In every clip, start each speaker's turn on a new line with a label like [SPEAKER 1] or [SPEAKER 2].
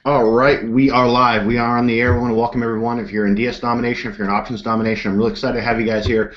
[SPEAKER 1] All right, we are live. We are on the air. We want to welcome everyone. If you're in DS Domination, if you're in Options Domination, I'm really excited to have you guys here.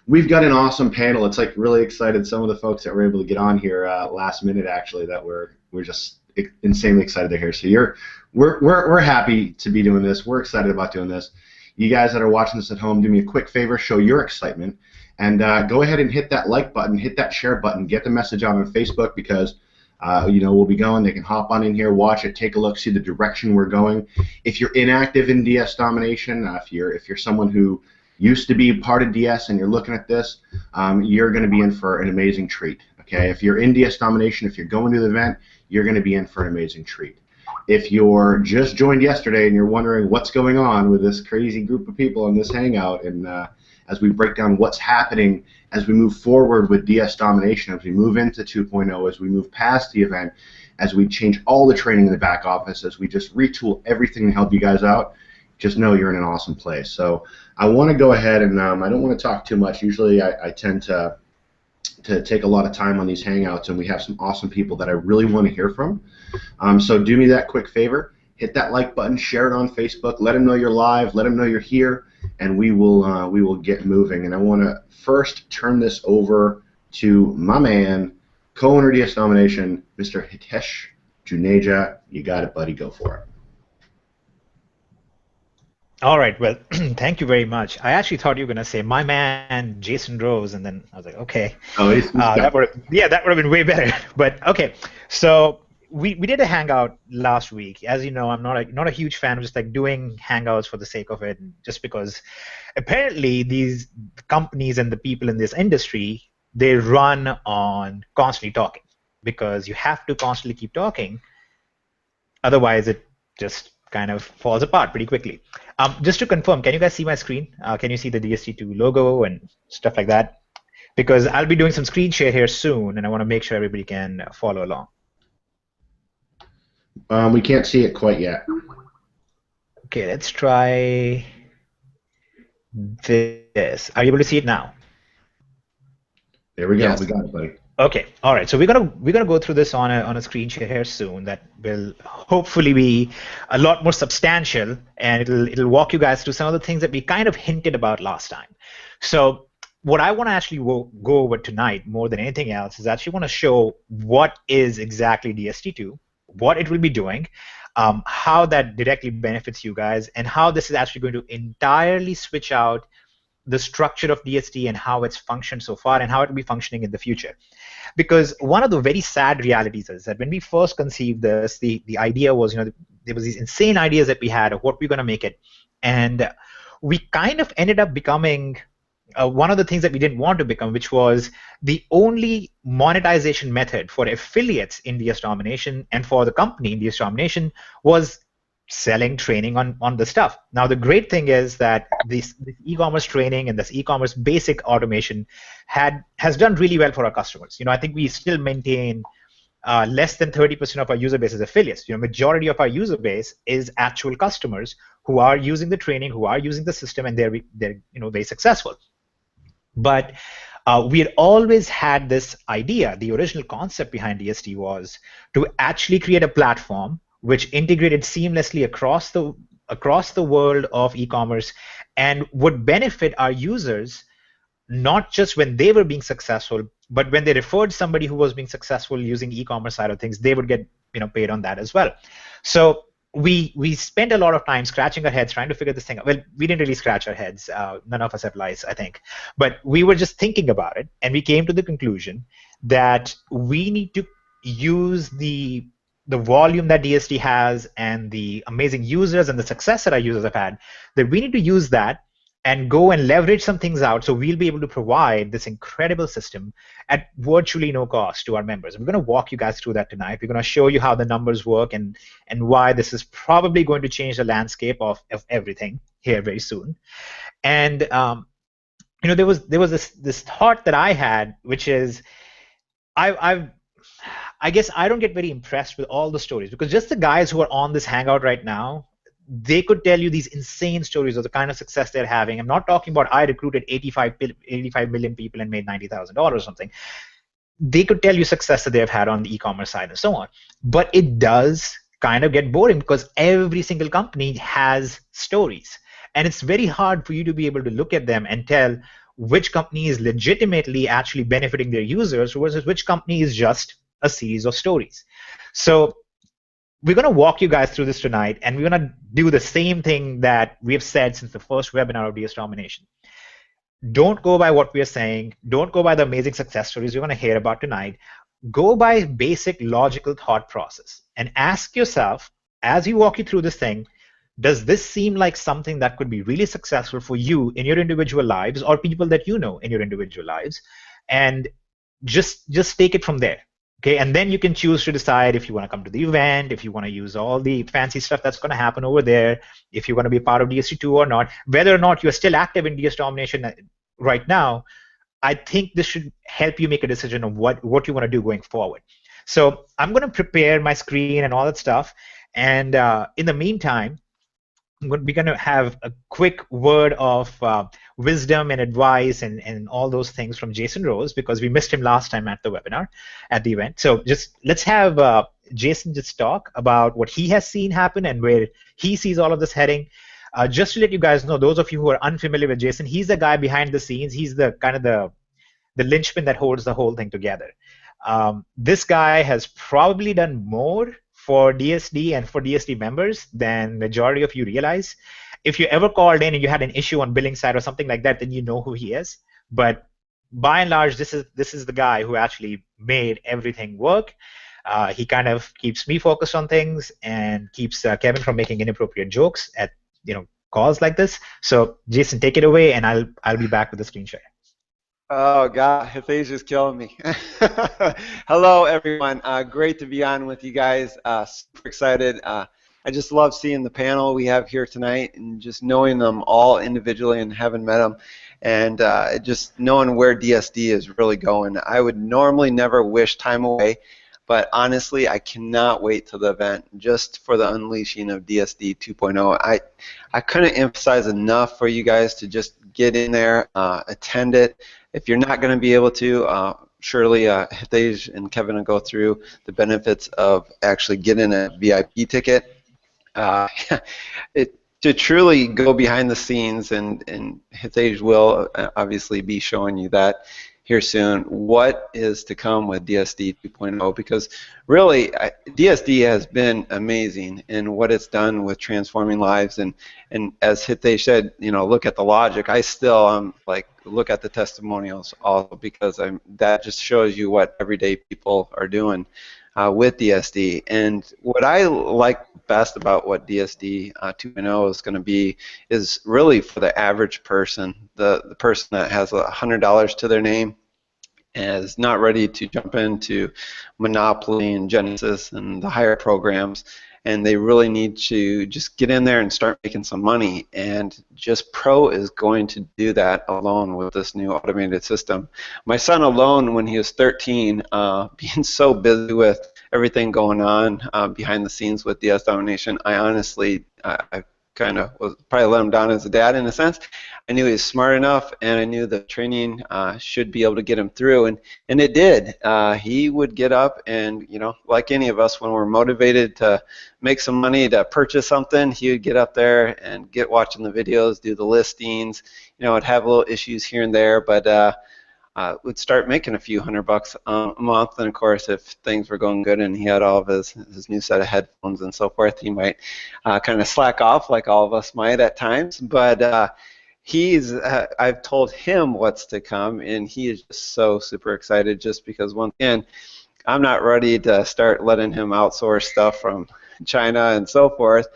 [SPEAKER 1] We've got an awesome panel. It's like really excited. Some of the folks that were able to get on here last minute, actually, that we're just insanely excited they're here. So we're happy to be doing this. We're excited about doing this. You guys that are watching this at home, do me a quick favor, show your excitement, and go ahead and hit that like button, hit that share button, get the message out on Facebook because. We'll be going. They can hop on in here, watch it, take a look, see the direction we're going. If you're inactive in DS Domination, if you're someone who used to be part of DS and you're looking at this, you're going to be in for an amazing treat. Okay, if you're in DS Domination, if you're going to the event, you're going to be in for an amazing treat. If you're just joined yesterday and you're wondering what's going on with this crazy group of people in this hangout, and as we break down what's happening as we move forward with DS Domination, as we move into 2.0, as we move past the event, as we change all the training in the back office, as we just retool everything to help you guys out, just know you're in an awesome place. So I want to go ahead and I don't want to talk too much. Usually I tend to take a lot of time on these hangouts, and we have some awesome people that I really want to hear from. So do me that quick favor. Hit that like button, share it on Facebook, let them know you're live, let them know you're here, and we will get moving. And I want to first turn this over to my man, co-owner DS Domination, Mr. Hitesh Juneja. You got it, buddy. Go for it.
[SPEAKER 2] All right. Well, thank you very much. I actually thought you were going to say my man, Jason Rose, and then I was like, okay.
[SPEAKER 1] Oh,
[SPEAKER 2] that would have been way better. But okay, so we did a hangout last week. As you know, I'm not a huge fan of just like doing hangouts for the sake of it, just because apparently these companies and the people in this industry, they run on constantly talking, because you have to constantly keep talking, otherwise it just kind of falls apart pretty quickly. Just to confirm, can you guys see my screen? Can you see the DSD2 logo and stuff like that? Because I'll be doing some screen share here soon, and I want to make sure everybody can follow along.
[SPEAKER 1] We can't see it quite yet.
[SPEAKER 2] Okay, let's try this. Are you able to see it now?
[SPEAKER 1] There we go.
[SPEAKER 2] Yes.
[SPEAKER 1] We got it, buddy.
[SPEAKER 2] Okay. All right. So we're gonna go through this on a screen share here soon. That will hopefully be a lot more substantial, and it'll walk you guys through some of the things that we kind of hinted about last time. So what I want to actually go over tonight, more than anything else, is actually want to show what is exactly DSD2, what it will be doing, how that directly benefits you guys, and how this is actually going to entirely switch out the structure of DSD and how it's functioned so far and how it will be functioning in the future. Because one of the very sad realities is that when we first conceived this, the idea was, there was these insane ideas that we had of what we're going to make it. And we kind of ended up becoming one of the things that we didn't want to become, which was the only monetization method for affiliates in DS Domination and for the company in DS Domination was selling training on the stuff. Now, the great thing is that this e-commerce training and this e-commerce basic automation has done really well for our customers. I think we still maintain less than 30% of our user base as affiliates. Majority of our user base is actual customers who are using the training, who are using the system, and they're very successful. But we had always had this idea. The original concept behind DSD was to actually create a platform which integrated seamlessly across the world of e-commerce and would benefit our users, not just when they were being successful, but when they referred somebody who was being successful using e-commerce side of things, they would get paid on that as well. So we spent a lot of time scratching our heads trying to figure this thing out. Well, we didn't really scratch our heads. None of us have lice, I think. But we were just thinking about it, and we came to the conclusion that we need to use the volume that DSD has and the amazing users and the success that our users have had, that we need to use that and go and leverage some things out so we'll be able to provide this incredible system at virtually no cost to our members. And we're going to walk you guys through that tonight. We're going to show you how the numbers work and why this is probably going to change the landscape of everything here very soon. And there was this thought that I had, which is I guess I don't get very impressed with all the stories, because just the guys who are on this hangout right now, they could tell you these insane stories of the kind of success they're having. I'm not talking about I recruited 85 million people and made $90,000 or something. They could tell you success that they've had on the e-commerce side and so on. But it does kind of get boring because every single company has stories. And it's very hard for you to be able to look at them and tell which company is legitimately actually benefiting their users versus which company is just a series of stories. So we're going to walk you guys through this tonight, and we're going to do the same thing that we have said since the first webinar of DS Domination. Don't go by what we are saying. Don't go by the amazing success stories you're going to hear about tonight. Go by basic logical thought process and ask yourself, as we walk you through this thing, does this seem like something that could be really successful for you in your individual lives or people that you know in your individual lives? And just take it from there. Okay, and then you can choose to decide if you want to come to the event, if you want to use all the fancy stuff that's going to happen over there, if you want to be part of DSD2 or not, whether or not you're still active in DS Domination right now. I think this should help you make a decision of what you want to do going forward. So I'm going to prepare my screen and all that stuff. And in the meantime, we're going to have a quick word of wisdom and advice and all those things from Jason Rose, because we missed him last time at the webinar, at the event. So just let's have Jason just talk about what he has seen happen and where he sees all of this heading. Just to let you guys know, those of you who are unfamiliar with Jason, he's the guy behind the scenes. He's the kind of the linchpin that holds the whole thing together. This guy has probably done more for DSD and for DSD members than majority of you realize. If you ever called in and you had an issue on billing side or something like that, then you know who he is. But by and large, this is the guy who actually made everything work. He kind of keeps me focused on things and keeps Kevin from making inappropriate jokes at calls like this. So Jason, take it away, and I'll be back with the screen share.
[SPEAKER 3] Oh God, Hithasia's killing me. Hello everyone, great to be on with you guys. Super excited. I just love seeing the panel we have here tonight and just knowing them all individually and having met them, and just knowing where DSD is really going. I would normally never wish time away, but honestly, I cannot wait till the event just for the unleashing of DSD 2.0. I couldn't emphasize enough for you guys to just get in there, attend it. If you're not going to be able to, surely Hitesh and Kevin will go through the benefits of actually getting a VIP ticket. To truly go behind the scenes, and Hitesh will obviously be showing you that here soon, what is to come with DSD 2.0, because really DSD has been amazing in what it's done with transforming lives, and as Hitesh said, look at the logic. I still like look at the testimonials also, because that just shows you what everyday people are doing with DSD. And what I like best about what DSD 2.0 is going to be is really for the average person, the person that has $100 to their name and is not ready to jump into Monopoly and Genesis and the higher programs, and they really need to just get in there and start making some money. And just Pro is going to do that alone with this new automated system. My son alone, when he was 13, being so busy with everything going on behind the scenes with DS Domination, I honestly, I kind of was probably let him down as a dad in a sense. I knew he was smart enough, and I knew the training should be able to get him through, and it did. He would get up, and like any of us, when we're motivated to make some money to purchase something, he would get up there and get watching the videos, do the listings. Would have little issues here and there, but would start making a few $100 a month. And of course, if things were going good and he had all of his new set of headphones and so forth, he might kind of slack off, like all of us might at times. But I've told him what's to come, and he is just so super excited, just because once again, I'm not ready to start letting him outsource stuff from China and so forth.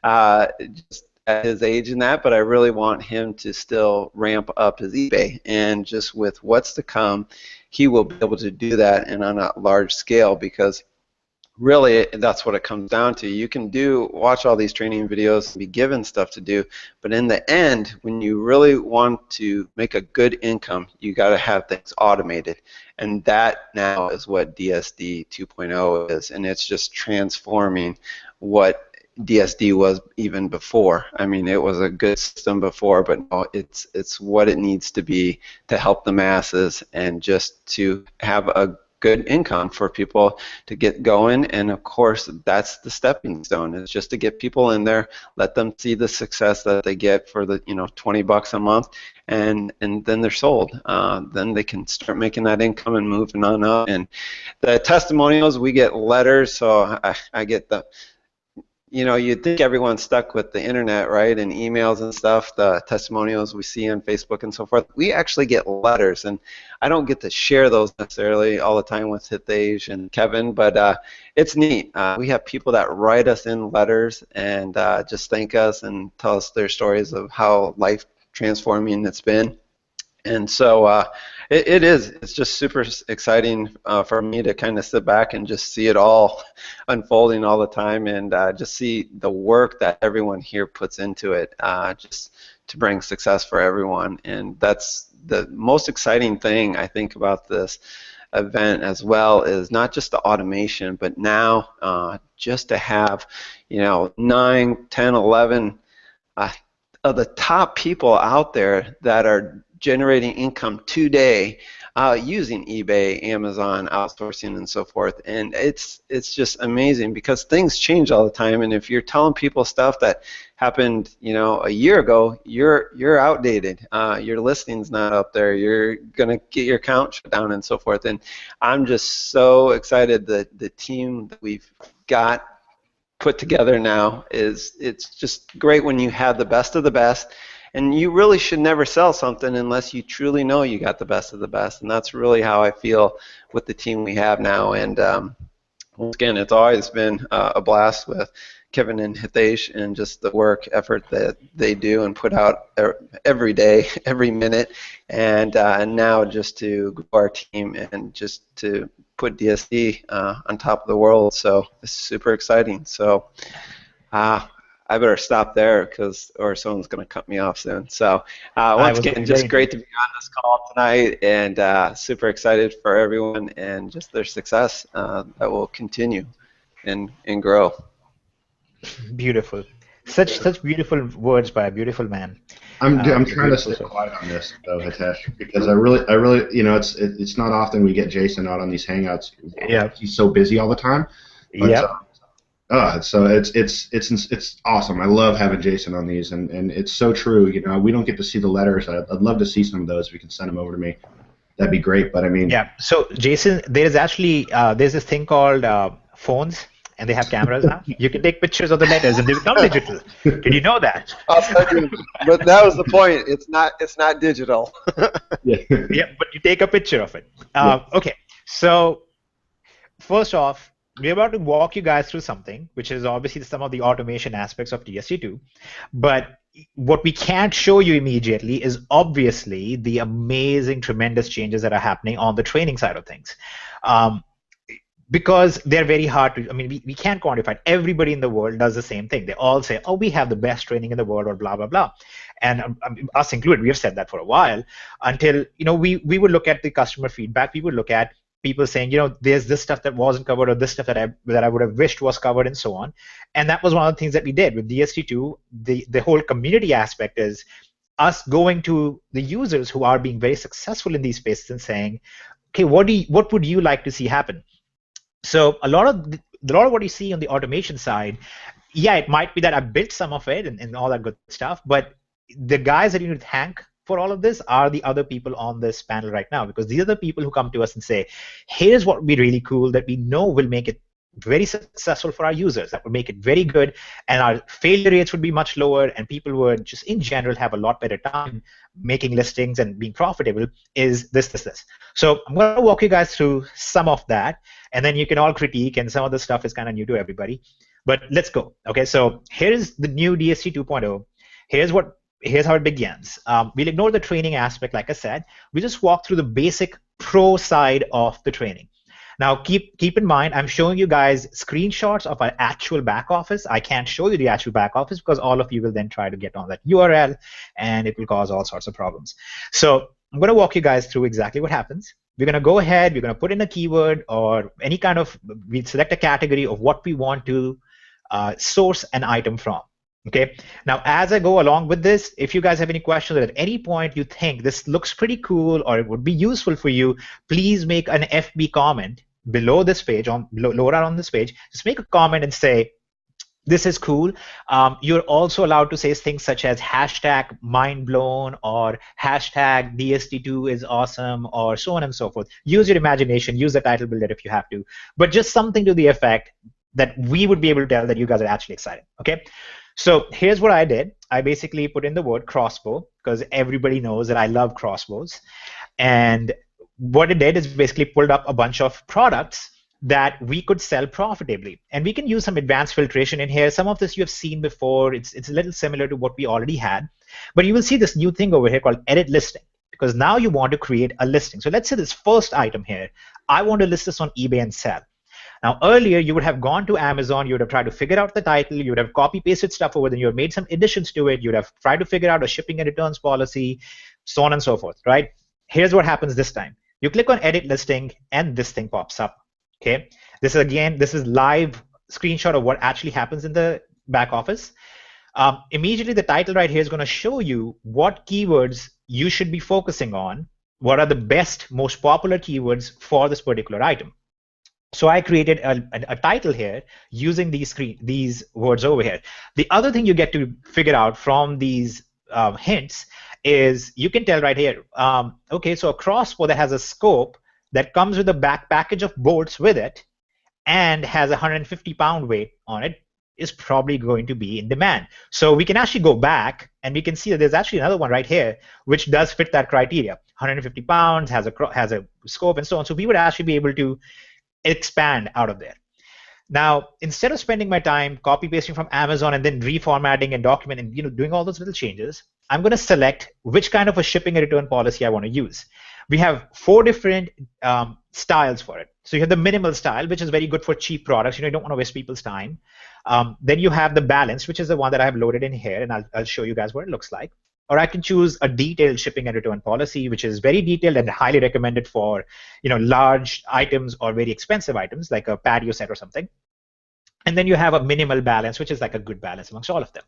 [SPEAKER 3] Just at his age and that, but I really want him to still ramp up his eBay, and just with what's to come, he will be able to do that and on a large scale, because really that's what it comes down to. You can watch all these training videos and be given stuff to do, but in the end, when you really want to make a good income, you got to have things automated, and that now is what DSD 2.0 is, and it's just transforming what DSD was even before. I mean, it was a good system before, but no, it's what it needs to be to help the masses, and just to have a good income for people to get going. And of course, that's the stepping stone. It's just to get people in there, let them see the success that they get for the $20 a month, and then they're sold. Then they can start making that income and moving on up. And the testimonials, we get letters, so I get the. You'd think everyone's stuck with the internet, right, and emails and stuff, the testimonials we see on Facebook and so forth. We actually get letters, and I don't get to share those necessarily all the time with Hitesh and Kevin, but it's neat. We have people that write us in letters and just thank us and tell us their stories of how life transforming it's been. And so it's just super exciting for me to kind of sit back and just see it all unfolding all the time, and just see the work that everyone here puts into it, just to bring success for everyone. And that's the most exciting thing I think about this event as well, is not just the automation, but now just to have 9, 10, 11 of the top people out there that are generating income today using eBay, Amazon, outsourcing, and so forth. And it's just amazing because things change all the time. And if you're telling people stuff that happened, a year ago, you're outdated. Your listing's not up there. You're gonna get your account shut down and so forth. And I'm just so excited that the team that we've got put together now it's just great when you have the best of the best. And you really should never sell something unless you truly know you got the best of the best. And that's really how I feel with the team we have now. And once again, it's always been a blast with Kevin and Hitesh, and just the work effort that they do and put out every day, every minute. And now just to grow our team and just to put DSD on top of the world. So it's super exciting. So I better stop there or someone's going to cut me off soon. So once again, just great to be on this call tonight, and super excited for everyone and just their success that will continue and grow.
[SPEAKER 2] Beautiful. Such beautiful words by a beautiful man.
[SPEAKER 1] I'm trying to stay quiet on this though, Hitesh, because I really, it's not often we get Jason out on these hangouts.
[SPEAKER 2] Yeah.
[SPEAKER 1] He's so busy all the time.
[SPEAKER 2] Yeah.
[SPEAKER 1] So it's awesome. I love having Jason on these, and it's so true. We don't get to see the letters. I'd love to see some of those. If you can send them over to me, that'd be great. But I mean,
[SPEAKER 2] yeah. So Jason, there's actually there's this thing called phones, and they have cameras now. You can take pictures of the letters, and they become digital. Did you know that?
[SPEAKER 3] But that was the point. It's not digital.
[SPEAKER 1] Yeah.
[SPEAKER 2] Yeah, but you take a picture of it. Okay. So first off, we're about to walk you guys through something, which is obviously some of the automation aspects of DSD2. But what we can't show you immediately is obviously the amazing, tremendous changes that are happening on the training side of things. Because they're very hard to, we can't quantify it. Everybody in the world does the same thing. They all say, oh, we have the best training in the world, or blah, blah, blah. And us included, we have said that for a while, until, we would look at the customer feedback. We would look at people saying, there's this stuff that wasn't covered, or this stuff that I would have wished was covered, and so on. And that was one of the things that we did with DSD2. The whole community aspect is us going to the users who are being very successful in these spaces and saying, okay, what would you like to see happen? So a lot of what you see on the automation side, yeah, it might be that I built some of it and all that good stuff, but the guys that you need to thank for all of this are the other people on this panel right now, because these are the people who come to us and say, here's what would be really cool that we know will make it very successful for our users, that would make it very good, and our failure rates would be much lower, and people would just in general have a lot better time making listings and being profitable, is this. So I'm going to walk you guys through some of that, and then you can all critique, and some of the stuff is kind of new to everybody. But let's go. Okay, so here's the new DSD 2.0. Here's how it begins. We'll ignore the training aspect, like I said. We just walk through the basic pro side of the training. Now, keep in mind, I'm showing you guys screenshots of our actual back office. I can't show you the actual back office because all of you will then try to get on that URL, and it will cause all sorts of problems. So I'm going to walk you guys through exactly what happens. We're going to go ahead. We're going to put in a keyword or any kind of, we select a category of what we want to source an item from. Okay. Now, as I go along with this, if you guys have any questions or at any point you think this looks pretty cool or it would be useful for you, please make an FB comment below this page, lower on this page. Just make a comment and say, this is cool. You're also allowed to say things such as hashtag mind blown or hashtag DSD2 is awesome or so on and so forth. Use your imagination, use the title builder if you have to, but just something to the effect that we would be able to tell that you guys are actually excited. Okay. So here's what I did. I basically put in the word crossbow because everybody knows that I love crossbows. And what it did is basically pulled up a bunch of products that we could sell profitably. And we can use some advanced filtration in here. Some of this you have seen before. It's a little similar to what we already had. But you will see this new thing over here called edit listing, because now you want to create a listing. So let's say this first item here, I want to list this on eBay and sell. Now, earlier, you would have gone to Amazon, you would have tried to figure out the title, you would have copy-pasted stuff over, then you have made some additions to it, you would have tried to figure out a shipping and returns policy, so on and so forth, right? Here's what happens this time. You click on Edit Listing, and this thing pops up, okay? This is live screenshot of what actually happens in the back office. Immediately, the title right here is going to show you what keywords you should be focusing on, what are the best, most popular keywords for this particular item. So I created a title here using these words over here. The other thing you get to figure out from these hints is you can tell right here, okay, so a crossbow that has a scope that comes with a back package of bolts with it and has a 150-pound weight on it is probably going to be in demand. So we can actually go back and we can see that there's actually another one right here which does fit that criteria. 150 pounds, has a scope and so on. So we would actually be able to expand out of there. Now, instead of spending my time copy pasting from Amazon and then reformatting and documenting, doing all those little changes, I'm going to select which kind of a shipping and return policy I want to use. We have 4 different styles for it. So you have the minimal style, which is very good for cheap products. You don't want to waste people's time. Then you have the balanced, which is the one that I have loaded in here, and I'll show you guys what it looks like. Or I can choose a detailed shipping and return policy, which is very detailed and highly recommended for large items or very expensive items like a patio set or something. And then you have a minimal balance, which is like a good balance amongst all of them.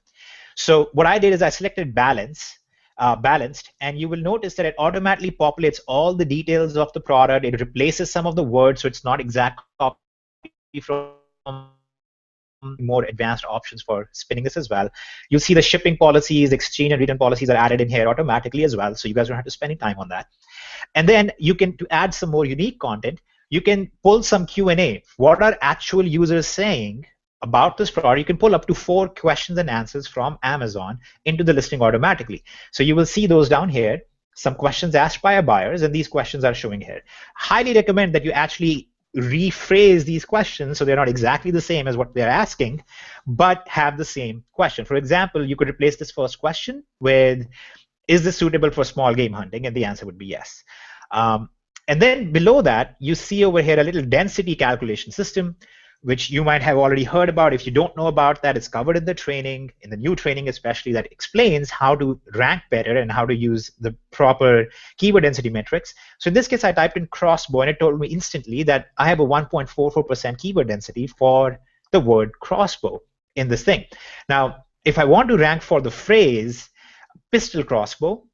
[SPEAKER 2] So what I did is I selected balanced, and you will notice that it automatically populates all the details of the product. It replaces some of the words, so it's not exact copy from more advanced options for spinning this as well. You'll see the shipping policies, exchange and return policies are added in here automatically as well, so you guys don't have to spend any time on that. And then you can, to add some more unique content, you can pull some Q&A. What are actual users saying about this product? You can pull up to 4 questions and answers from Amazon into the listing automatically. So you will see those down here, some questions asked by our buyers, and these questions are showing here. Highly recommend that you actually rephrase these questions so they're not exactly the same as what they're asking, but have the same question. For example, you could replace this first question with, is this suitable for small game hunting? And the answer would be yes. And then below that, you see over here a little density calculation system, which you might have already heard about. If you don't know about that, it's covered in the training, in the new training especially, that explains how to rank better and how to use the proper keyword density metrics. So in this case, I typed in crossbow, and it told me instantly that I have a 1.44% keyword density for the word crossbow in this thing. Now, if I want to rank for the phrase pistol crossbow,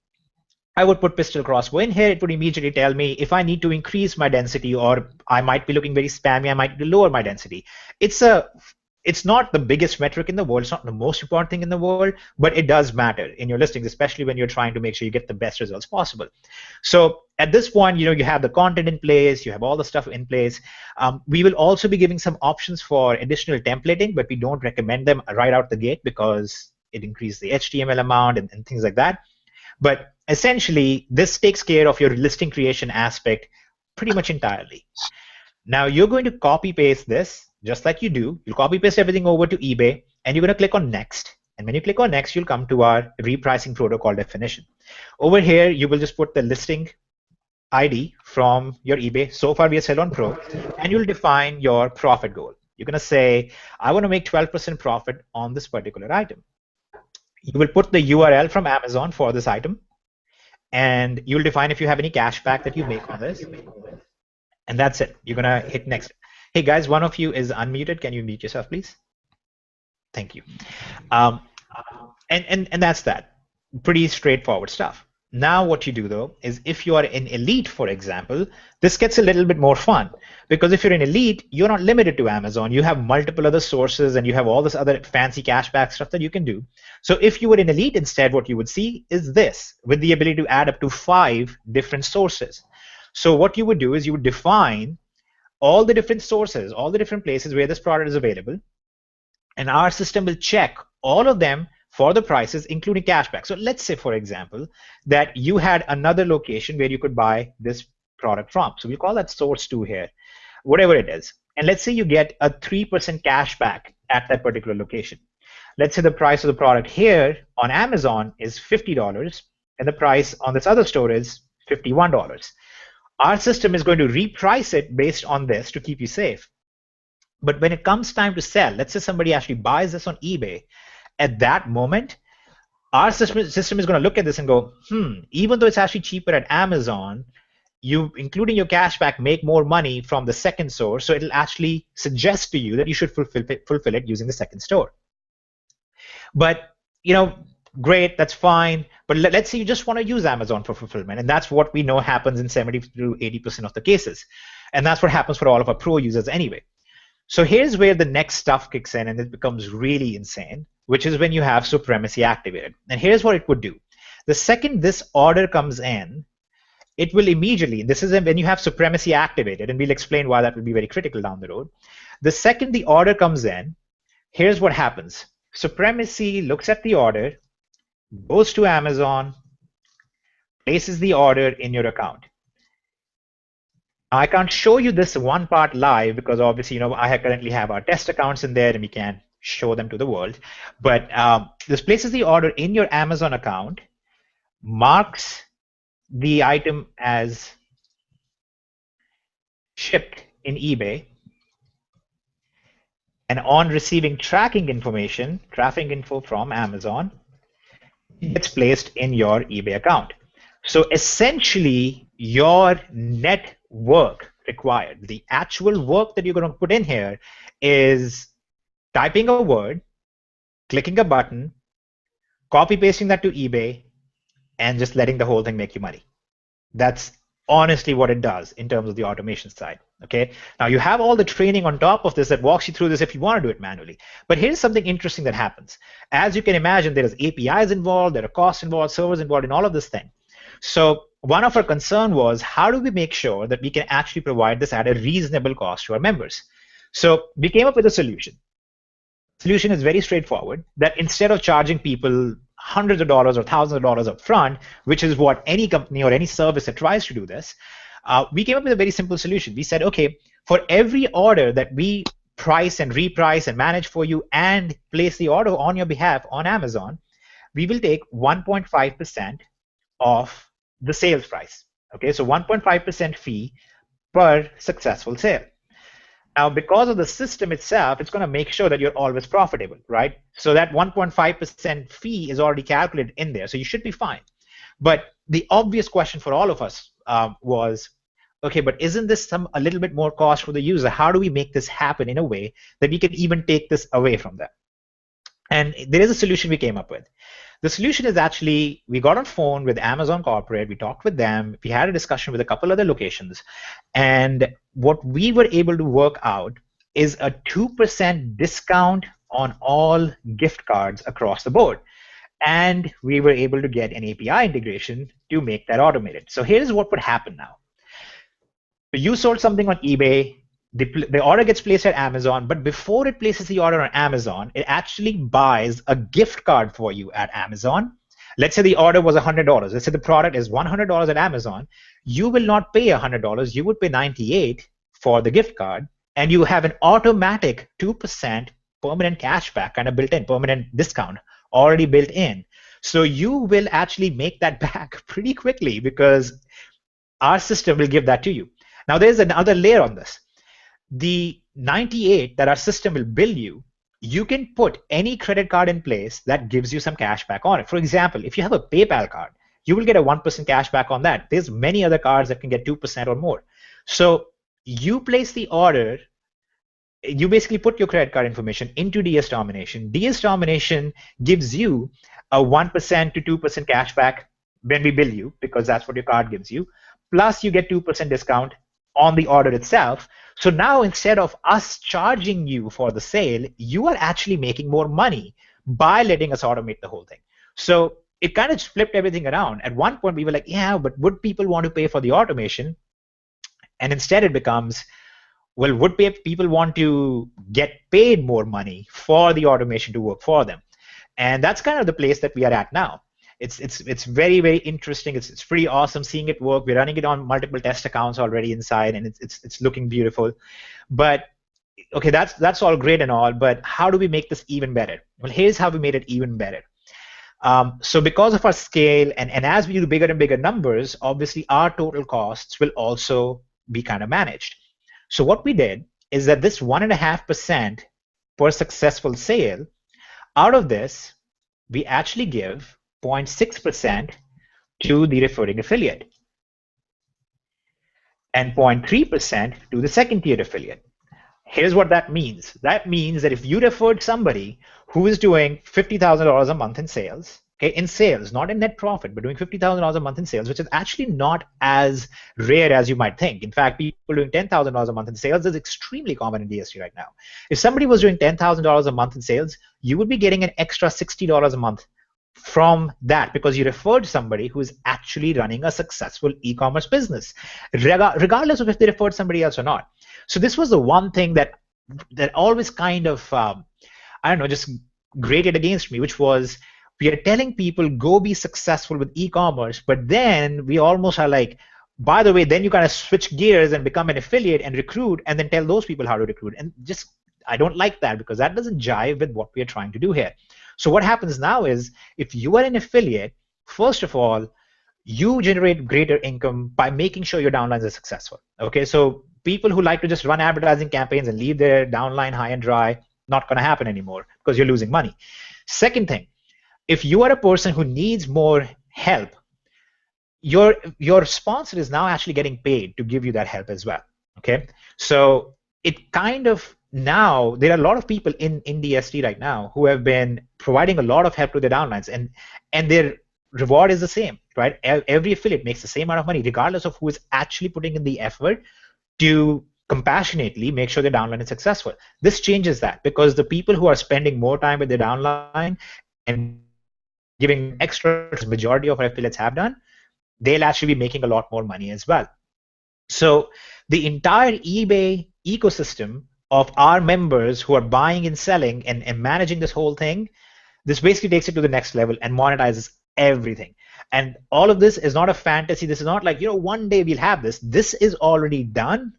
[SPEAKER 2] I would put pistol crossbow in here. It would immediately tell me if I need to increase my density, or I might be looking very spammy, I might lower my density. It's not the biggest metric in the world. It's not the most important thing in the world, but it does matter in your listings, especially when you're trying to make sure you get the best results possible. So at this point, you have the content in place, you have all the stuff in place. We will also be giving some options for additional templating, but we don't recommend them right out the gate because it increases the HTML amount and things like that. But essentially, this takes care of your listing creation aspect pretty much entirely. Now, you're going to copy paste this just like you do. You'll copy paste everything over to eBay, and you're going to click on Next. And when you click on Next, you'll come to our repricing protocol definition. Over here, you will just put the listing ID from your eBay. So far, we are still on Pro. And you'll define your profit goal. You're going to say, I want to make 12% profit on this particular item. You will put the URL from Amazon for this item, and you'll define if you have any cash back that you make on this, and that's it. You're gonna hit next. Hey guys, one of you is unmuted. Can you mute yourself, please? Thank you. And that's that. Pretty straightforward stuff. Now what you do though is if you are in Elite, for example, this gets a little bit more fun because if you're in Elite, you're not limited to Amazon. You have multiple other sources and you have all this other fancy cashback stuff that you can do. So if you were in Elite instead, what you would see is this with the ability to add up to 5 different sources. So what you would do is you would define all the different sources, all the different places where this product is available, and our system will check all of them for the prices, including cashback. So let's say, for example, that you had another location where you could buy this product from. So we'll call that source 2 here, whatever it is. And let's say you get a 3% cashback at that particular location. Let's say the price of the product here on Amazon is $50, and the price on this other store is $51. Our system is going to reprice it based on this to keep you safe. But when it comes time to sell, let's say somebody actually buys this on eBay, at that moment, our system is going to look at this and go, even though it's actually cheaper at Amazon, you, including your cashback, make more money from the second source, so it'll actually suggest to you that you should fulfill it using the second store. But, great, that's fine, but let's say you just want to use Amazon for fulfillment, and that's what we know happens in 70 to 80% of the cases. And that's what happens for all of our pro users anyway. So here's where the next stuff kicks in and it becomes really insane, which is when you have supremacy activated. And here's what it would do. The second this order comes in, it will immediately, this is when you have supremacy activated, and we'll explain why that will be very critical down the road. The second the order comes in, here's what happens. Supremacy looks at the order, goes to Amazon, places the order in your account. I can't show you this one part live because obviously, I currently have our test accounts in there and we can't show them to the world. But this places the order in your Amazon account, marks the item as shipped in eBay, and on receiving tracking info from Amazon, it gets placed in your eBay account. So essentially, your net work required, the actual work that you're going to put in here, is typing a word, clicking a button, copy pasting that to eBay, and just letting the whole thing make you money. That's honestly what it does in terms of the automation side. Okay. Now you have all the training on top of this that walks you through this if you want to do it manually. But here's something interesting that happens. As you can imagine, there is APIs involved, there are costs involved, servers involved in all of this thing. So one of our concern was, how do we make sure that we can actually provide this at a reasonable cost to our members? So we came up with a solution. The solution is very straightforward, that instead of charging people hundreds of dollars or thousands of dollars up front, which is what any company or any service that tries to do this, we came up with a very simple solution. We said, okay, for every order that we price and reprice and manage for you and place the order on your behalf on Amazon, we will take 1.5% of the sales price. Okay, so 1.5% fee per successful sale. Now, because of the system itself, it's going to make sure that you're always profitable, right? So that 1.5% fee is already calculated in there, so you should be fine. But the obvious question for all of us was, okay, but isn't this a little bit more cost for the user? How do we make this happen in a way that we can even take this away from them? And there is a solution we came up with. The solution is actually, we got on phone with Amazon Corporate, we talked with them, we had a discussion with a couple other locations, and what we were able to work out is a 2% discount on all gift cards across the board. And we were able to get an API integration to make that automated. So here's what would happen now. You sold something on eBay, the order gets placed at Amazon, but before it places the order on Amazon, it actually buys a gift card for you at Amazon. Let's say the order was $100. Let's say the product is $100 at Amazon. You will not pay $100. You would pay $98 for the gift card, and you have an automatic 2% permanent cashback kind of built in, permanent discount already built in. So you will actually make that back pretty quickly because our system will give that to you. Now, there's another layer on this. The 98 that our system will bill you, you can put any credit card in place that gives you some cash back on it. For example, if you have a PayPal card, you will get a 1% cash back on that. There's many other cards that can get 2% or more. So you place the order, you basically put your credit card information into DS Domination. DS Domination gives you a 1% to 2% cash back when we bill you, because that's what your card gives you, plus you get 2% discount on the order itself. So now instead of us charging you for the sale, you are actually making more money by letting us automate the whole thing. So it kind of flipped everything around. At one point, we were like, yeah, but would people want to pay for the automation? And instead it becomes, well, would people want to get paid more money for the automation to work for them? And that's kind of the place that we are at now. It's very, very interesting. It's pretty awesome seeing it work. We're running it on multiple test accounts already inside, and it's looking beautiful. But okay, that's all great and all, but how do we make this even better? Well, here's how we made it even better. So because of our scale, and as we do bigger and bigger numbers, obviously our total costs will also be kind of managed. So what we did is that this 1.5% per successful sale, out of this, we actually give 0.6% to the referring affiliate and 0.3% to the second tier affiliate. Here's what that means. That means that if you referred somebody who is doing $50,000 a month in sales, okay, in sales, not in net profit, but doing $50,000 a month in sales, which is actually not as rare as you might think. In fact, people doing $10,000 a month in sales is extremely common in DSD right now. If somebody was doing $10,000 a month in sales, you would be getting an extra $60 a month from that because you referred somebody who is actually running a successful e-commerce business, regardless of if they referred somebody else or not. So this was the one thing that always kind of, I don't know, just grated against me, which was we are telling people go be successful with e-commerce, but then we almost are like, by the way, then you kind of switch gears and become an affiliate and recruit and then tell those people how to recruit. And just, I don't like that because that doesn't jive with what we are trying to do here. So what happens now is if you are an affiliate, first of all, you generate greater income by making sure your downlines are successful. Okay, so people who like to just run advertising campaigns and leave their downline high and dry, not going to happen anymore because you're losing money. Second thing, if you are a person who needs more help, your sponsor is now actually getting paid to give you that help as well. Okay, so it kind of now there are a lot of people in DSD right now who have been providing a lot of help to their downlines, and their reward is the same, right? Every affiliate makes the same amount of money regardless of who is actually putting in the effort to compassionately make sure their downline is successful. This changes that because the people who are spending more time with their downline and giving extra, as majority of our affiliates have done, they'll actually be making a lot more money as well. So the entire eBay ecosystem of our members who are buying and selling and managing this whole thing, this basically takes it to the next level and monetizes everything. And all of this is not a fantasy. This is not like, one day we'll have this. This is already done.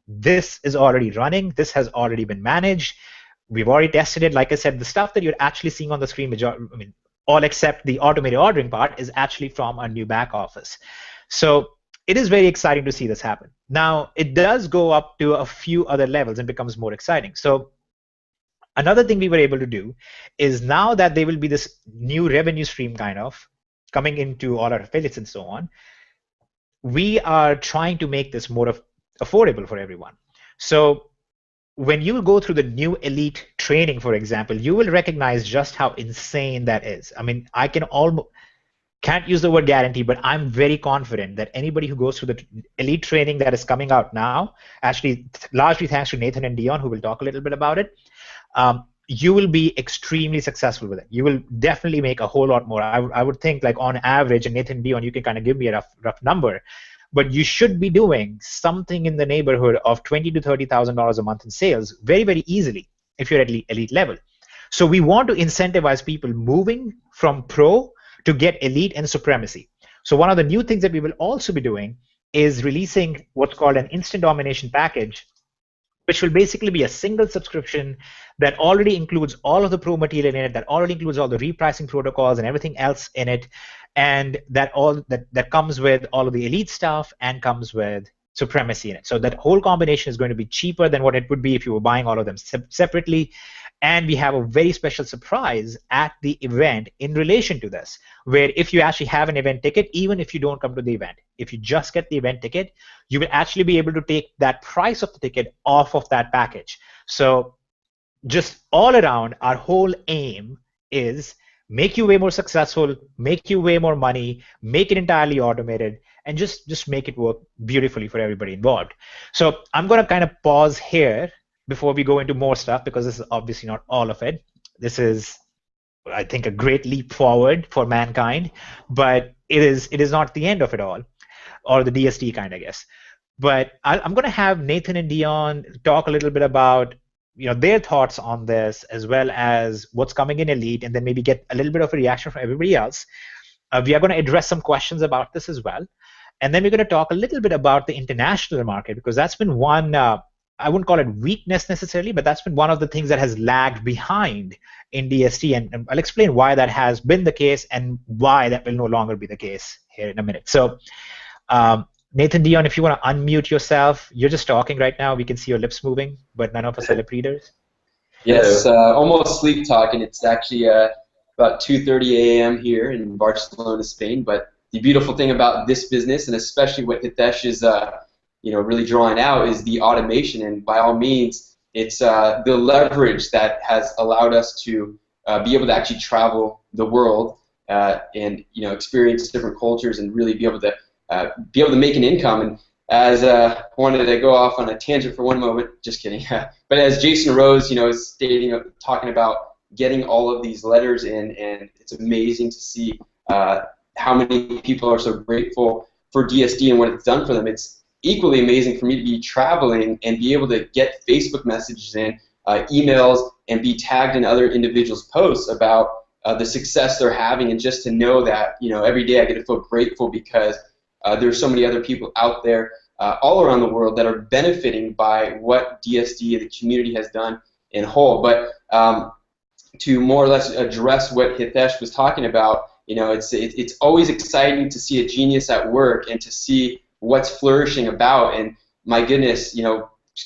[SPEAKER 2] This is already running. This has already been managed. We've already tested it. Like I said, the stuff that you're actually seeing on the screen, all except the automated ordering part, is actually from our new back office. So it is very exciting to see this happen. Now, it does go up to a few other levels and becomes more exciting. So another thing we were able to do is now that there will be this new revenue stream kind of coming into all our affiliates and so on, we are trying to make this more affordable for everyone. So when you go through the new elite training, for example, you will recognize just how insane that is. I mean, I can't use the word guarantee, but I'm very confident that anybody who goes through the elite training that is coming out now, actually largely thanks to Nathan and Dion, who will talk a little bit about it, you will be extremely successful with it. You will definitely make a whole lot more. I would think like on average, and Nathan and Dion, you can kind of give me a rough number, but you should be doing something in the neighborhood of $20,000 to $30,000 a month in sales very, very easily if you're at elite level. So we want to incentivize people moving from pro to get elite and supremacy. So one of the new things that we will also be doing is releasing what's called an instant domination package, which will basically be a single subscription that already includes all of the pro material in it, that already includes all the repricing protocols and everything else in it, and that comes with all of the elite stuff and comes with supremacy in it. So that whole combination is going to be cheaper than what it would be if you were buying all of them separately. And we have a very special surprise at the event in relation to this, where if you actually have an event ticket, even if you don't come to the event, if you just get the event ticket, you will actually be able to take that price of the ticket off of that package. So just all around, our whole aim is make you way more successful, make you way more money, make it entirely automated, and just make it work beautifully for everybody involved. So I'm going to kind of pause here before we go into more stuff, because this is obviously not all of it. This is, I think, a great leap forward for mankind, but it is not the end of it all, or the DSD kind, I guess. But I'm going to have Nathan and Dion talk a little bit about their thoughts on this, as well as what's coming in Elite, and then maybe get a little bit of a reaction from everybody else. We are going to address some questions about this as well. And then we're going to talk a little bit about the international market, because that's been one, I wouldn't call it weakness necessarily, but that's been one of the things that has lagged behind in DSD. And I'll explain why that has been the case and why that will no longer be the case here in a minute. So Nathan, Dion, if you want to unmute yourself, you're just talking right now. We can see your lips moving, but none of us are lip readers.
[SPEAKER 4] Yes, almost sleep talking. It's actually about 2:30 a.m. here in Barcelona, Spain. But the beautiful thing about this business, and especially what Hitesh is, really drawing out, is the automation. And by all means, it's the leverage that has allowed us to be able to actually travel the world and experience different cultures and really be able to make an income. And as I wanted to go off on a tangent for one moment, just kidding. But as Jason Rose, is talking about getting all of these letters in, and it's amazing to see how many people are so grateful for DSD and what it's done for them. It's equally amazing for me to be traveling and be able to get Facebook messages in, emails, and be tagged in other individuals' posts about the success they're having, and just to know that every day I get to feel grateful because there's so many other people out there all around the world that are benefiting by what DSD, the community, has done in whole. But to more or less address what Hitesh was talking about, it's always exciting to see a genius at work and to see what's flourishing about. And my goodness,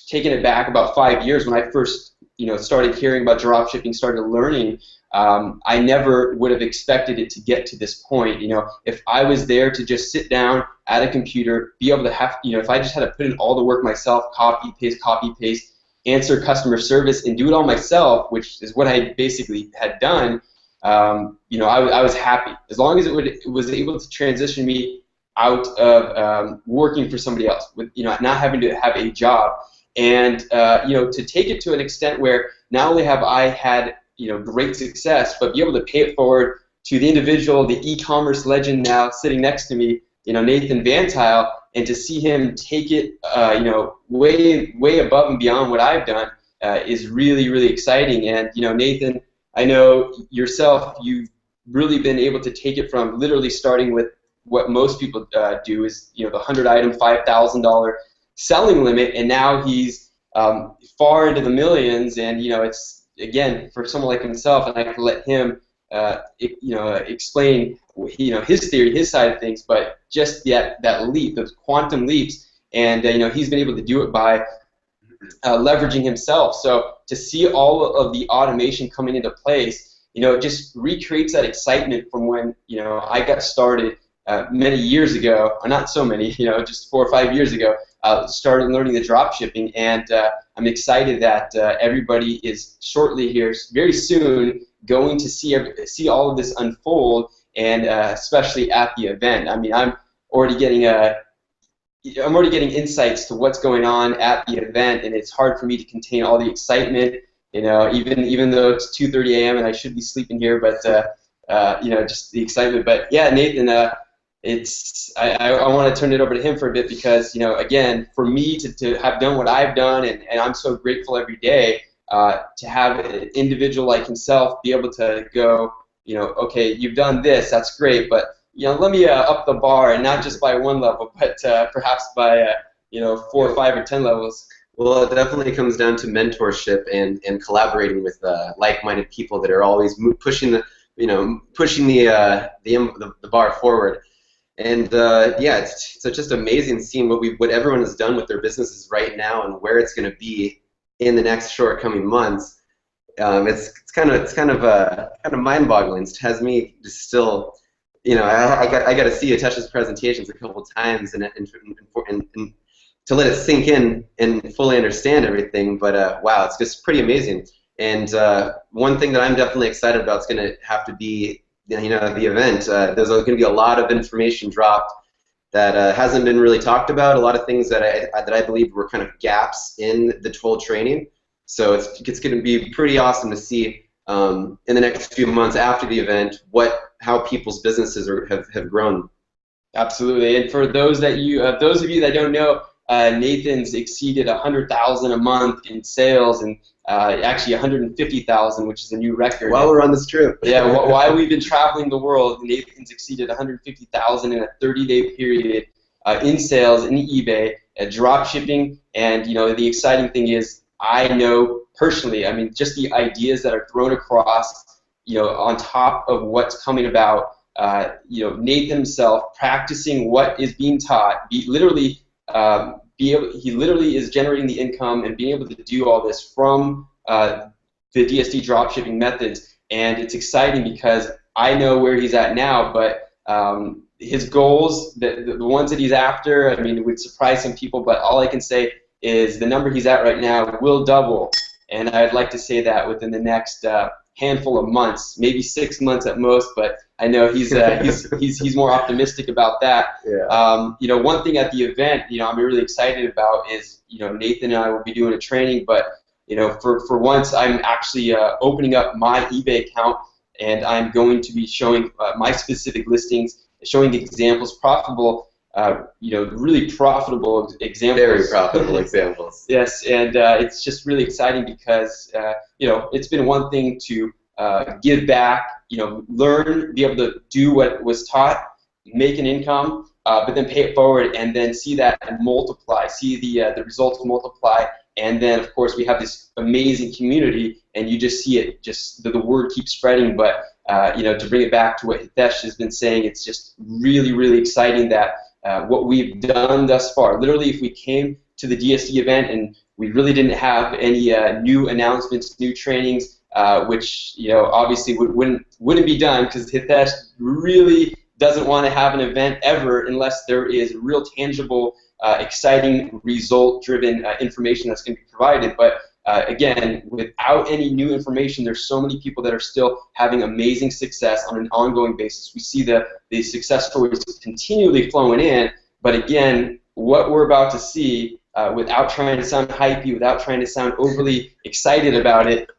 [SPEAKER 4] taking it back about 5 years when I first started hearing about dropshipping, started learning, I never would have expected it to get to this point. If I was there to just sit down at a computer, be able to have, if I just had to put in all the work myself, copy, paste, answer customer service, and do it all myself, which is what I basically had done, I was happy. As long as it was able to transition me out of working for somebody else, with not having to have a job, and to take it to an extent where not only have I had great success, but be able to pay it forward to the individual, the e-commerce legend now sitting next to me, Nathan Van Tile, and to see him take it, way above and beyond what I've done is really, really exciting. And Nathan, I know yourself, you've really been able to take it from literally starting with what most people do is the 100-item, $5,000 selling limit, and now he's far into the millions, and it's, again, for someone like himself, and I can let him, explain, his theory, his side of things, but just that leap, those quantum leaps, and he's been able to do it by leveraging himself. So to see all of the automation coming into place, it just recreates that excitement from when I got started many years ago, or not so many, just 4 or 5 years ago. Started learning the drop shipping, and I'm excited that everybody is shortly here, very soon, going to see all of this unfold, and especially at the event. I mean, I'm already getting insights to what's going on at the event, and it's hard for me to contain all the excitement. Even though it's 2:30 a.m. and I should be sleeping here, but just the excitement. But yeah, Nathan. I want to turn it over to him for a bit because, again, for me to have done what I've done, and I'm so grateful every day to have an individual like himself be able to go, okay, you've done this, that's great, but, let me up the bar, and not just by one level, but perhaps by, 4 or 5 or 10 levels.
[SPEAKER 5] Well, it definitely comes down to mentorship and collaborating with like-minded people that are always pushing the bar forward. And yeah, it's just amazing seeing what everyone has done with their businesses right now and where it's going to be in the next short coming months. It's kind of mind-boggling. It has me just still, I got to see Hitesh's presentations a couple times and to let it sink in and fully understand everything. But wow, it's just pretty amazing. And one thing that I'm definitely excited about is going to have to be, the event. There's going to be a lot of information dropped that hasn't been really talked about. A lot of things that I believe were kind of gaps in the whole training. So it's going to be pretty awesome to see in the next few months after the event how people's businesses have grown.
[SPEAKER 4] Absolutely. And for those of you that don't know, Nathan's exceeded 100,000 a month in sales, and actually 150,000, which is a new record.
[SPEAKER 5] While we're on this trip.
[SPEAKER 4] Yeah, while we've been traveling the world, Nathan's exceeded 150,000 in a 30-day period in sales in eBay, drop shipping, and the exciting thing is, I know personally, I mean, just the ideas that are thrown across, on top of what's coming about. Nathan himself practicing what is being taught, he literally is generating the income and being able to do all this from the DSD dropshipping methods, and it's exciting because I know where he's at now, but his goals, the ones that he's after, I mean, it would surprise some people, but all I can say is the number he's at right now will double, and I'd like to say that within the next handful of months, maybe 6 months at most, but I know he's more optimistic about that.
[SPEAKER 5] Yeah.
[SPEAKER 4] One thing at the event, I'm really excited about is, Nathan and I will be doing a training, but for once I'm actually opening up my eBay account, and I'm going to be showing my specific listings, showing examples, profitable, really profitable examples.
[SPEAKER 5] Very profitable examples.
[SPEAKER 4] Yes, and it's just really exciting because it's been one thing to give back, learn, be able to do what was taught, make an income, but then pay it forward, and then see that multiply, see the results multiply, and then of course we have this amazing community, and you just see it, just the word keeps spreading. But to bring it back to what Hitesh has been saying, it's just really, really exciting that what we've done thus far. Literally, if we came to the DSD event and we really didn't have any new announcements, new trainings, which obviously wouldn't be done, because Hitesh really doesn't want to have an event ever unless there is real tangible, exciting, result-driven information that's going to be provided. But again, without any new information, there's so many people that are still having amazing success on an ongoing basis. We see the success stories continually flowing in, but again, what we're about to see, without trying to sound hypey, without trying to sound overly excited about it,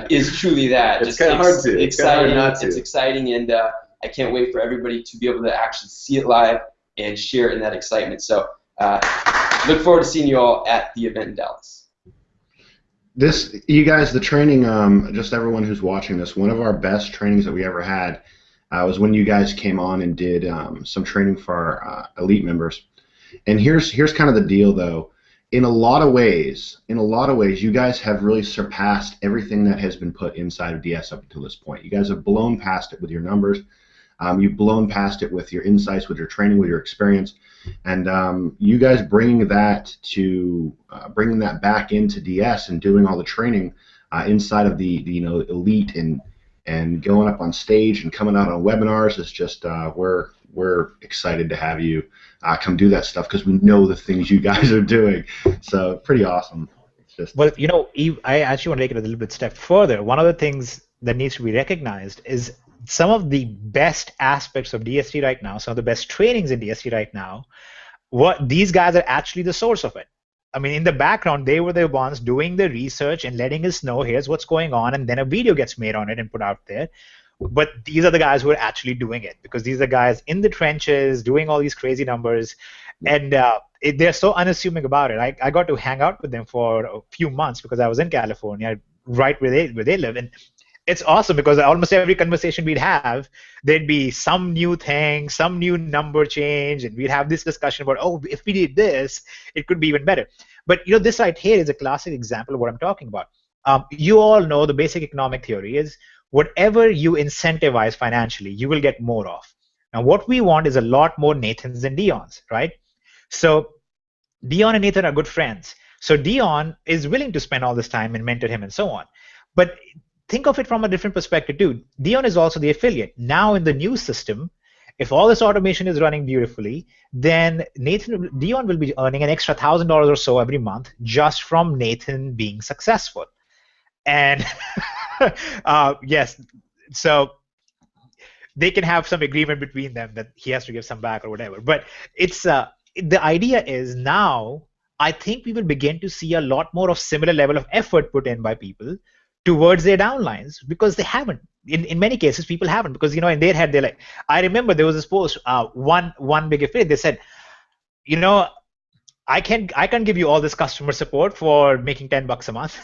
[SPEAKER 4] is truly that.
[SPEAKER 5] It's kind of hard to.
[SPEAKER 4] It's exciting. Not to. It's exciting, and I can't wait for everybody to be able to actually see it live and share in that excitement. So look forward to seeing you all at the event in Dallas.
[SPEAKER 1] You guys, the training, just everyone who's watching this, one of our best trainings that we ever had was when you guys came on and did some training for our elite members. And here's kind of the deal, though. In a lot of ways, you guys have really surpassed everything that has been put inside of DS up until this point. You guys have blown past it with your numbers. You've blown past it with your insights, with your training, with your experience, and you guys bringing that back into DS and doing all the training inside of the elite and going up on stage and coming out on webinars is just we're excited to have you come do that stuff, because we know the things you guys are doing. So pretty awesome. It's just
[SPEAKER 2] well, Eve, I actually want to take it a little bit step further. One of the things that needs to be recognized is some of the best aspects of DSD right now, some of the best trainings in DSD right now, these guys are actually the source of it. I mean, in the background, they were the ones doing the research and letting us know, here's what's going on, and then a video gets made on it and put out there. But these are the guys who are actually doing it, because these are guys in the trenches doing all these crazy numbers, and they're so unassuming about it. I got to hang out with them for a few months because I was in California, right where they live, and it's awesome because almost every conversation we'd have, there'd be some new thing, some new number change, and we'd have this discussion about, oh, if we did this, it could be even better. But this right here is a classic example of what I'm talking about. You all know the basic economic theory is whatever you incentivize financially, you will get more of. Now, what we want is a lot more Nathans and Deons, right? So Deon and Nathan are good friends. So Deon is willing to spend all this time and mentor him and so on. But think of it from a different perspective too. Deon is also the affiliate. Now in the new system, if all this automation is running beautifully, then Deon will be earning an extra $1,000 or so every month just from Nathan being successful. And yes, so they can have some agreement between them that he has to give some back or whatever. But it's the idea is now I think we will begin to see a lot more of similar level of effort put in by people towards their downlines, because they haven't. In many cases, people haven't, because in their head they're like, I remember there was this post, one big affiliate, they said, I can't give you all this customer support for making $10 a month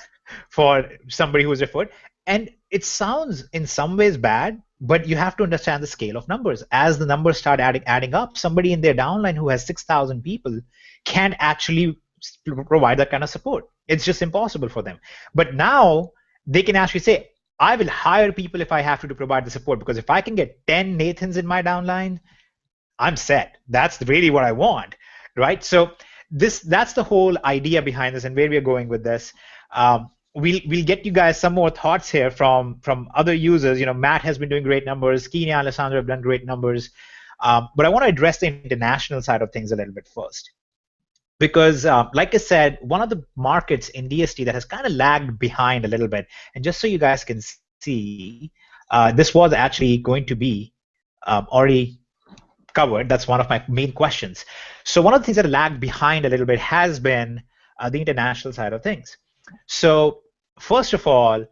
[SPEAKER 2] for somebody who's referred. And it sounds in some ways bad, but you have to understand the scale of numbers. As the numbers start adding up, somebody in their downline who has 6,000 people can't actually provide that kind of support. It's just impossible for them. But now they can actually say, I will hire people if I have to provide the support, because if I can get 10 Nathans in my downline, I'm set. That's really what I want, right? So that's the whole idea behind this and where we're going with this. We'll get you guys some more thoughts here from other users. Matt has been doing great numbers. Keenan and Alessandro have done great numbers. But I want to address the international side of things a little bit first. Because, like I said, one of the markets in DSD that has kind of lagged behind a little bit, and just so you guys can see, this was actually going to be already covered. That's one of my main questions. So one of the things that lagged behind a little bit has been the international side of things. So first of all,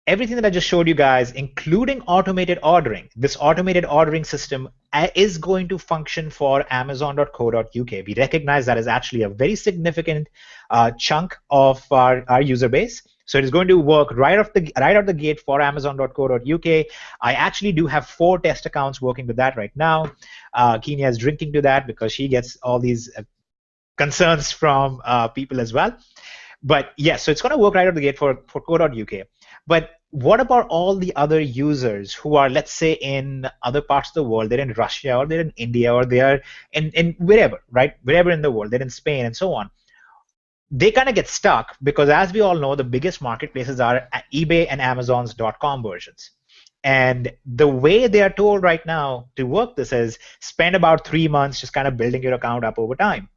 [SPEAKER 2] everything that I just showed you guys, including automated ordering, this automated ordering system is going to function for Amazon.co.uk. We recognize that is actually a very significant chunk of our user base. So it is going to work right out the gate for Amazon.co.uk. I actually do have 4 test accounts working with that right now. Kenya is drinking to that because she gets all these concerns from people as well. But yes, so it's going to work right out the gate for co.uk. But what about all the other users who are, let's say, in other parts of the world? They're in Russia, or they're in India, or they are in wherever, right? Wherever in the world, they're in Spain and so on. They kind of get stuck because, as we all know, the biggest marketplaces are eBay and Amazon's .com versions. And the way they are told right now to work this is spend about 3 months just kind of building your account up over time.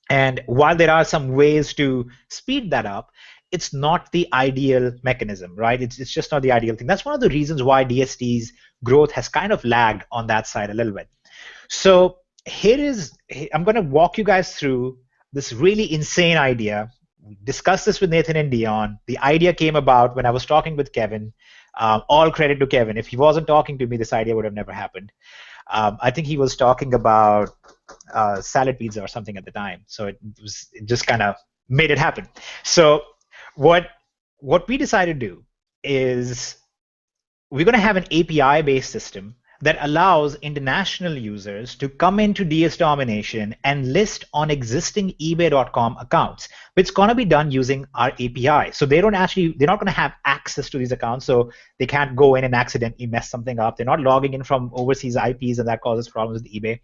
[SPEAKER 2] And while there are some ways to speed that up, it's not the ideal mechanism, right? It's just not the ideal thing. That's one of the reasons why DSD's growth has kind of lagged on that side a little bit. So I'm going to walk you guys through this really insane idea. We discussed this with Nathan and Dion. The idea came about when I was talking with Kevin. All credit to Kevin. If he wasn't talking to me, this idea would have never happened. I think he was talking about salad pizza or something at the time. So it just kind of made it happen. So what we decided to do is we're going to have an API-based system that allows international users to come into DS Domination and list on existing eBay.com accounts. But it's going to be done using our API. So they're not going to have access to these accounts, so they can't go in and accidentally mess something up. They're not logging in from overseas IPs, and that causes problems with eBay.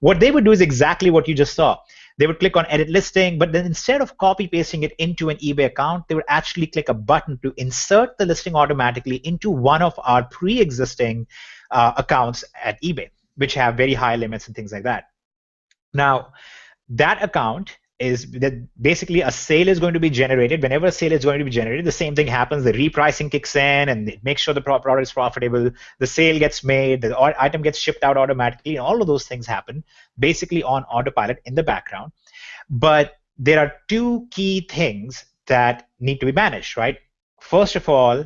[SPEAKER 2] What they would do is exactly what you just saw. They would click on edit listing, but then instead of copy pasting it into an eBay account, they would actually click a button to insert the listing automatically into one of our pre-existing accounts at eBay, which have very high limits and things like that. Now, that account is that basically a sale is going to be generated. Whenever a sale is going to be generated, the same thing happens. The repricing kicks in and it makes sure the product is profitable. The sale gets made, the item gets shipped out automatically, and all of those things happen basically on autopilot in the background. But there are 2 key things that need to be managed, right? First of all,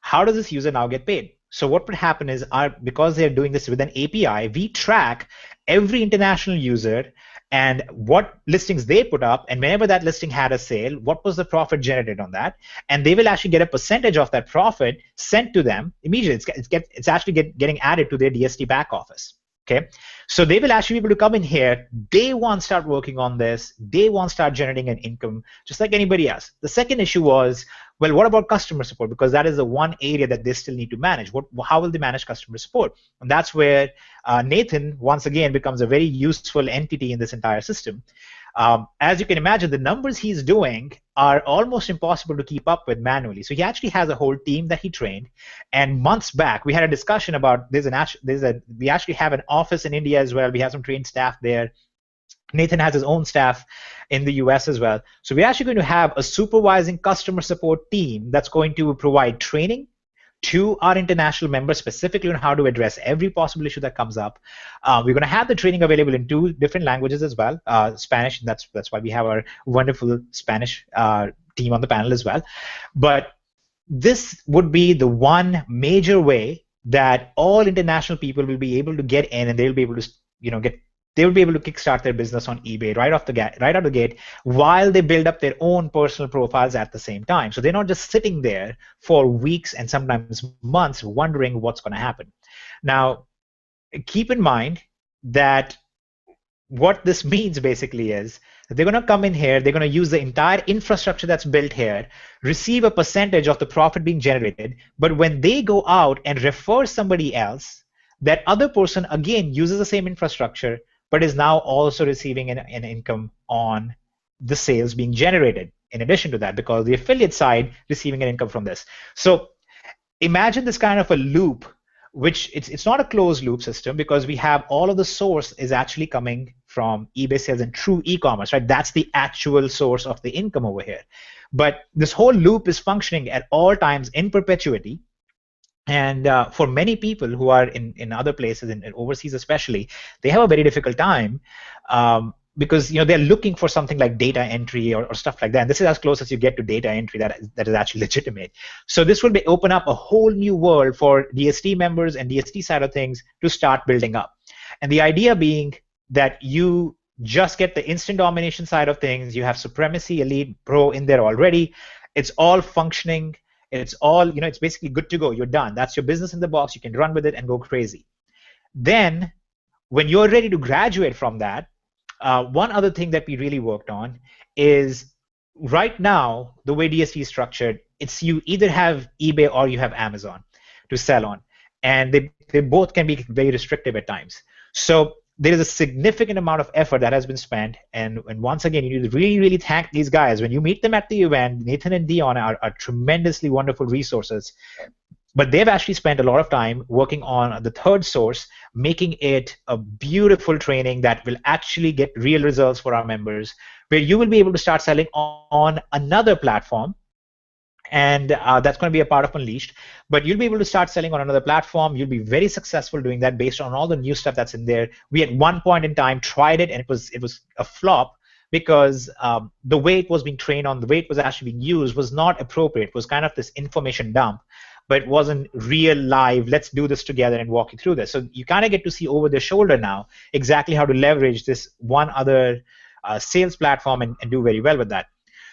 [SPEAKER 2] how does this user now get paid? So what would happen is, because they're doing this with an API, we track every international user and what listings they put up, and whenever that listing had a sale, what was the profit generated on that? And they will actually get a percentage of that profit sent to them immediately. It's actually getting added to their DSD back office. Okay, so they will actually be able to come in here, day one start working on this, day one start generating an income, just like anybody else. The second issue was, well, what about customer support? Because that is the one area that they still need to manage. How will they manage customer support? And that's where Nathan, once again, becomes a very useful entity in this entire system. As you can imagine, the numbers he's doing are almost impossible to keep up with manually. So he actually has a whole team that he trained. And months back, we had a discussion about we actually have an office in India as well. We have some trained staff there. Nathan has his own staff in the US as well. So we're actually going to have a supervising customer support team that's going to provide training to our international members specifically on how to address every possible issue that comes up. We're going to have the training available in 2 different languages as well, Spanish, and that's why we have our wonderful Spanish team on the panel as well. But this would be the one major way that all international people will be able to get in, and they'll be able to, they will be able to kickstart their business on eBay right out of the gate, while they build up their own personal profiles at the same time. So they're not just sitting there for weeks and sometimes months wondering what's going to happen. Now, keep in mind that what this means basically is that they're going to come in here, they're going to use the entire infrastructure that's built here, receive a percentage of the profit being generated, but when they go out and refer somebody else, that other person again uses the same infrastructure, but is now also receiving an income on the sales being generated in addition to that, because the affiliate side receiving an income from this. So imagine this kind of a loop, which it's not a closed loop system, because we have all of the source is actually coming from eBay sales and true e-commerce, right? That's the actual source of the income over here. But this whole loop is functioning at all times in perpetuity. And for many people who are in other places, in overseas especially, they have a very difficult time because they're looking for something like data entry or stuff like that. And this is as close as you get to data entry that is actually legitimate. So this will open up a whole new world for DSD members and DSD side of things to start building up. And the idea being that you just get the instant domination side of things. You have Supremacy, Elite, Pro in there already. It's all functioning. It's all, it's basically good to go. You're done. That's your business in the box. You can run with it and go crazy. Then, when you're ready to graduate from that, one other thing that we really worked on is right now, the way DSD is structured, it's you either have eBay or you have Amazon to sell on. And they both can be very restrictive at times. So there is a significant amount of effort that has been spent, and once again, you need to really, really thank these guys. When you meet them at the event, Nathan and Dion are tremendously wonderful resources, but they've actually spent a lot of time working on the third source, making it a beautiful training that will actually get real results for our members, where you will be able to start selling on another platform. And that's going to be a part of Unleashed. But you'll be able to start selling on another platform. You'll be very successful doing that based on all the new stuff that's in there. We at one point in time tried it, and it was a flop because the way it was being trained on, the way it was actually being used was not appropriate. It was kind of this information dump, but it wasn't real live. Let's do this together and walk you through this. So you kind of get to see over their shoulder now exactly how to leverage this one other sales platform and do very well with that.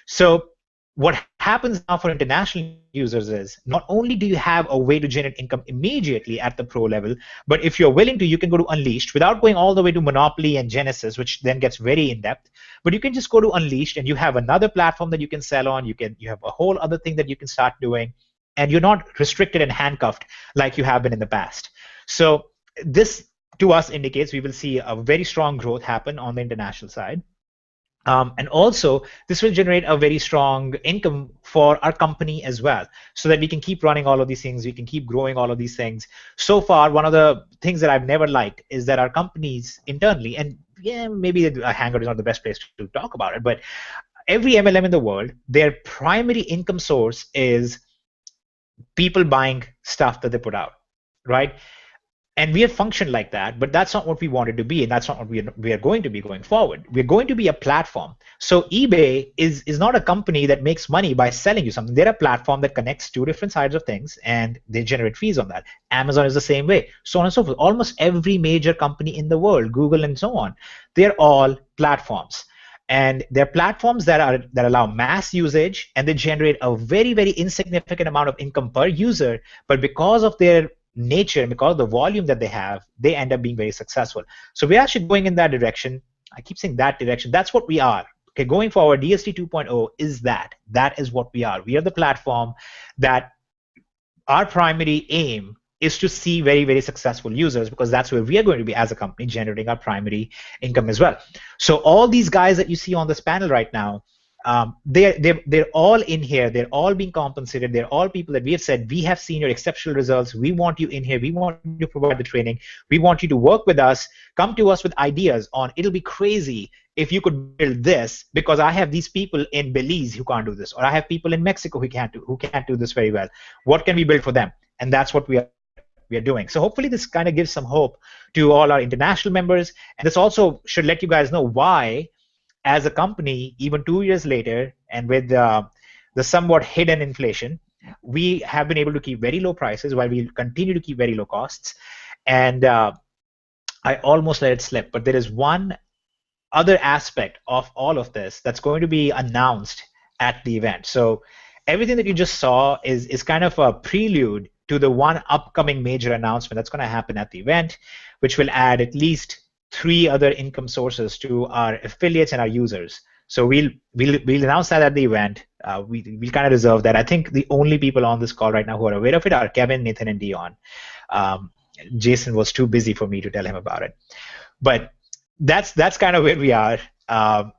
[SPEAKER 2] So what happens now for international users is not only do you have a way to generate income immediately at the pro level, but if you're willing to, you can go to Unleashed without going all the way to Monopoly and Genesis, which then gets very in-depth. But you can just go to Unleashed, and you have another platform that you can sell on. You have a whole other thing that you can start doing, and you're not restricted and handcuffed like you have been in the past. So this, to us, indicates we will see a very strong growth happen on the international side. And also, this will generate a very strong income for our company as well, so that we can keep running all of these things, we can keep growing all of these things. So far, one of the things that I've never liked is that our companies internally, and yeah, maybe a Hangout is not the best place to talk about it, but every MLM in the world, their primary income source is people buying stuff that they put out, right? And we have functioned like that, but that's not what we wanted to be, and that's not what we are going to be going forward. We're going to be a platform. So eBay is not a company that makes money by selling you something. They're a platform that connects two different sides of things, and they generate fees on that. Amazon is the same way, so on and so forth. Almost every major company in the world, Google and so on, they're all platforms. And they're platforms that allow mass usage, and they generate a very, very insignificant amount of income per user, but because of their nature and because of the volume that they have, they end up being very successful. So we're actually going in that direction. I keep saying that direction. That's what we are. Okay, going forward, DSD 2.0 is that. That is what we are. We are the platform that our primary aim is to see very, very successful users, because that's where we are going to be as a company, generating our primary income as well. So all these guys that you see on this panel right now, they're all in here. They're all being compensated. They're all people that we have said, we have seen your exceptional results. We want you in here. We want you to provide the training. We want you to work with us. Come to us with ideas on, it'll be crazy if you could build this, because I have these people in Belize who can't do this, or I have people in Mexico who can't do this very well. What can we build for them? And that's what we are doing. So hopefully this kind of gives some hope to all our international members, and this also should let you guys know why, as a company, even 2 years later, and with the somewhat hidden inflation, we have been able to keep very low prices while we continue to keep very low costs. And I almost let it slip, but there is one other aspect of all of this that's going to be announced at the event. So everything that you just saw is kind of a prelude to the one upcoming major announcement that's going to happen at the event, which will add at least 3 other income sources to our affiliates and our users. So we'll announce that at the event. We'll kind of reserve that. I think the only people on this call right now who are aware of it are Kevin, Nathan, and Dion. Jason was too busy for me to tell him about it. But that's kind of where we are.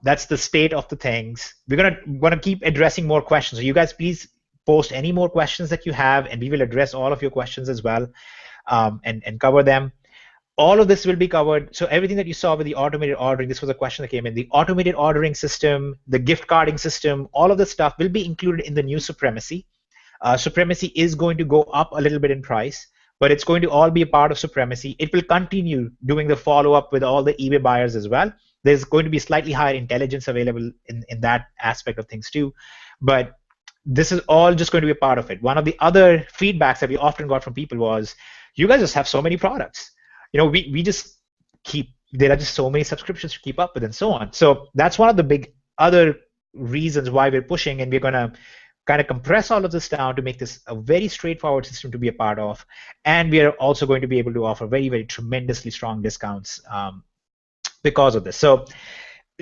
[SPEAKER 2] That's the state of the things. We're gonna keep addressing more questions. So you guys, please post any more questions that you have, and we will address all of your questions as well, and cover them. All of this will be covered. So everything that you saw with the automated ordering, this was a question that came in. The automated ordering system, the gift carding system, all of this stuff will be included in the new Supremacy. Supremacy is going to go up a little bit in price, but it's going to all be a part of Supremacy. It will continue doing the follow-up with all the eBay buyers as well. There's going to be slightly higher intelligence available in that aspect of things too. But this is all just going to be a part of it. One of the other feedbacks that we often got from people was, you guys just have so many products. We just there are just so many subscriptions to keep up with and so on. So that's one of the big other reasons why we're pushing, and we're going to kind of compress all of this down to make this a very straightforward system to be a part of. And we are also going to be able to offer very, very tremendously strong discounts because of this. So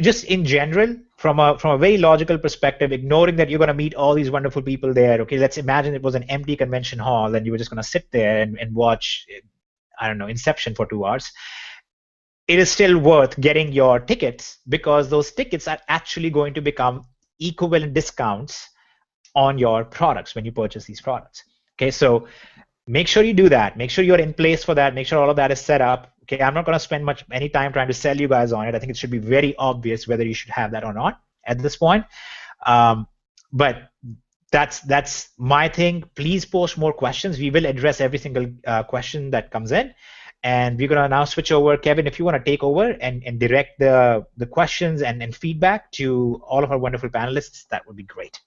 [SPEAKER 2] just in general, from a very logical perspective, ignoring that you're going to meet all these wonderful people there, okay, let's imagine it was an empty convention hall and you were just going to sit there and watch, I don't know, Inception for 2 hours. It is still worth getting your tickets, because those tickets are actually going to become equivalent discounts on your products when you purchase these products. Okay, so make sure you do that. Make sure you're in place for that. Make sure all of that is set up. Okay, I'm not going to spend any time trying to sell you guys on it. I think it should be very obvious whether you should have that or not at this point. But that's my thing. Please post more questions. We will address every single question that comes in. And we're going to now switch over. Kevin, if you want to take over and direct the questions and feedback to all of our wonderful panelists, that would be great.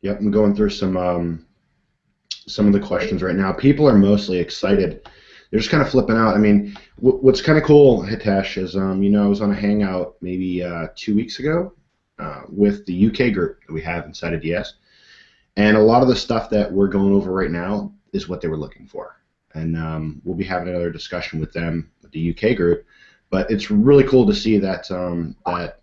[SPEAKER 1] Yep, I'm going through some of the questions right now. People are mostly excited. They're just kind of flipping out. I mean, what's kind of cool, Hitesh, is I was on a hangout maybe 2 weeks ago with the UK group that we have inside of DS, and a lot of the stuff that we're going over right now is what they were looking for. And we'll be having another discussion with them, with the UK group. But it's really cool to see that that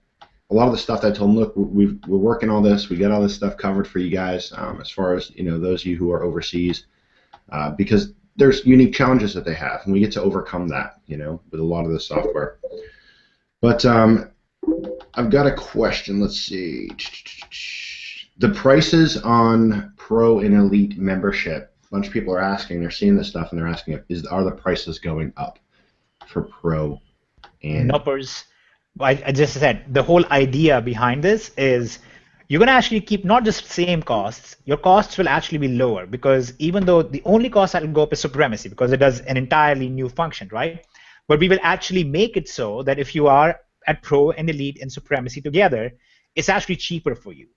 [SPEAKER 1] a lot of the stuff that I told them, look, we're working all this, we got all this stuff covered for you guys, as far as those of you who are overseas, because there's unique challenges that they have, and we get to overcome that, with a lot of the software. But I've got a question. Let's see. The prices on Pro and Elite membership. A bunch of people are asking. They're seeing this stuff, and they're asking, are the prices going up for Pro and?
[SPEAKER 2] Numbers. I just said the whole idea behind this is you're going to actually keep not just same costs, your costs will actually be lower, because even though the only cost that will go up is Supremacy, because it does an entirely new function, right? But we will actually make it so that if you are at Pro and Elite and Supremacy together, it's actually cheaper for you,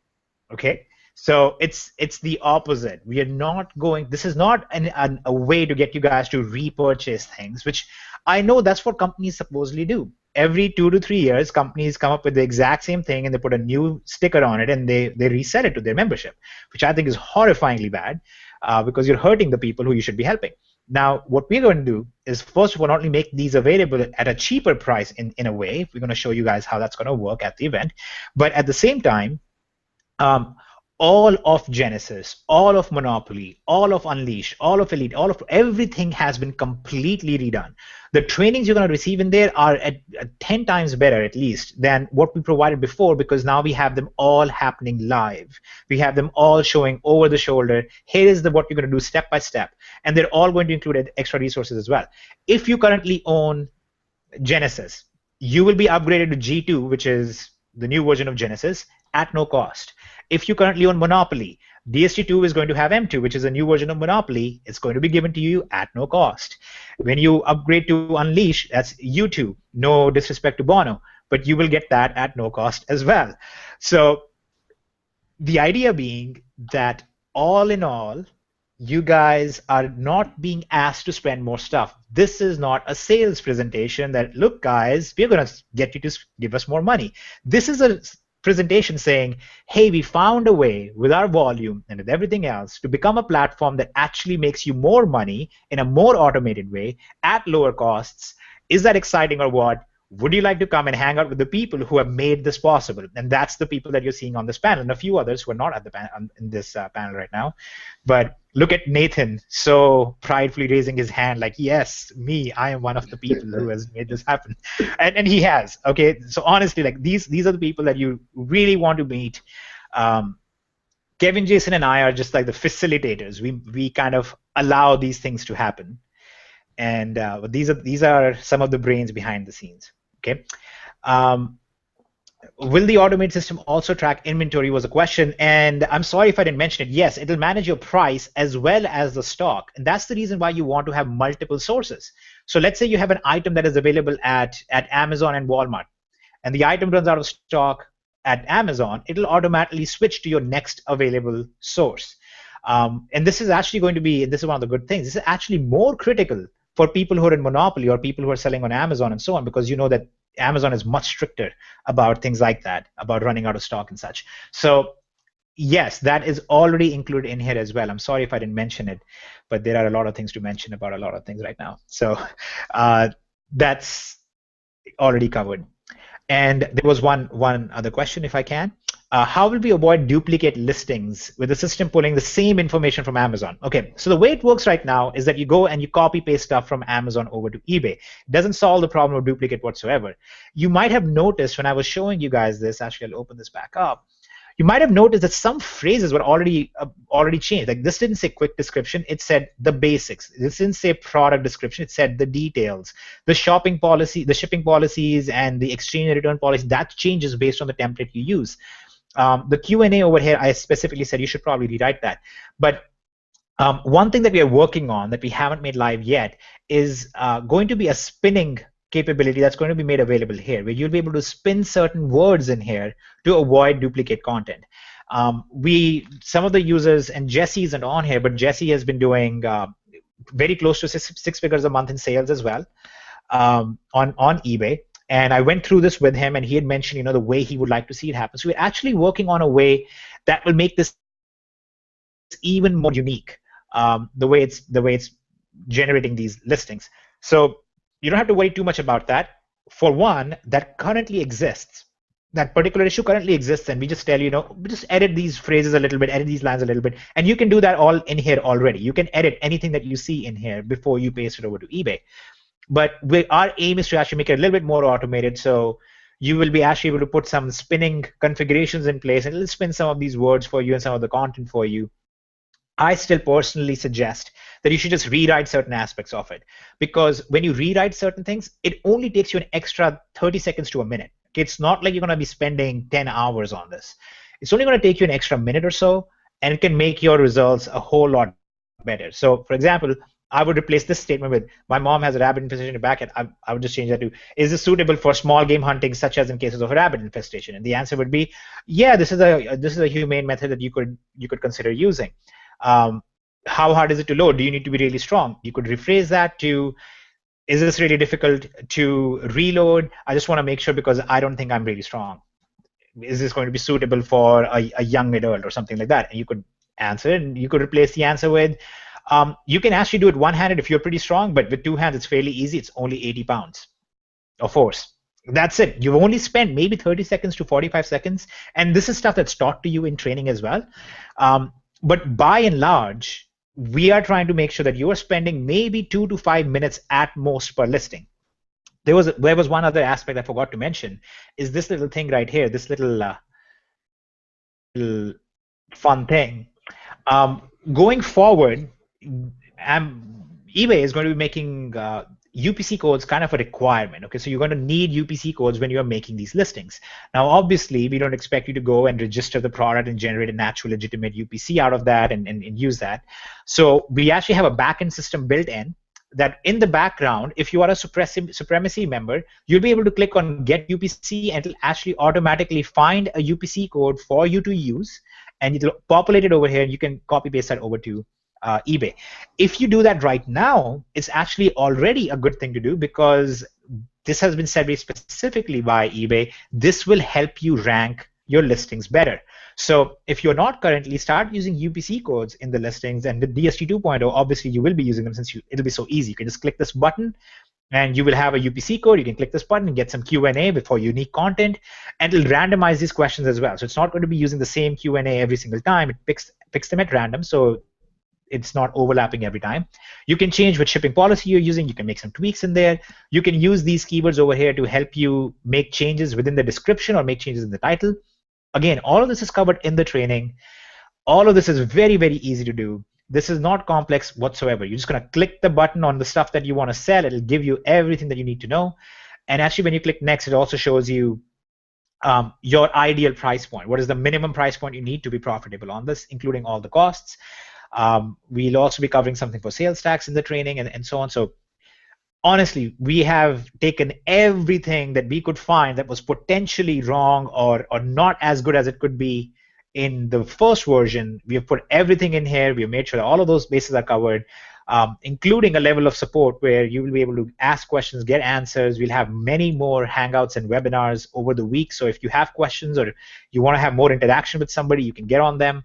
[SPEAKER 2] okay? So it's the opposite. We are not going, this is not a way to get you guys to repurchase things, which I know that's what companies supposedly do. Every 2 to 3 years, companies come up with the exact same thing and they put a new sticker on it and they resell it to their membership, which I think is horrifyingly bad because you're hurting the people who you should be helping. Now, what we're going to do is, first of all, not only make these available at a cheaper price in a way, we're going to show you guys how that's going to work at the event, but at the same time, all of Genesis, all of Monopoly, all of Unleash, all of Elite, all of everything has been completely redone. The trainings you're going to receive in there are at 10 times better, at least, than what we provided before, because now we have them all happening live. We have them all showing over the shoulder. Here is what you're going to do step by step, and they're all going to include extra resources as well. If you currently own Genesis. You will be upgraded to G2, which is the new version of Genesis, at no cost. If you currently own Monopoly, DST2 is going to have M2, which is a new version of Monopoly. It's going to be given to you at no cost. When you upgrade to Unleash, that's U2. No disrespect to Bono, but you will get that at no cost as well. So the idea being that all in all, you guys are not being asked to spend more stuff. This is not a sales presentation that, look, guys, we're going to get you to give us more money. This is a presentation saying, hey, we found a way with our volume and with everything else to become a platform that actually makes you more money in a more automated way at lower costs. Is that exciting or what? Would you like to come and hang out with the people who have made this possible? And that's the people that you're seeing on this panel, and a few others who are not at the in this panel right now. But look at Nathan, so pridefully raising his hand, like, yes, me, I am one of the people who has made this happen, and he has. Okay, so honestly, like these are the people that you really want to meet. Kevin, Jason, and I are just like the facilitators. We kind of allow these things to happen. And these are some of the brains behind the scenes. Okay. Will the automate system also track inventory was a question, and I'm sorry if I didn't mention it. Yes, it'll manage your price as well as the stock, and that's the reason why you want to have multiple sources. So let's say you have an item that is available at Amazon and Walmart, and the item runs out of stock at Amazon. It'll automatically switch to your next available source. And this is actually going to be, this is one of the good things, this is actually more critical for people who are in Monopoly or people who are selling on Amazon and so on, because you know that Amazon is much stricter about things like that, about running out of stock and such. So yes, that is already included in here as well. I'm sorry if I didn't mention it, but there are a lot of things to mention about a lot of things right now. So that's already covered. And there was one other question, if I can. How will we avoid duplicate listings with the system pulling the same information from Amazon? Okay, so the way it works right now is that you go and you copy paste stuff from Amazon over to eBay. It doesn't solve the problem of duplicate whatsoever. You might have noticed when I was showing you guys this, actually I'll open this back up. You might have noticed that some phrases were already changed. Like this didn't say quick description, it said the basics. This didn't say product description, it said the details. The shopping policy, the shipping policies, and the exchange and return policy, that changes based on the template you use. The Q&A over here, I specifically said you should probably rewrite that. But one thing that we are working on that we haven't made live yet is going to be a spinning capability that's going to be made available here, where you'll be able to spin certain words in here to avoid duplicate content. Some of the users, and Jesse isn't on here, but Jesse has been doing very close to six figures a month in sales as well on eBay. And I went through this with him, and he had mentioned, you know, the way he would like to see it happen. So we're actually working on a way that will make this even more unique, the way it's generating these listings. So you don't have to worry too much about that. For one, that currently exists. That particular issue currently exists, and we just tell you, just edit these phrases a little bit, edit these lines a little bit, and you can do that all in here already. You can edit anything that you see in here before you paste it over to eBay. But our aim is to actually make it a little bit more automated, so you will be actually able to put some spinning configurations in place, and it'll spin some of these words for you and some of the content for you. I still personally suggest that you should just rewrite certain aspects of it, because when you rewrite certain things, it only takes you an extra 30 seconds to a minute. It's not like you're going to be spending 10 hours on this. It's only going to take you an extra minute or so, and it can make your results a whole lot better. So, for example, I would replace this statement with, my mom has a rabbit infestation in her backyard. I would just change that to, is this suitable for small game hunting, such as in cases of a rabbit infestation? And the answer would be, yeah, this is a humane method that you could consider using. How hard is it to load? Do you need to be really strong? You could rephrase that to, is this really difficult to reload? I just want to make sure because I don't think I'm really strong. Is this going to be suitable for a young adult or something like that? And you could answer it, and you could replace the answer with, you can actually do it one-handed if you're pretty strong, but with two hands it's fairly easy. It's only 80 pounds of force. That's it. You've only spent maybe 30 seconds to 45 seconds, and this is stuff that's taught to you in training as well. But by and large, we are trying to make sure that you are spending maybe 2 to 5 minutes at most per listing. There was one other aspect I forgot to mention, is this little thing right here, this little fun thing. Going forward, eBay is going to be making UPC codes kind of a requirement. Okay, so you're going to need UPC codes when you're making these listings. Now, obviously, we don't expect you to go and register the product and generate an actual legitimate UPC out of that and use that. So we actually have a backend system built in that in the background, if you are a supremacy member, you'll be able to click on Get UPC and it'll actually automatically find a UPC code for you to use, and it'll populate it over here, and you can copy paste that over to eBay. If you do that right now, it's actually already a good thing to do because this has been said very specifically by eBay. This will help you rank your listings better. So if you're not currently, start using UPC codes in the listings, and with DSD 2.0, obviously you will be using them since it'll be so easy. You can just click this button and you will have a UPC code. You can click this button and get some Q&A for unique content, and it'll randomize these questions as well. So it's not going to be using the same Q&A every single time. It picks them at random, so it's not overlapping every time. You can change which shipping policy you're using. You can make some tweaks in there. You can use these keywords over here to help you make changes within the description or make changes in the title. Again, all of this is covered in the training. All of this is very, very easy to do. This is not complex whatsoever. You're just going to click the button on the stuff that you want to sell. It'll give you everything that you need to know. And actually, when you click next, it also shows you your ideal price point. What is the minimum price point you need to be profitable on this, including all the costs. We'll also be covering something for sales tax in the training and so on. So honestly, we have taken everything that we could find that was potentially wrong or not as good as it could be in the first version. We have put everything in here. We have made sure that all of those bases are covered, including a level of support where you will be able to ask questions, get answers. We'll have many more Hangouts and webinars over the week. So if you have questions or you want to have more interaction with somebody, you can get on them.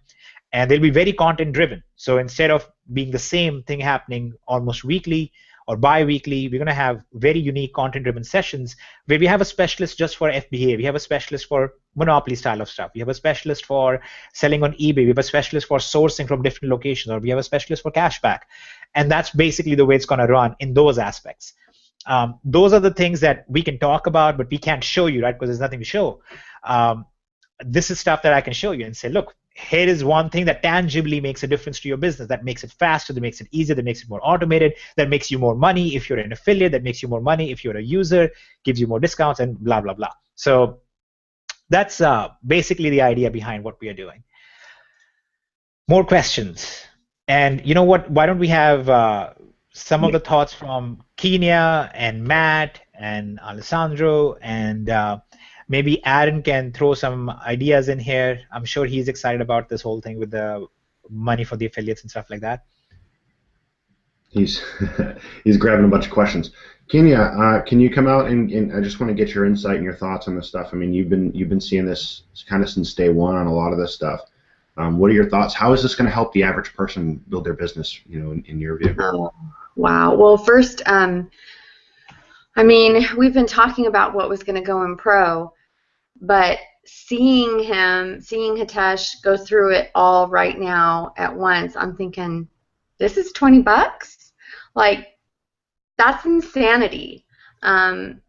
[SPEAKER 2] And they'll be very content driven. So instead of being the same thing happening almost weekly or bi-weekly, we're going to have very unique content driven sessions where we have a specialist just for FBA. We have a specialist for monopoly style of stuff. We have a specialist for selling on eBay. We have a specialist for sourcing from different locations, or we have a specialist for cashback. And that's basically the way it's going to run in those aspects. Those are the things that we can talk about, but we can't show you, right? Because there's nothing to show. This is stuff that I can show you and say, look, here is one thing that tangibly makes a difference to your business, that makes it faster, that makes it easier, that makes it more automated, that makes you more money if you're an affiliate, that makes you more money if you're a user, gives you more discounts, and blah, blah, blah. So that's basically the idea behind what we are doing. More questions. And you know what? Why don't we have some of the thoughts from Kenya and Matt and Alessandro, and maybe Aaron can throw some ideas in here. I'm sure he's excited about this whole thing with the money for the affiliates and stuff like that.
[SPEAKER 1] He's he's grabbing a bunch of questions. Kenya, can you come out and I just want to get your insight and your thoughts on this stuff. I mean, you've been seeing this kind of since day one on a lot of this stuff. What are your thoughts? How is this going to help the average person build their business? You know, in your view.
[SPEAKER 6] Wow. Well, first, I mean, we've been talking about what was going to go in pro. But seeing Hitesh go through it all right now at once, I'm thinking, this is $20? Like, that's insanity. The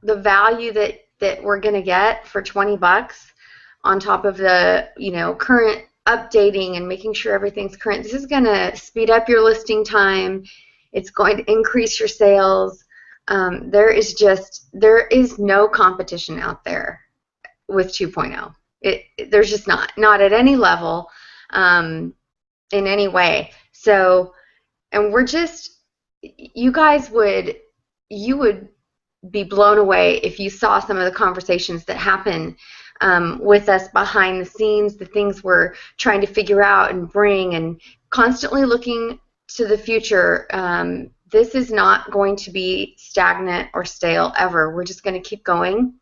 [SPEAKER 6] value that we're gonna get for $20 on top of the current updating and making sure everything's current. This is gonna speed up your listing time. It's going to increase your sales. There is no competition out there with 2.0. There's just not at any level, in any way. So, and we're just, you would be blown away if you saw some of the conversations that happen with us behind the scenes, the things we're trying to figure out and bring, and constantly looking to the future. This is not going to be stagnant or stale ever. We're just going to keep going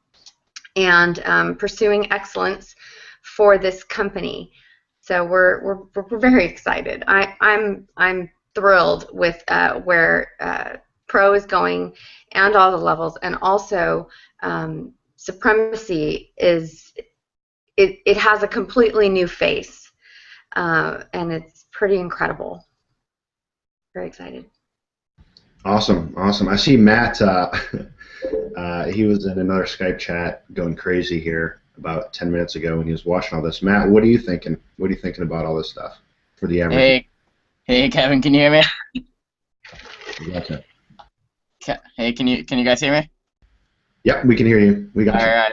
[SPEAKER 6] and pursuing excellence for this company. So we're very excited. I'm thrilled with where Pro is going and all the levels, and also Supremacy it has a completely new face, and it's pretty incredible. Very excited.
[SPEAKER 1] Awesome. I see Matt. He was in another Skype chat going crazy here about 10 minutes ago when he was watching all this. Matt, what are you thinking? What are you thinking about all this stuff for the average?
[SPEAKER 7] Hey, Kevin, can you hear me?
[SPEAKER 1] Gotcha.
[SPEAKER 7] Hey, can you guys hear me?
[SPEAKER 1] Yep, we can hear you. We got
[SPEAKER 7] All
[SPEAKER 1] you.
[SPEAKER 7] right,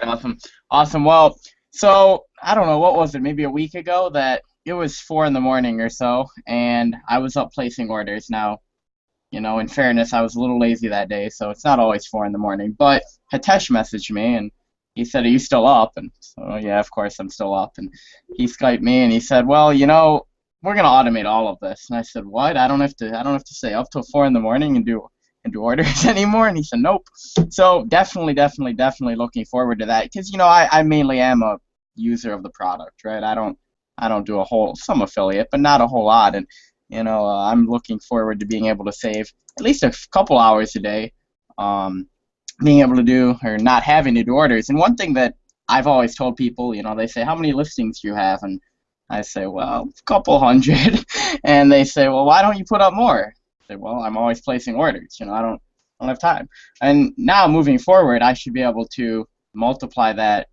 [SPEAKER 7] awesome. Well, so I don't know, what was it? Maybe a week ago that it was 4 in the morning or so, and I was up placing orders. Now, in fairness, I was a little lazy that day, so it's not always 4 in the morning. But Hitesh messaged me, and he said, "Are you still up?" And so, yeah, of course I'm still up. And he Skyped me, and he said, "Well, we're gonna automate all of this." And I said, "What? I don't have to stay up till 4 in the morning and do orders anymore." And he said, "Nope." So definitely looking forward to that, because I mainly am a user of the product, right? I don't do some affiliate, but not a whole lot. And I'm looking forward to being able to save at least a couple hours a day, being able to do, or not having to do orders. And one thing that I've always told people, they say, "How many listings do you have?" And I say, "Well, a couple hundred." And they say, "Well, why don't you put up more?" I say, "Well, I'm always placing orders. I don't have time." And now moving forward, I should be able to multiply that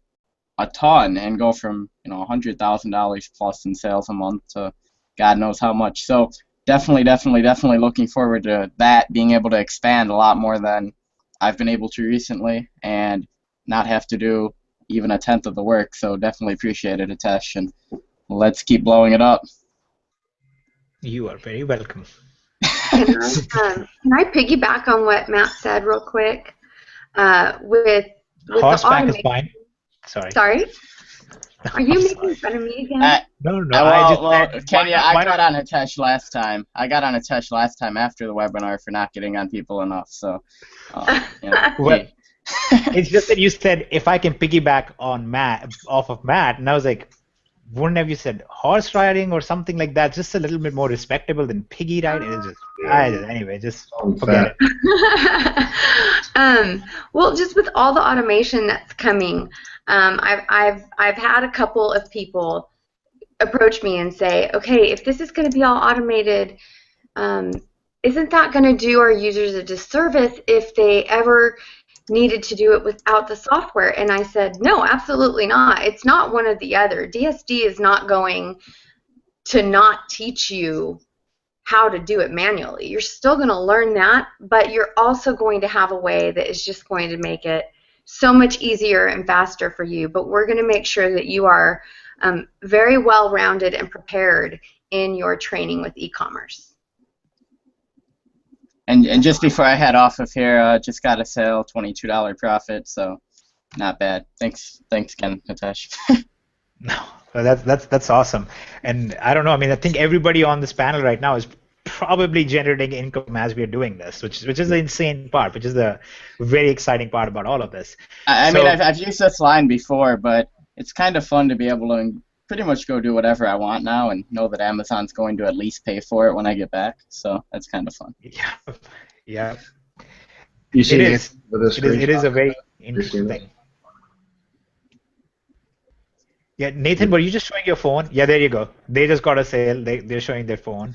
[SPEAKER 7] a ton and go from $100,000 plus in sales a month to God knows how much. So definitely looking forward to that, being able to expand a lot more than I've been able to recently, and not have to do even a tenth of the work. So definitely appreciate it, Hitesh, and let's keep blowing it up.
[SPEAKER 2] You are very welcome.
[SPEAKER 6] Can I piggyback on what Matt said real quick? With
[SPEAKER 2] Horseback is fine. Sorry.
[SPEAKER 6] Are you making fun of me again?
[SPEAKER 2] No.
[SPEAKER 7] Kenya, I got on Hitesh last time. I got on Hitesh last time after the webinar for not getting on people enough. So,
[SPEAKER 2] well, it's just that you said if I can piggyback on off of Matt, and I was like, wouldn't have you said horse riding or something like that? Just a little bit more respectable than piggy riding. It's just anyway, just forget
[SPEAKER 6] it. Well, just with all the automation that's coming, I've had a couple of people approach me and say, "Okay, if this is going to be all automated, isn't that going to do our users a disservice if they ever needed to do it without the software?" And I said, "No, absolutely not. It's not one or the other. DSD is not going to not teach you how to do it manually. You're still going to learn that, but you're also going to have a way that is just going to make it so much easier and faster for you. But we're going to make sure that you are very well-rounded and prepared in your training with e-commerce."
[SPEAKER 7] And just before I head off of here, just got a sale, $22 profit, so not bad. Thanks again, Hitesh.
[SPEAKER 2] No, well, that's awesome. And I don't know. I mean, I think everybody on this panel right now is probably generating income as we are doing this, which is the insane part, which is the very exciting part about all of this.
[SPEAKER 7] I mean, I've used this line before, but it's kind of fun to be able to pretty much go do whatever I want now and know that Amazon's going to at least pay for it when I get back. So that's kind of fun.
[SPEAKER 2] Yeah.
[SPEAKER 1] You see
[SPEAKER 2] it is a very interesting thing. Yeah, Nathan, were you just showing your phone? Yeah, there you go. They just got a sale. They're showing their phone.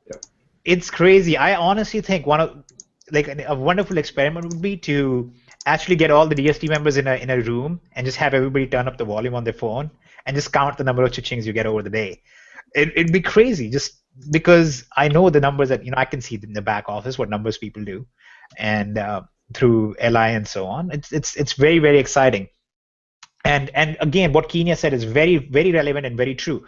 [SPEAKER 1] Yep.
[SPEAKER 2] It's crazy. I honestly think a wonderful experiment would be to actually get all the DSD members in a room and just have everybody turn up the volume on their phone and just count the number of cha-chings you get over the day. It'd be crazy, just because I know the numbers that I can see in the back office what numbers people do, and through LI and so on. It's very, very exciting. And again, what Kenya said is very, very relevant and very true.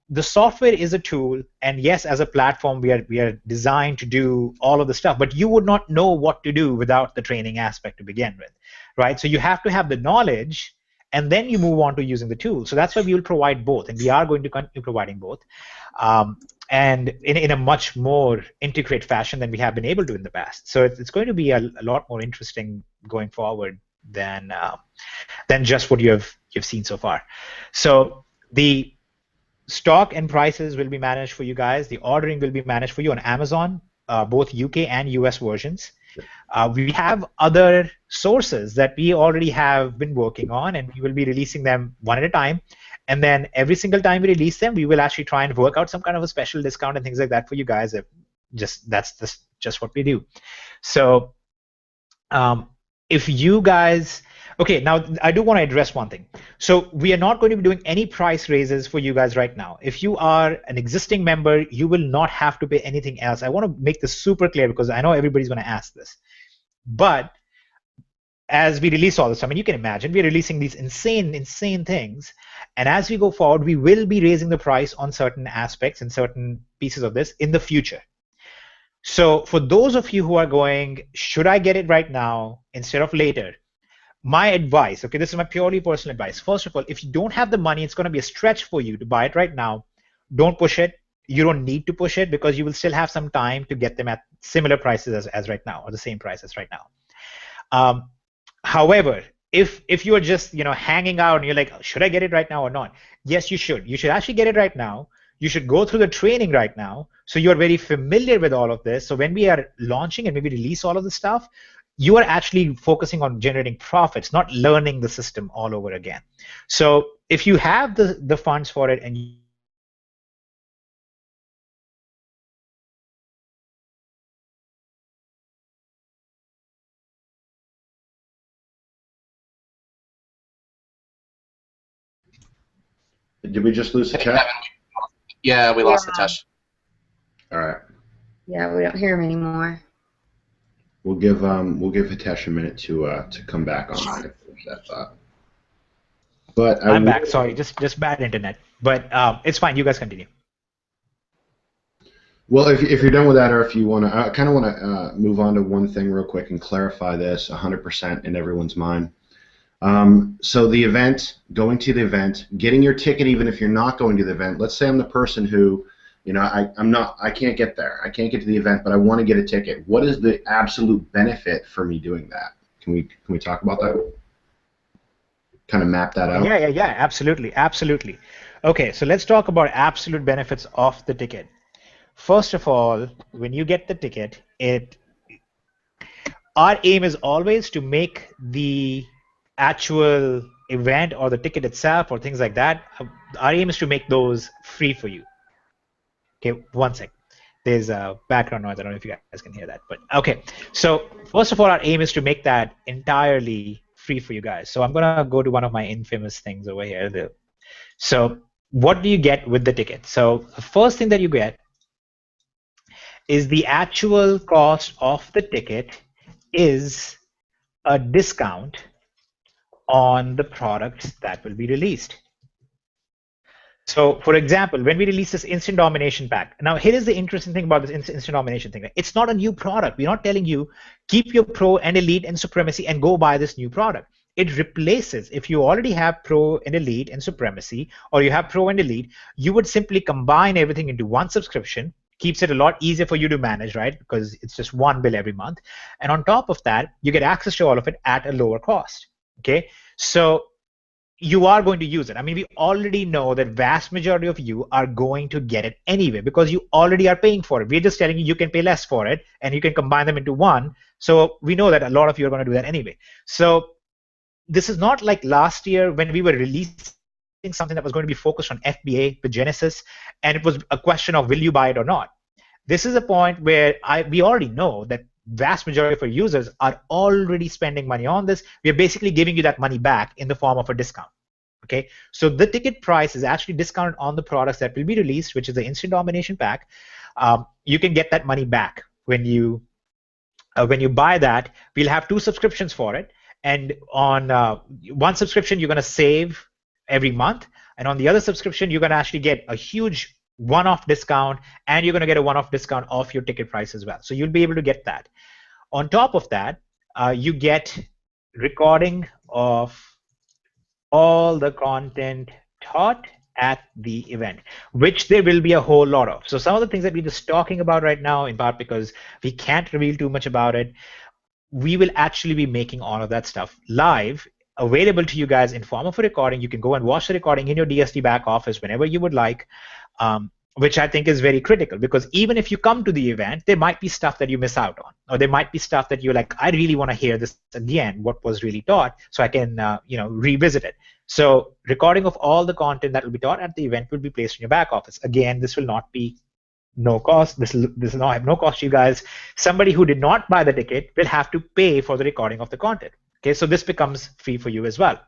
[SPEAKER 2] The software is a tool, and yes, as a platform, we are designed to do all of the stuff, but you would not know what to do without the training aspect to begin with, right? So you have to have the knowledge, and then you move on to using the tool. So that's why we will provide both, and we are going to continue providing both, and in a much more integrated fashion than we have been able to in the past. So it's going to be a lot more interesting going forward than just what you've seen so far. So the stock and prices will be managed for you guys. The ordering will be managed for you on Amazon, both UK and US versions. We have other sources that we already have been working on, and we will be releasing them one at a time. And then every single time we release them, we will actually try and work out some kind of a special discount and things like that for you guys. That's just what we do. So if you guys Okay, now I do want to address one thing. So we are not going to be doing any price raises for you guys right now. If you are an existing member, you will not have to pay anything else. I want to make this super clear because I know everybody's going to ask this. But as we release all this, I mean, you can imagine we're releasing these insane things. And as we go forward, we will be raising the price on certain aspects and certain pieces of this in the future. So for those of you who are going, should I get it right now instead of later? My advice, okay, this is my purely personal advice. First of all, if you don't have the money, it's going to be a stretch for you to buy it right now. Don't push it. You don't need to push it because you will still have some time to get them at similar prices as right now, or the same prices right now. However, if you are just hanging out and you're like, should I get it right now or not? Yes, you should. You should actually get it right now. You should go through the training right now, so you're very familiar with all of this. So when we are launching and maybe release all of the stuff, you are actually focusing on generating profits, not learning the system all over again. So if you have the funds for it and
[SPEAKER 1] Did we just lose the
[SPEAKER 8] Hey,
[SPEAKER 1] chat?
[SPEAKER 8] Kevin. Yeah, we lost Hitesh.
[SPEAKER 1] All right.
[SPEAKER 6] Yeah, we don't hear him anymore.
[SPEAKER 1] We'll give Hitesh a minute to come back online and finish that thought. But
[SPEAKER 2] I'm back. Sorry, just bad internet. But it's fine. You guys continue.
[SPEAKER 1] Well, if you're done with that, or if you want to, I kind of want to move on to one thing real quick and clarify this 100% in everyone's mind. So the event, going to the event, getting your ticket, even if you're not going to the event. Let's say I'm the person who, I can't get there. I can't get to the event, but I want to get a ticket. What is the absolute benefit for me doing that? Can we talk about that? Kind of map that out.
[SPEAKER 2] Yeah, absolutely. Okay, so let's talk about absolute benefits of the ticket. First of all, when you get the ticket, our aim is always to make the actual event or the ticket itself or things like that. Our aim is to make those free for you. Okay, one sec. There's a background noise. I don't know if you guys can hear that, but okay. So first of all, our aim is to make that entirely free for you guys. So I'm gonna go to one of my infamous things over here. So what do you get with the ticket? So the first thing that you get is the actual cost of the ticket is a discount on the products that will be released. So, for example, when we release this Instant Domination pack, now here is the interesting thing about this Instant Domination thing. It's not a new product. We're not telling you keep your Pro and Elite and Supremacy and go buy this new product. It replaces, if you already have Pro and Elite and Supremacy, or you have Pro and Elite, you would simply combine everything into one subscription. Keeps it a lot easier for you to manage, right? Because it's just one bill every month. And on top of that, you get access to all of it at a lower cost. Okay, so you are going to use it. I mean, we already know that vast majority of you are going to get it anyway because you already are paying for it. We're just telling you you can pay less for it and you can combine them into one. So we know that a lot of you are going to do that anyway. So this is not like last year when we were releasing something that was going to be focused on FBA with Genesis, and it was a question of will you buy it or not. This is a point where we already know that vast majority of our users are already spending money on this. We are basically giving you that money back in the form of a discount. Okay, so the ticket price is actually discounted on the products that will be released, which is the Instant Domination pack. You can get that money back when you buy that. We'll have 2 subscriptions for it, and on one subscription you're going to save every month, and on the other subscription you're going to actually get a huge one-off discount, and you're going to get a one-off discount off your ticket price as well. So you'll be able to get that. On top of that, you get recording of all the content taught at the event, which there will be a whole lot of. So some of the things that we're just talking about right now, in part because we can't reveal too much about it, we will actually be making all of that stuff live, available to you guys in form of a recording. You can go and watch the recording in your DSD back office whenever you would like, which I think is very critical, because even if you come to the event, there might be stuff that you miss out on, or there might be stuff that you're like, I really want to hear this again, what was really taught, so I can revisit it. So recording of all the content that will be taught at the event will be placed in your back office. Again, this will not be no cost. This will not have no cost to you guys. Somebody who did not buy the ticket will have to pay for the recording of the content. Okay, so this becomes free for you as well.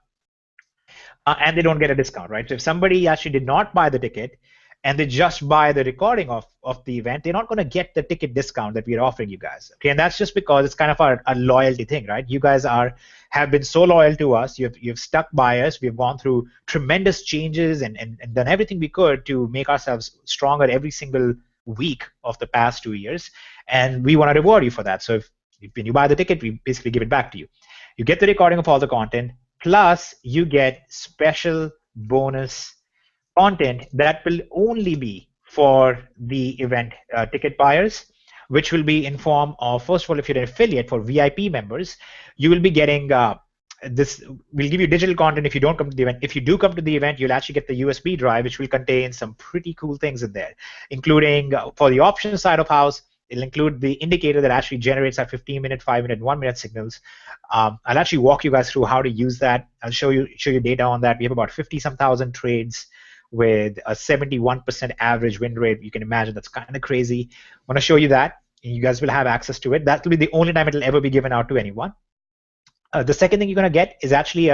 [SPEAKER 2] And they don't get a discount, right? So if somebody actually did not buy the ticket and they just buy the recording of the event, they're not going to get the ticket discount that we're offering you guys. Okay, and that's just because it's kind of a loyalty thing, right? You guys have been so loyal to us. You've stuck by us. We've gone through tremendous changes and done everything we could to make ourselves stronger every single week of the past 2 years, and we want to reward you for that. So when you buy the ticket, we basically give it back to you. You get the recording of all the content, plus you get special bonus content that will only be for the event ticket buyers, which will be in form of, first of all, if you're an affiliate for VIP members, you will be getting this. We'll give you digital content if you don't come to the event. If you do come to the event, you'll actually get the USB drive, which will contain some pretty cool things in there, including for the options side of house. It'll include the indicator that actually generates our 15-minute, 5-minute, 1-minute signals. I'll actually walk you guys through how to use that. I'll show you data on that. We have about 50-some thousand trades with a 71% average win rate. You can imagine that's kind of crazy. I want to show you that, and you guys will have access to it. That will be the only time it will ever be given out to anyone. The second thing you're going to get is actually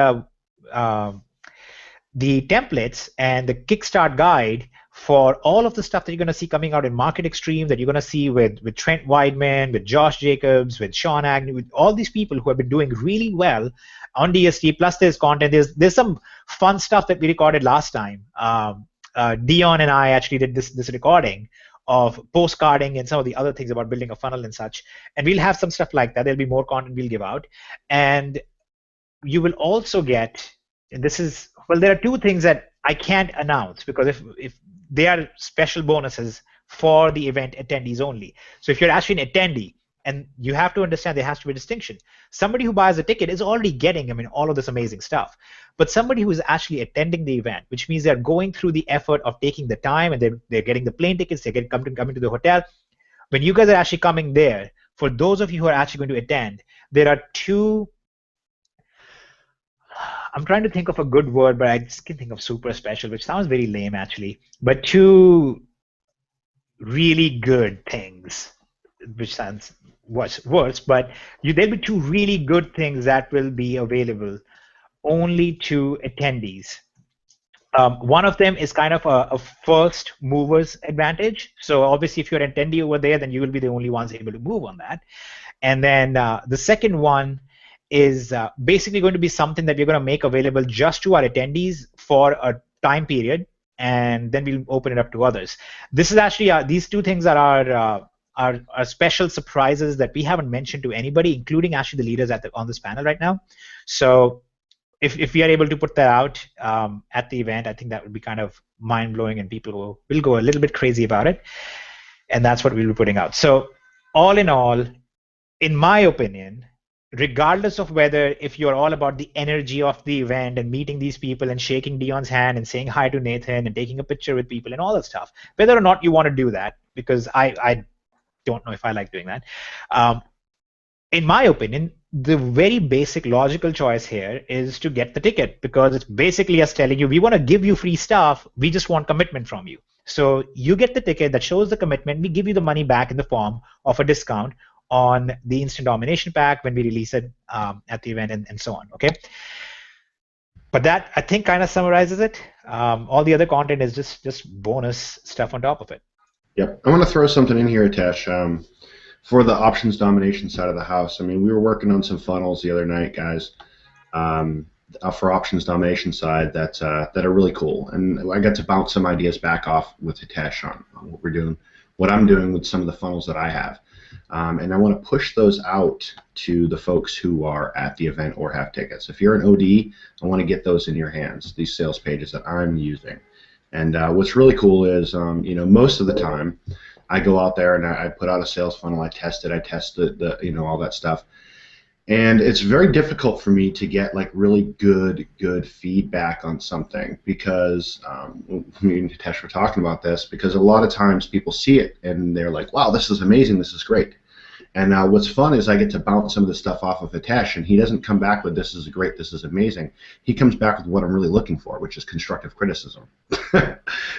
[SPEAKER 2] the templates and the Kickstart guide for all of the stuff that you're going to see coming out in Market Extreme, that you're going to see with Trent Weidman, with Josh Jacobs, with Sean Agnew, with all these people who have been doing really well on DSD. Plus there's content. There's some fun stuff that we recorded last time. Dion and I actually did this recording of postcarding and some of the other things about building a funnel and such. And we'll have some stuff like that. There'll be more content we'll give out. And you will also get, and this is, well, there are two things that I can't announce because if they are special bonuses for the event attendees only. So if you're actually an attendee, and you have to understand there has to be a distinction. Somebody who buys a ticket is already getting, all of this amazing stuff. But somebody who is actually attending the event, which means they're going through the effort of taking the time, and they're getting the plane tickets, they're coming to the hotel. When you guys are actually coming there, for those of you who are actually going to attend, there are two, I'm trying to think of a good word, but I just can't think of super special, which sounds very lame actually, but two really good things, which sounds worse, but there'll be two really good things that will be available only to attendees. One of them is kind of a first mover's advantage. So obviously if you're an attendee over there, then you will be the only ones able to move on that. And then the second one is basically going to be something that we're going to make available just to our attendees for a time period, and then we'll open it up to others. This is actually, these two things are special surprises that we haven't mentioned to anybody, including actually the leaders on this panel right now. So if we are able to put that out at the event, I think that would be kind of mind-blowing, and people will go a little bit crazy about it. And that's what we'll be putting out. So all in all, in my opinion, regardless of whether if you're all about the energy of the event and meeting these people and shaking Dion's hand and saying hi to Nathan and taking a picture with people and all that stuff, whether or not you want to do that, because I don't know if I like doing that. In my opinion, the very basic logical choice here is to get the ticket, because it's basically us telling you, we want to give you free stuff, we just want commitment from you. So you get the ticket that shows the commitment, we give you the money back in the form of a discount on the Instant Domination pack when we release it at the event, and so on, okay? But that, I think, kind of summarizes it. All the other content is just bonus stuff on top of it.
[SPEAKER 1] Yep. I want to throw something in here, Tesh, for the options domination side of the house. We were working on some funnels the other night, guys, for options domination side that are really cool. And I got to bounce some ideas back off with Hitesh on what we're doing, what I'm doing with some of the funnels that I have. And I want to push those out to the folks who are at the event or have tickets. If you're an OD, I want to get those in your hands, these sales pages that I'm using. And what's really cool is, most of the time, I go out there and I put out a sales funnel. I test the all that stuff. And it's very difficult for me to get like really good feedback on something, because me and Hitesh were talking about this, because a lot of times people see it and they're like, wow, this is amazing, this is great. And what's fun is I get to bounce some of the stuff off of Hitesh, and he doesn't come back with this is great, this is amazing. He comes back with what I'm really looking for, which is constructive criticism.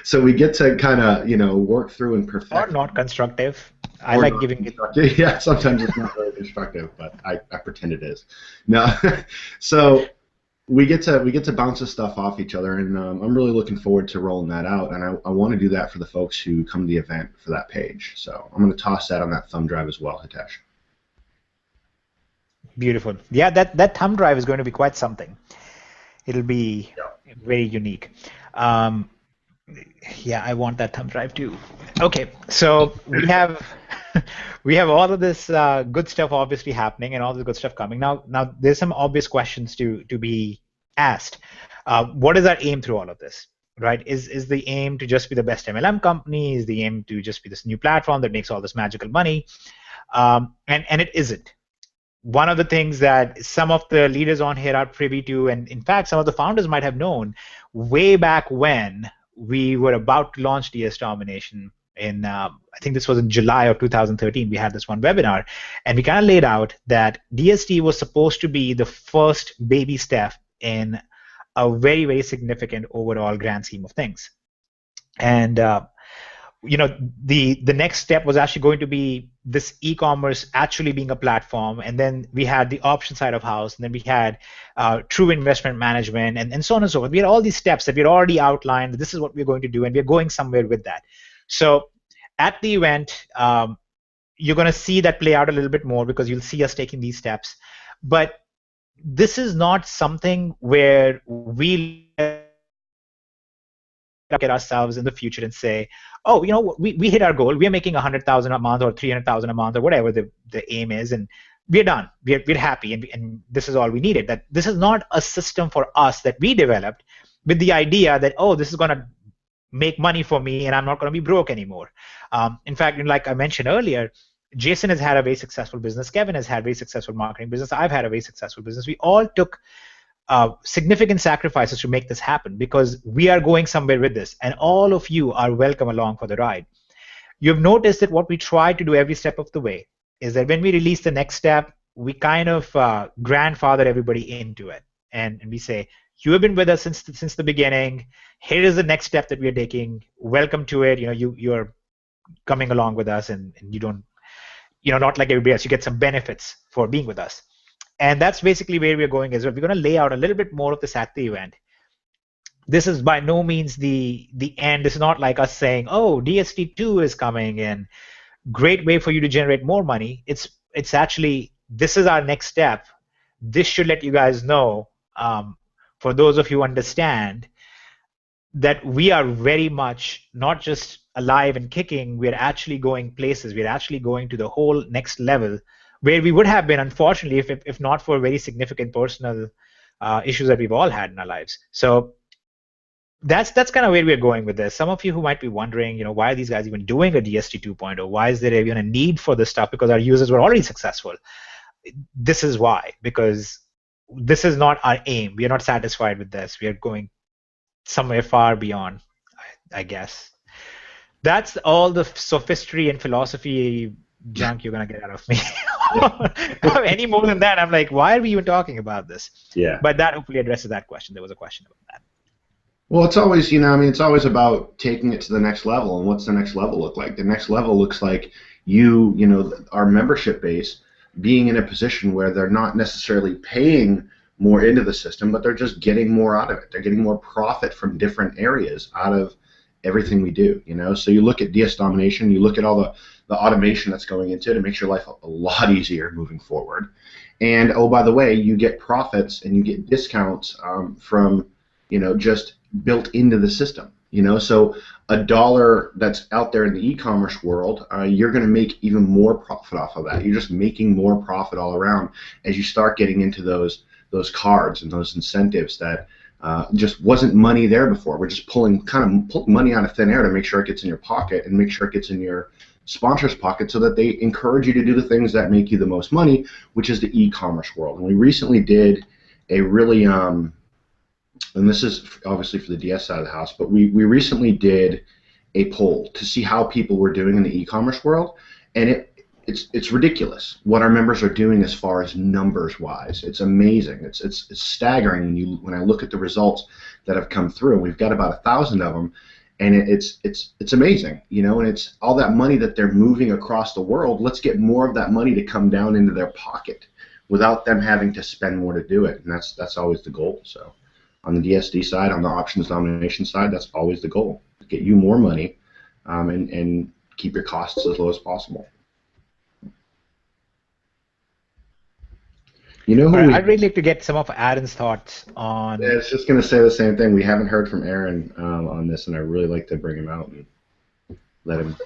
[SPEAKER 1] So we get to kind of work through and perfect.
[SPEAKER 2] Or not constructive. I like giving it.
[SPEAKER 1] Yeah, sometimes it's not very constructive, but I pretend it is. No, so we get to bounce this stuff off each other, and I'm really looking forward to rolling that out. And I want to do that for the folks who come to the event for that page. So I'm going to toss that on that thumb drive as well, Hitesh.
[SPEAKER 2] Beautiful. Yeah, that thumb drive is going to be quite something. It'll be very unique. Yeah, I want that thumb drive too. Okay, so we have all of this good stuff obviously happening and all the good stuff coming. Now there's some obvious questions to be asked. What is our aim through all of this? Right? Is the aim to just be the best MLM company? Is the aim to just be this new platform that makes all this magical money? And it isn't. One of the things that some of the leaders on here are privy to, and in fact some of the founders might have known way back when we were about to launch DS Domination in, I think this was in July of 2013, we had this one webinar, and we kind of laid out that DSD was supposed to be the first baby step in a very, very significant overall grand scheme of things. And the next step was actually going to be this e-commerce actually being a platform, and then we had the option side of house, and then we had true investment management, and so on and so forth. We had all these steps that we had already outlined. This is what we're going to do, and we're going somewhere with that. So at the event, you're going to see that play out a little bit more because you'll see us taking these steps. But this is not something where we look at ourselves in the future and say, oh, we hit our goal. We're making 100,000 a month or 300,000 a month or whatever the aim is, and we're done. We're happy, and this is all we needed. That this is not a system for us that we developed with the idea that, oh, this is going to make money for me and I'm not going to be broke anymore. In fact, like I mentioned earlier, Jason has had a very successful business. Kevin has had a very successful marketing business. I've had a very successful business. We all took significant sacrifices to make this happen because we are going somewhere with this, and all of you are welcome along for the ride. You've noticed that what we try to do every step of the way is that when we release the next step, we kind of grandfather everybody into it, and we say, you have been with us since the beginning. Here is the next step that we are taking. Welcome to it. You're coming along with us, and you don't, not like everybody else. You get some benefits for being with us. And that's basically where we're going as well. We're going to lay out a little bit more of this at the event. This is by no means the end. It's not like us saying, oh, DSD2 is coming in. Great way for you to generate more money. It's actually, this is our next step. This should let you guys know, for those of you who understand, that we are very much not just alive and kicking, we're actually going places. We're actually going to the whole next level where we would have been, unfortunately, if not for very significant personal issues that we've all had in our lives. So that's kind of where we're going with this. Some of you who might be wondering, why are these guys even doing a DSD 2.0? Why is there even a need for this stuff? Because our users were already successful. This is why, because this is not our aim. We are not satisfied with this. We are going somewhere far beyond, I guess. That's all the sophistry and philosophy junk you're going to get out of me. Any more than that, I'm like, why are we even talking about this?
[SPEAKER 1] Yeah.
[SPEAKER 2] But that hopefully addresses that question. There was a question about that.
[SPEAKER 1] Well, it's always, it's always about taking it to the next level. And what's the next level look like? The next level looks like our membership base being in a position where they're not necessarily paying more into the system, but they're just getting more out of it. They're getting more profit from different areas out of everything we do. So you look at DS Domination, you look at all the automation that's going into it. It makes your life a lot easier moving forward. And oh, by the way, you get profits and you get discounts from just built into the system. So $1 that's out there in the e-commerce world, you're going to make even more profit off of that. You're just making more profit all around as you start getting into those cards and those incentives that just wasn't money there before. We're just pulling money out of thin air to make sure it gets in your pocket and make sure it gets in your sponsor's pocket so that they encourage you to do the things that make you the most money, which is the e-commerce world. And we recently did a really, and this is obviously for the DS side of the house, but we recently did a poll to see how people were doing in the e-commerce world, and it's ridiculous what our members are doing as far as numbers wise. It's amazing. It's staggering when I look at the results that have come through. We've got about 1,000 of them, and it's amazing, you know, and it's all that money that they're moving across the world. Let's get more of that money to come down into their pocket without them having to spend more to do it, and that's always the goal. So on the DSD side, on the options domination side, that's always the goal: get you more money, and keep your costs as low as possible. You know who
[SPEAKER 2] I'd really like to get some of Aaron's thoughts on.
[SPEAKER 1] Yeah, I was just going to say the same thing. We haven't heard from Aaron on this, and I'd really like to bring him out and let him.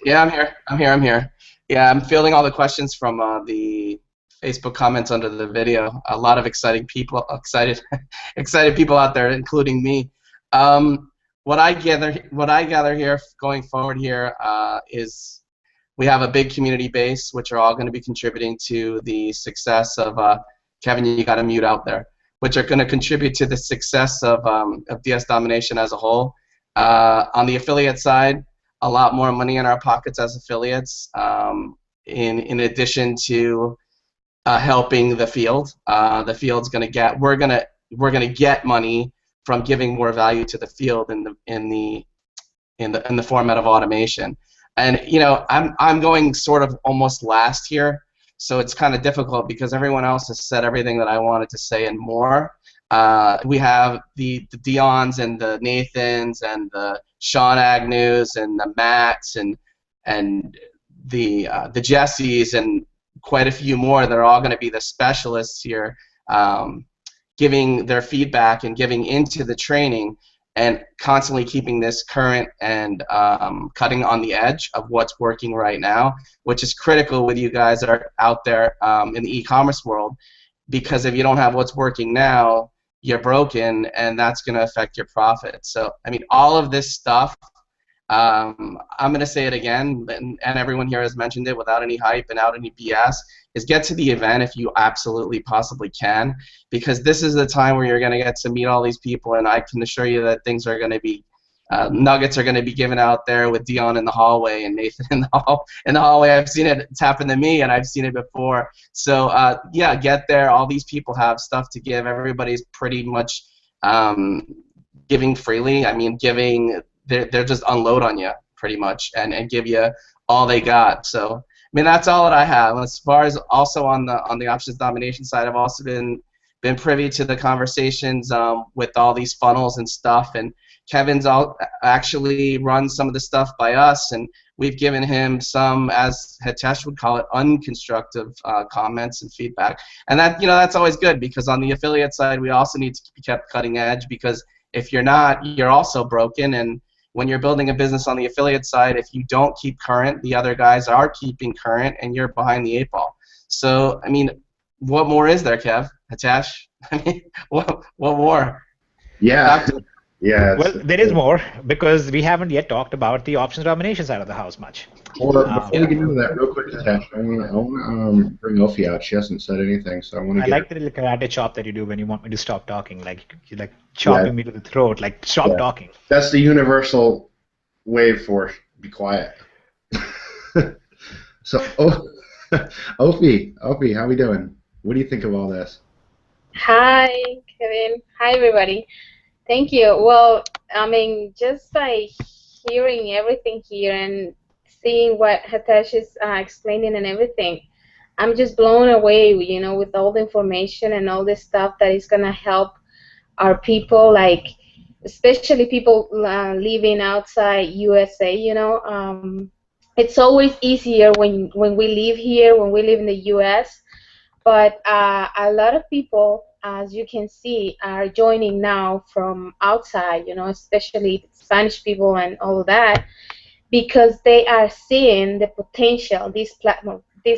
[SPEAKER 8] Yeah, I'm here. Yeah, I'm fielding all the questions from the Facebook comments under the video. A lot of excited people out there, including me. What I gather here going forward here is we have a big community base, which are all going to be contributing to the success of Kevin. You got to mute out there. Which are going to contribute to the success of DS Domination as a whole. On the affiliate side, a lot more money in our pockets as affiliates. In addition to helping the field, the field's going to get. We're gonna get money from giving more value to the field in the format of automation. And you know, I'm going sort of almost last here, so it's kind of difficult because everyone else has said everything that I wanted to say and more. We have the Deons and the Nathans and the Sean Agnews and the Matts and the Jessies and quite a few more that are all going to be the specialists here, giving their feedback and giving into the training, and constantly keeping this current and cutting on the edge of what's working right now, which is critical with you guys that are out there in the e-commerce world, because if you don't have what's working now, you're broken, and that's going to affect your profit. So, I mean, all of this stuff, I'm going to say it again, and everyone here has mentioned it without any hype and without any BS, is get to the event if you absolutely possibly can, because this is the time where you're going to get to meet all these people, and I can assure you that things are going to be, nuggets are going to be given out there with Dion in the hallway and Nathan in the hallway. I've seen it. It's happened to me, and I've seen it before. So, yeah, get there. All these people have stuff to give. Everybody's pretty much giving freely. I mean, they're just unload on you pretty much and give you all they got. So, I mean, that's all that I have. As far as also on the options domination side, I've also been privy to the conversations with all these funnels and stuff, and Kevin's actually run some of the stuff by us, and we've given him some, as Hitesh would call it, unconstructive comments and feedback. And that, you know, that's always good, because on the affiliate side, we also need to be kept cutting edge, because if you're not, you're also broken. And when you're building a business on the affiliate side, if you don't keep current, the other guys are keeping current, and you're behind the 8 ball. So, I mean, what more is there, Kev? Hitesh? I mean, what more?
[SPEAKER 1] Yeah. Yeah.
[SPEAKER 2] Well, there is more, because we haven't yet talked about the options domination side of the house much.
[SPEAKER 1] Well, before we get into that, real quick, Hitesh, I want to bring Ophi out. She hasn't said anything, so I want to.
[SPEAKER 2] I like the little karate chop that you do when you want me to stop talking, like you like chopping me to the throat, like stop talking.
[SPEAKER 1] That's the universal wave for be quiet. So, Ophi, how we doing? What do you think of all this?
[SPEAKER 9] Hi, Kevin. Hi, everybody. Thank you. Well, I mean, just by hearing everything here and seeing what Hitesh is explaining and everything, I'm just blown away, you know, with all the information and all this stuff that is going to help our people, like especially people living outside USA, you know. It's always easier when we live here, when we live in the US, but a lot of people, as you can see, are joining now from outside, you know, especially Spanish people and all of that, because they are seeing the potential this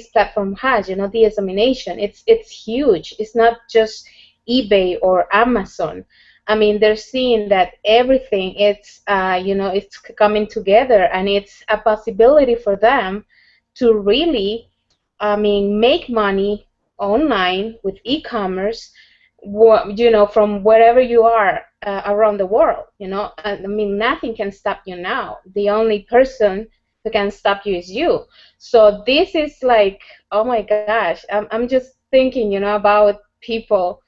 [SPEAKER 9] platform has, you know, DS Domination. It's huge. It's not just eBay or Amazon. I mean, they're seeing that everything, it's, you know, it's coming together, and it's a possibility for them to really, I mean, make money online with e-commerce, you know, from wherever you are around the world, you know. I mean, nothing can stop you now. The only person who can stop you is you. So this is like, oh my gosh, I'm just thinking, you know, about people,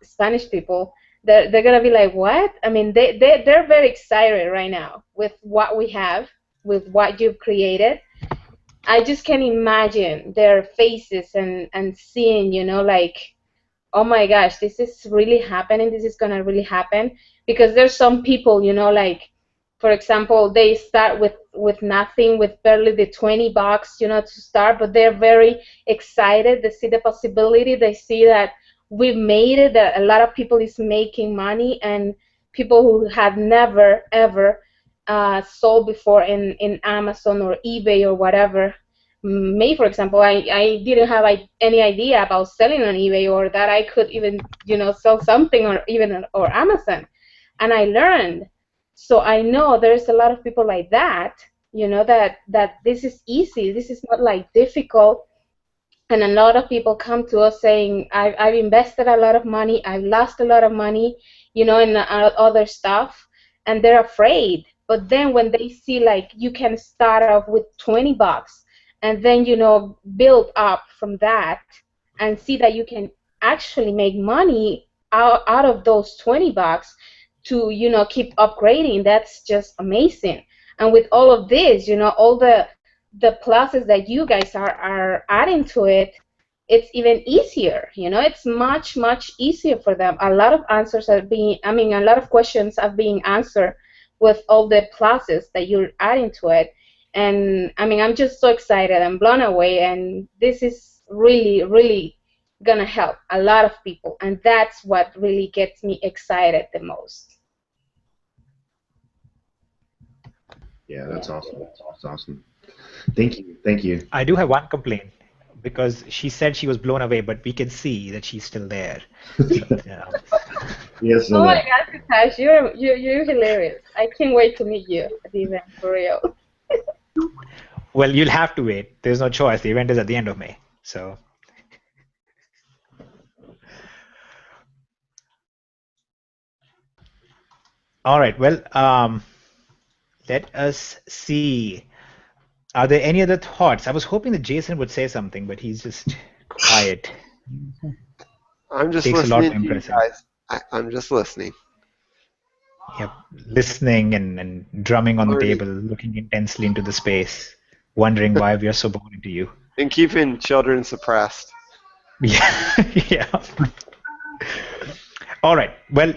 [SPEAKER 9] Spanish people, they're gonna be like, what? I mean, they're very excited right now with what we have, with what you've created. I just can imagine their faces and seeing, like, oh my gosh, this is really happening. This is gonna really happen, because there's some people, like, for example, they start with nothing, with barely the $20, to start, but they're very excited. They see the possibility. They see that we've made it, that a lot of people is making money, and people who had never ever sold before in Amazon or eBay or whatever. Me, for example, I didn't have any idea about selling on eBay, or that I could even, sell something, or even or Amazon, and I learned. So I know there's a lot of people like that, that this is easy. This is not like difficult. And a lot of people come to us saying, I've invested a lot of money, I've lost a lot of money, in other stuff, and they're afraid. But then when they see, like, you can start off with $20, and then, build up from that, and see that you can actually make money out of those $20 to, keep upgrading, that's just amazing. And with all of this, all the pluses that you guys are adding to it, it's even easier. It's much, much easier for them. A lot of answers are being, a lot of questions are being answered with all the pluses that you're adding to it. And I'm just so excited and blown away, and this is really, really gonna help a lot of people, and that's what really gets me excited the most.
[SPEAKER 1] Yeah, that's awesome. That's awesome. Thank you. Thank you.
[SPEAKER 2] I do have one complaint, because she said she was blown away, but we can see that she's still there. So,
[SPEAKER 1] Yes.
[SPEAKER 9] Oh my God, Tash, you're hilarious. I can't wait to meet you at the event, for real.
[SPEAKER 2] Well, you'll have to wait. There's no choice. The event is at the end of May. So. All right. Well, let us see. Are there any other thoughts? I was hoping that Jason would say something, but he's just quiet.
[SPEAKER 3] I'm just
[SPEAKER 2] Takes a lot to
[SPEAKER 3] listening to you
[SPEAKER 2] impress him.
[SPEAKER 3] guys. I'm just listening.
[SPEAKER 2] Yep, listening and drumming on the
[SPEAKER 3] Already.
[SPEAKER 2] table, looking intensely into the space, wondering why we are so boring to you.
[SPEAKER 3] And keeping children suppressed.
[SPEAKER 2] Yeah, yeah. All right. Well,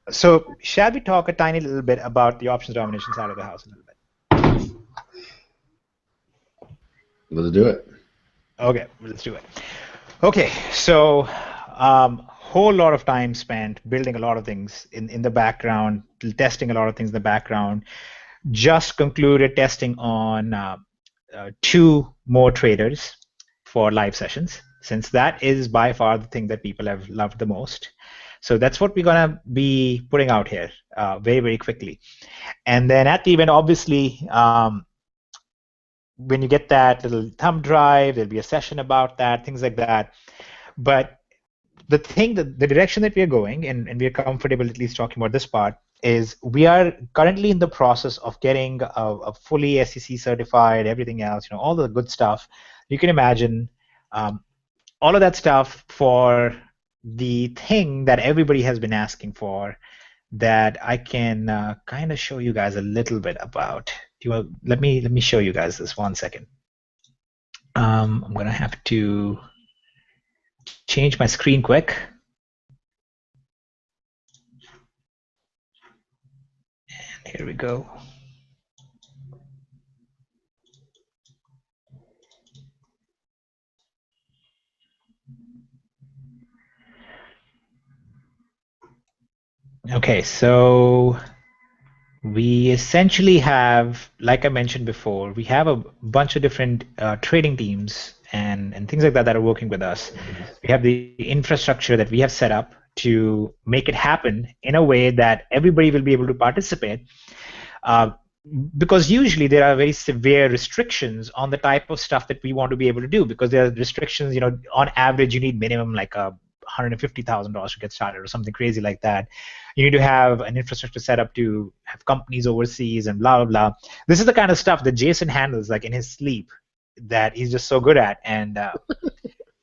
[SPEAKER 2] so shall we talk a tiny little bit about the options domination side of the house a little bit?
[SPEAKER 1] Let's do it.
[SPEAKER 2] Okay, let's do it. Okay, so whole lot of time spent building a lot of things in the background, testing a lot of things in the background. Just concluded testing on 2 more traders for live sessions, since that is by far the thing that people have loved the most. So that's what we're going to be putting out here very, very quickly. And then at the event, obviously, when you get that little thumb drive, there'll be a session about that, things like that. But the direction that we are going, and we are comfortable at least talking about this part, is we are currently in the process of getting a fully SEC certified, everything else, all the good stuff. You can imagine all of that stuff for the thing that everybody has been asking for, that I can kind of show you guys a little bit about. Let me show you guys this 1 second. I'm gonna have to change my screen quick. And here we go. Okay, so we essentially have, like I mentioned before, we have a bunch of different trading teams and things like that are working with us. We have the infrastructure that we have set up to make it happen in a way that everybody will be able to participate. Because usually there are very severe restrictions on the type of stuff that we want to be able to do, because there are restrictions, on average you need minimum like $150,000 to get started or something crazy like that. You need to have an infrastructure set up to have companies overseas and blah, blah, blah. This is the kind of stuff that Jason handles like in his sleep, that he's just so good at. And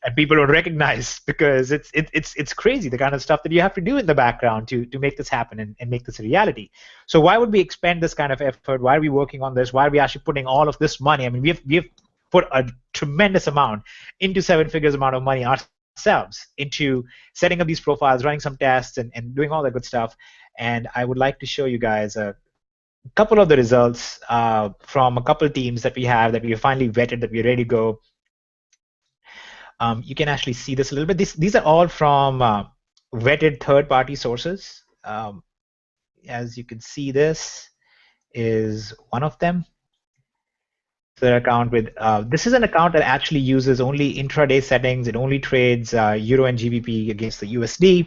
[SPEAKER 2] and people don't recognize because it's crazy the kind of stuff that you have to do in the background to make this happen and make this a reality. So why would we expend this kind of effort? Why are we working on this? Why are we actually putting all of this money? I mean, we have put a tremendous amount into 7 figures amount of money ourselves into setting up these profiles, running some tests, and doing all that good stuff. And I would like to show you guys a couple of the results from a couple of teams that we have that we finally vetted, that we're ready to go. You can actually see this a little bit. These are all from vetted third-party sources. As you can see, this is one of them. The account with this is an account that actually uses only intraday settings. It only trades Euro and GBP against the USD.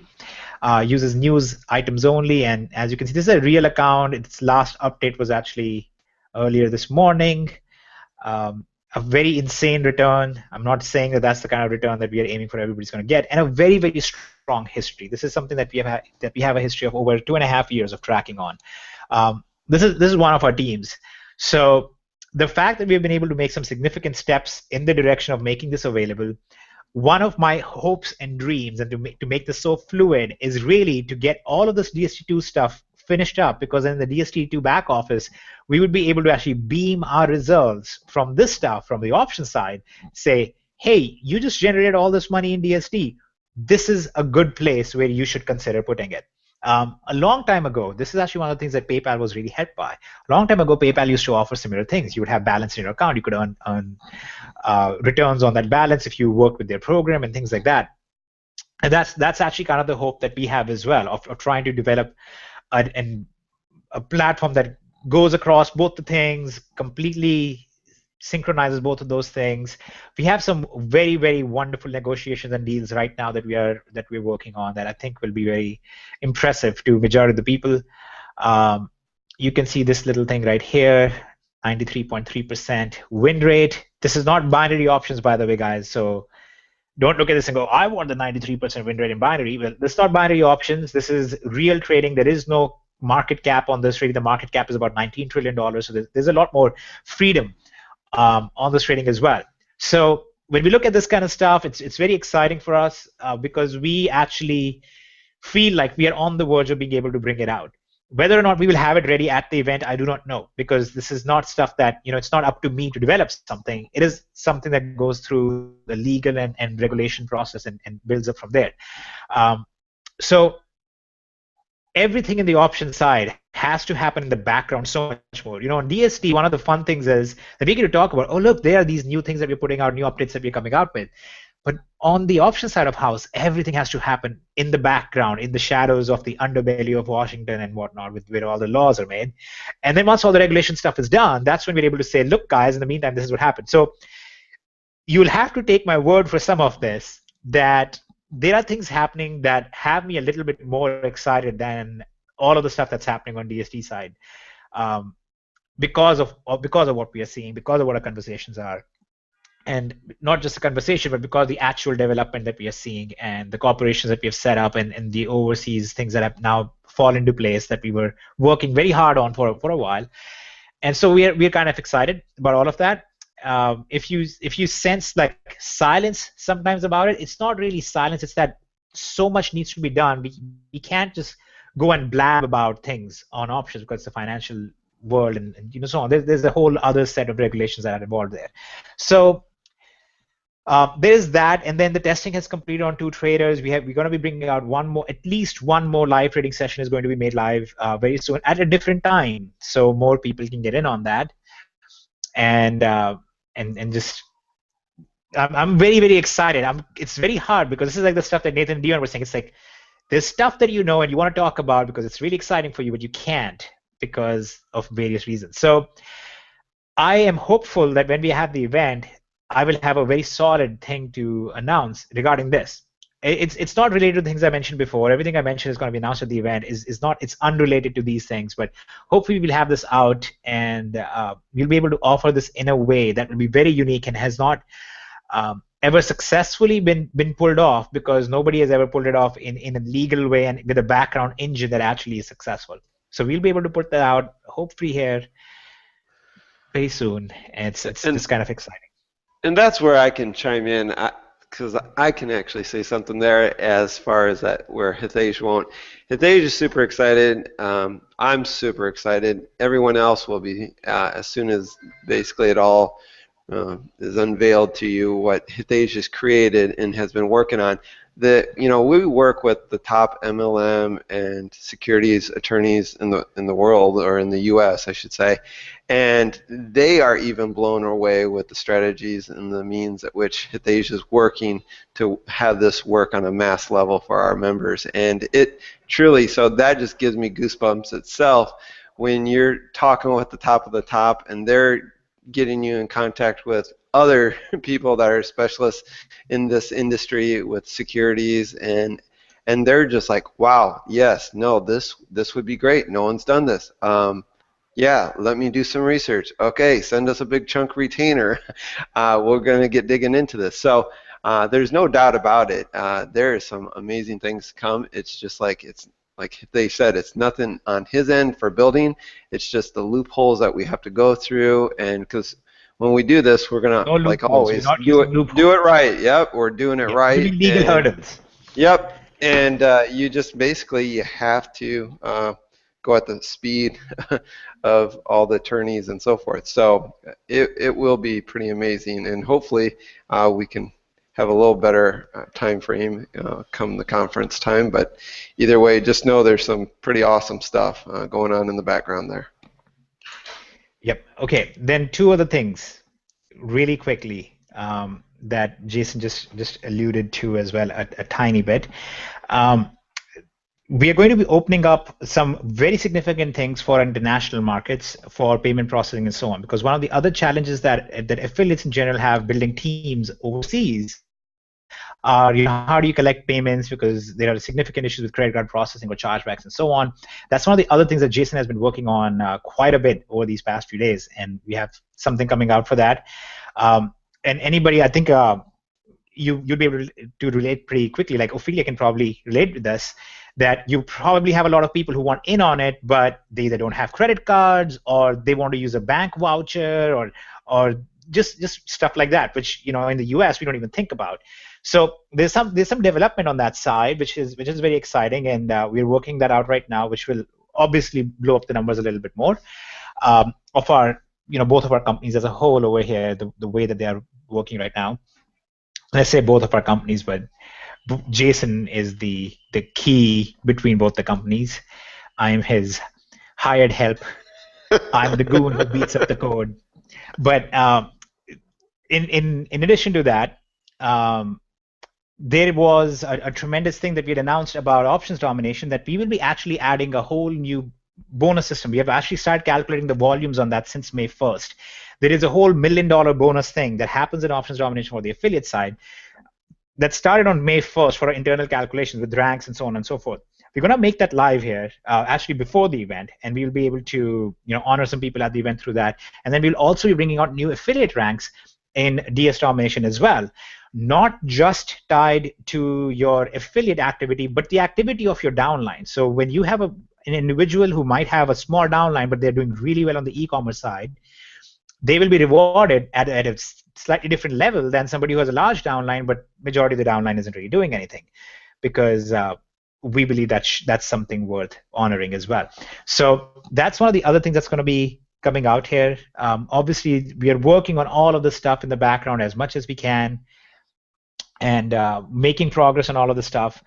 [SPEAKER 2] Uses news items only, and as you can see, this is a real account. Its last update was actually earlier this morning. A very insane return. I'm not saying that that's the kind of return that we are aiming for everybody's going to get, and a very, very strong history. This is something that we have a history of over 2.5 years of tracking on. This is one of our teams. So the fact that we've been able to make some significant steps in the direction of making this available, one of my hopes and dreams, and to make this so fluid, is really to get all of this DSD2 stuff finished up, because in the DSD2 back office, we would be able to actually beam our results from this stuff, from the option side, say, hey, you just generated all this money in DSD. This is a good place where you should consider putting it. A long time ago, this is actually one of the things that PayPal was really helped by. A long time ago, PayPal used to offer similar things. You would have balance in your account. You could earn returns on that balance if you work with their program and things like that. And that's actually kind of the hope that we have as well, of trying to develop a platform that goes across both the things, completely synchronizes both of those things. We have some very, very wonderful negotiations and deals right now that we're working on that I think will be very impressive to majority of the people. You can see this little thing right here, 93.3% win rate. This is not binary options, by the way, guys. So don't look at this and go, I want the 93% win rate in binary. Well, this is not binary options. This is real trading. There is no market cap on this trading. The market cap is about $19 trillion. So there's a lot more freedom on this trading as well. So when we look at this kind of stuff, it's very exciting for us because we actually feel like we are on the verge of being able to bring it out. Whether or not we will have it ready at the event, I do not know, because this is not stuff that, it's not up to me to develop something. It is something that goes through the legal and regulation process and builds up from there. So everything in the option side has to happen in the background so much more. On DSD, one of the fun things is that we get to talk about, oh, look, there are these new things that we're putting out, new updates that we're coming out with. But on the option side of house, everything has to happen in the background, in the shadows of the underbelly of Washington and whatnot, where all the laws are made. And then once all the regulation stuff is done, that's when we're able to say, look, guys, in the meantime, this is what happened. So you'll have to take my word for some of this, that there are things happening that have me a little bit more excited than all of the stuff that's happening on DSD side, because of what we are seeing, because of what our conversations are. And not just a conversation, but because the actual development that we are seeing and the corporations that we have set up and the overseas things that have now fallen into place that we were working very hard on for a while. And so we're kind of excited about all of that. If you sense like silence sometimes about it, it's not really silence. It's that so much needs to be done. We can't just go and blab about things on options because it's the financial world and so on. There's a whole other set of regulations that are involved there. So there's that, and then the testing has completed on 2 traders. We're going to be bringing out at least one more live trading session is going to be made live very soon at a different time, so more people can get in on that. And just I'm very, very excited. It's very hard because this is like the stuff that Nathan and Dion were saying. It's like there's stuff that you know and you want to talk about because it's really exciting for you, but you can't because of various reasons. So I am hopeful that when we have the event, I will have a very solid thing to announce regarding this. It's not related to the things I mentioned before. Everything I mentioned is going to be announced at the event. It's unrelated to these things, but hopefully we'll have this out and we'll be able to offer this in a way that will be very unique and has not ever successfully been pulled off, because nobody has ever pulled it off in a legal way and with a background engine that actually is successful. So we'll be able to put that out hopefully here very soon. And it's kind of exciting.
[SPEAKER 3] And that's where I can chime in, because I can actually say something there as far as that where Hitesh won't. Hitesh is super excited. I'm super excited. Everyone else will be as soon as basically it all is unveiled to you what Hitesh has created and has been working on. We work with the top MLM and securities attorneys in the world, or in the U.S., I should say, and they are even blown away with the strategies and the means at which Hitesh is working to have this work on a mass level for our members. And it truly, so that just gives me goosebumps itself when you're talking with the top of the top and they're getting you in contact with other people that are specialists in this industry with securities, and they're just like, wow, yes, no, this would be great. No one's done this. Yeah, let me do some research. Okay, send us a big chunk retainer. We're going to get digging into this. So there's no doubt about it. There are some amazing things to come. It's just like they said, it's nothing on his end for building. It's just the loopholes that we have to go through, and because when we do this, we're gonna, like always, do it right. Yep, we're doing it right.
[SPEAKER 2] Legal hurdles.
[SPEAKER 3] Yep, and you just basically you have to go at the speed of all the attorneys and so forth. So it will be pretty amazing, and hopefully we can have a little better time frame come the conference time. But either way, just know there's some pretty awesome stuff going on in the background there.
[SPEAKER 2] Yep. Okay. Then two other things, really quickly, that Jason just alluded to as well a tiny bit. We are going to be opening up some very significant things for international markets for payment processing and so on. Because one of the other challenges that affiliates in general have building teams overseas are, how do you collect payments, because there are significant issues with credit card processing or chargebacks and so on. That's one of the other things that Jason has been working on quite a bit over these past few days, and we have something coming out for that. And anybody, I think you'll be able to relate pretty quickly, like Ophelia can probably relate with this, that you probably have a lot of people who want in on it, but they either don't have credit cards or they want to use a bank voucher or just stuff like that, which in the US we don't even think about. So there's some development on that side, which is very exciting, and we're working that out right now, which will obviously blow up the numbers a little bit more of our both of our companies as a whole over here, the way that they are working right now. Let's say both of our companies, but Jason is the key between both the companies. I'm his hired help. I'm the goon who beats up the code. But in addition to that, there was a tremendous thing that we had announced about options domination, that we will be actually adding a whole new bonus system. We have actually started calculating the volumes on that since May 1st. There is a whole $1 million bonus thing that happens in options domination for the affiliate side that started on May 1st for our internal calculations with ranks and so on and so forth. We're going to make that live here, actually before the event, and we'll be able to honor some people at the event through that. And then we'll also be bringing out new affiliate ranks in DS Domination as well, not just tied to your affiliate activity, but the activity of your downline. So when you have an individual who might have a small downline, but they're doing really well on the e-commerce side, they will be rewarded at a slightly different level than somebody who has a large downline, but majority of the downline isn't really doing anything, because we believe that that's something worth honoring as well. So that's one of the other things that's going to be coming out here. Obviously, we are working on all of this stuff in the background as much as we can, and making progress on all of this stuff.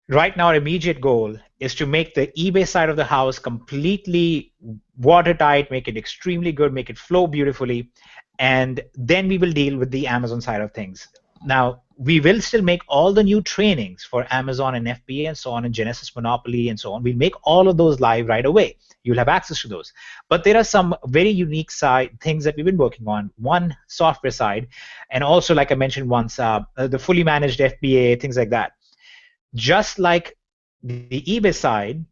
[SPEAKER 2] Right now, our immediate goal is to make the eBay side of the house completely watertight, make it extremely good, make it flow beautifully, and then we will deal with the Amazon side of things. Now, we will still make all the new trainings for Amazon and FBA and so on, and Genesis Monopoly and so on. We'll make all of those live right away. You'll have access to those. But there are some very unique things that we've been working on. One, software side, and also, like I mentioned once, the fully managed FBA, things like that. Just like the eBay side,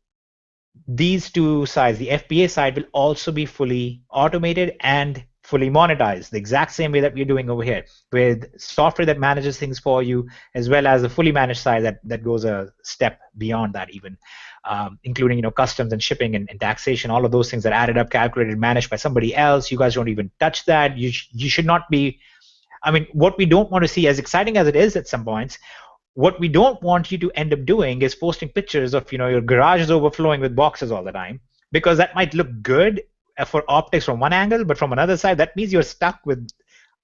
[SPEAKER 2] these two sides, the FBA side, will also be fully automated and fully monetized, the exact same way that we're doing over here, with software that manages things for you, as well as the fully managed side that goes a step beyond that even, including customs and shipping and taxation, all of those things that added up, calculated, managed by somebody else. You guys don't even touch that. You should not be I mean, what we don't want to see, as exciting as it is at some points, what we don't want you to end up doing is posting pictures of, your garage is overflowing with boxes all the time, because that might look good for optics from one angle, but from another side, that means you're stuck with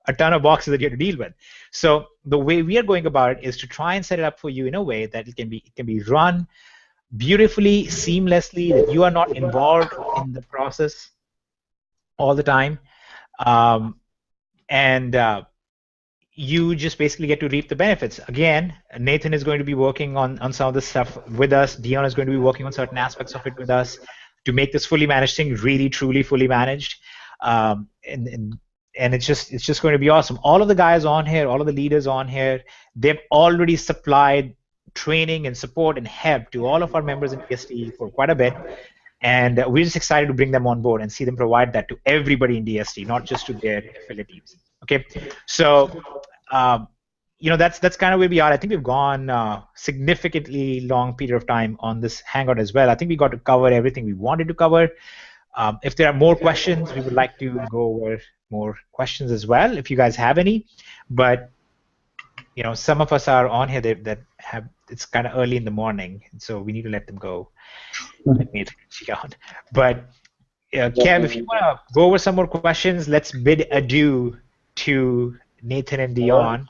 [SPEAKER 2] a ton of boxes that you have to deal with. So the way we are going about it is to try and set it up for you in a way that it can be run beautifully, seamlessly, that you are not involved in the process all the time, and you just basically get to reap the benefits. Again, Nathan is going to be working on some of this stuff with us. Dion is going to be working on certain aspects of it with us to make this fully managed thing really, truly fully managed. And it's just going to be awesome. All of the guys on here, all of the leaders on here, they've already supplied training and support and help to all of our members in DSD for quite a bit. And we're just excited to bring them on board and see them provide that to everybody in DSD, not just to their affiliate teams. Okay, so that's kind of where we are. I think we've gone significantly long period of time on this Hangout as well. I think we got to cover everything we wanted to cover. If there are more questions, we would like to go over more questions as well, if you guys have any. But some of us are on here that have, it's kind of early in the morning, so we need to let them go. But Kev, if you want to go over some more questions, let's bid adieu to Nathan and Dion.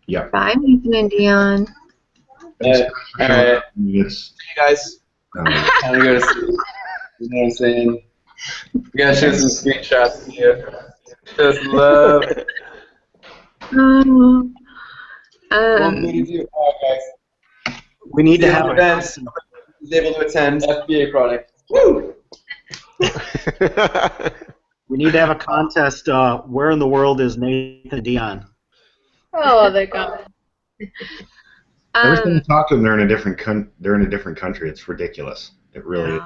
[SPEAKER 1] Yeah.
[SPEAKER 6] Bye, Nathan and Dion.
[SPEAKER 4] All right.
[SPEAKER 1] Yes.
[SPEAKER 8] You guys.
[SPEAKER 4] Time to go to sleep. You know what I'm saying? We gotta show some screenshots here. Just love. Guys.
[SPEAKER 10] We need to have
[SPEAKER 4] events. He's able to attend FBA product. Woo!
[SPEAKER 10] We need to have a contest. Where in the world is Nathan Dion?
[SPEAKER 9] Oh, they're gone.
[SPEAKER 1] Every time you talk to them, they're in a different country. It's ridiculous. It really is.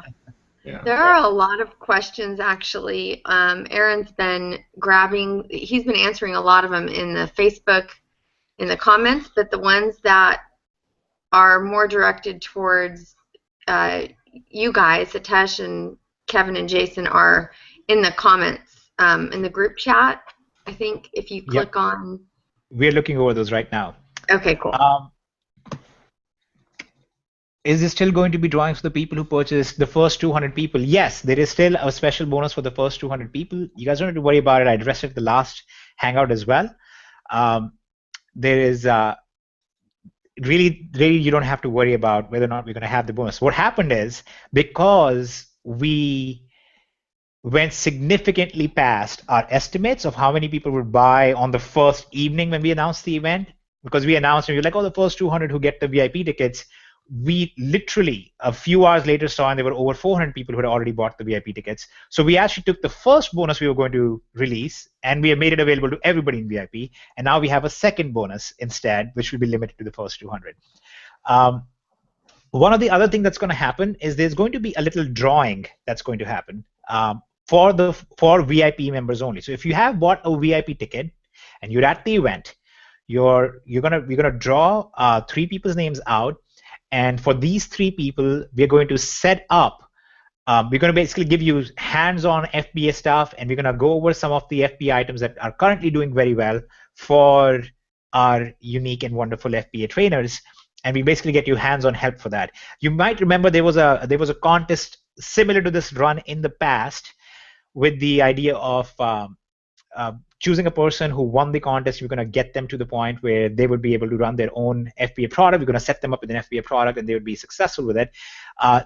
[SPEAKER 1] Yeah.
[SPEAKER 6] There are a lot of questions, actually. Aaron's been he's been answering a lot of them in the Facebook, in the comments, but the ones that are more directed towards you guys, Hitesh and Kevin and Jason, are in the comments, in the group chat. I think if you click on...
[SPEAKER 2] We're looking over those right now.
[SPEAKER 6] Okay, cool.
[SPEAKER 2] Is there still going to be drawings for the people who purchase the first 200 people? Yes, there is still a special bonus for the first 200 people. You guys don't have to worry about it. I addressed it at the last Hangout as well. There is really, you don't have to worry about whether or not we're going to have the bonus. What happened is, because we went significantly past our estimates of how many people would buy on the first evening when we announced the event, because we announced and we were like, oh, the first 200 who get the VIP tickets. We literally, a few hours later, saw and there were over 400 people who had already bought the VIP tickets. So we actually took the first bonus we were going to release, and we have made it available to everybody in VIP. And now we have a second bonus instead, which will be limited to the first 200. One of the other things that's going to happen is there's going to be a little drawing that's going to happen for VIP members only. So if you have bought a VIP ticket and you're at the event, we're gonna draw 3 people's names out. And for these 3 people, we're going to set up, we're going to basically give you hands-on FBA stuff, and we're going to go over some of the FBA items that are currently doing very well for our unique and wonderful FBA trainers, and we basically get you hands-on help for that. You might remember there was a contest similar to this run in the past with the idea of choosing a person who won the contest. We're going to get them to the point where they would be able to run their own FBA product. We're going to set them up with an FBA product, and they would be successful with it.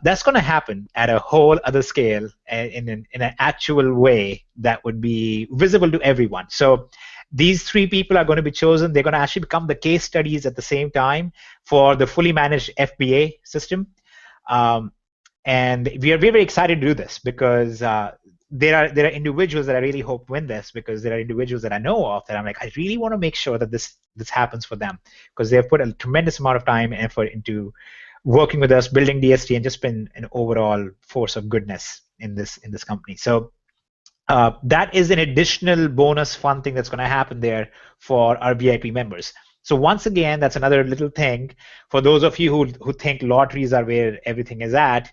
[SPEAKER 2] That's going to happen at a whole other scale in an actual way that would be visible to everyone. So these 3 people are going to be chosen. They're going to actually become the case studies at the same time for the fully managed FBA system. And we are very, very excited to do this, because there are individuals that I really hope win this, because there are individuals that I know of that I'm like, I really want to make sure that this happens for them, because they have put a tremendous amount of time and effort into working with us, building DSD, and just been an overall force of goodness in this company. So that is an additional bonus fun thing that's going to happen there for our VIP members. So once again, that's another little thing for those of you who think lotteries are where everything is at.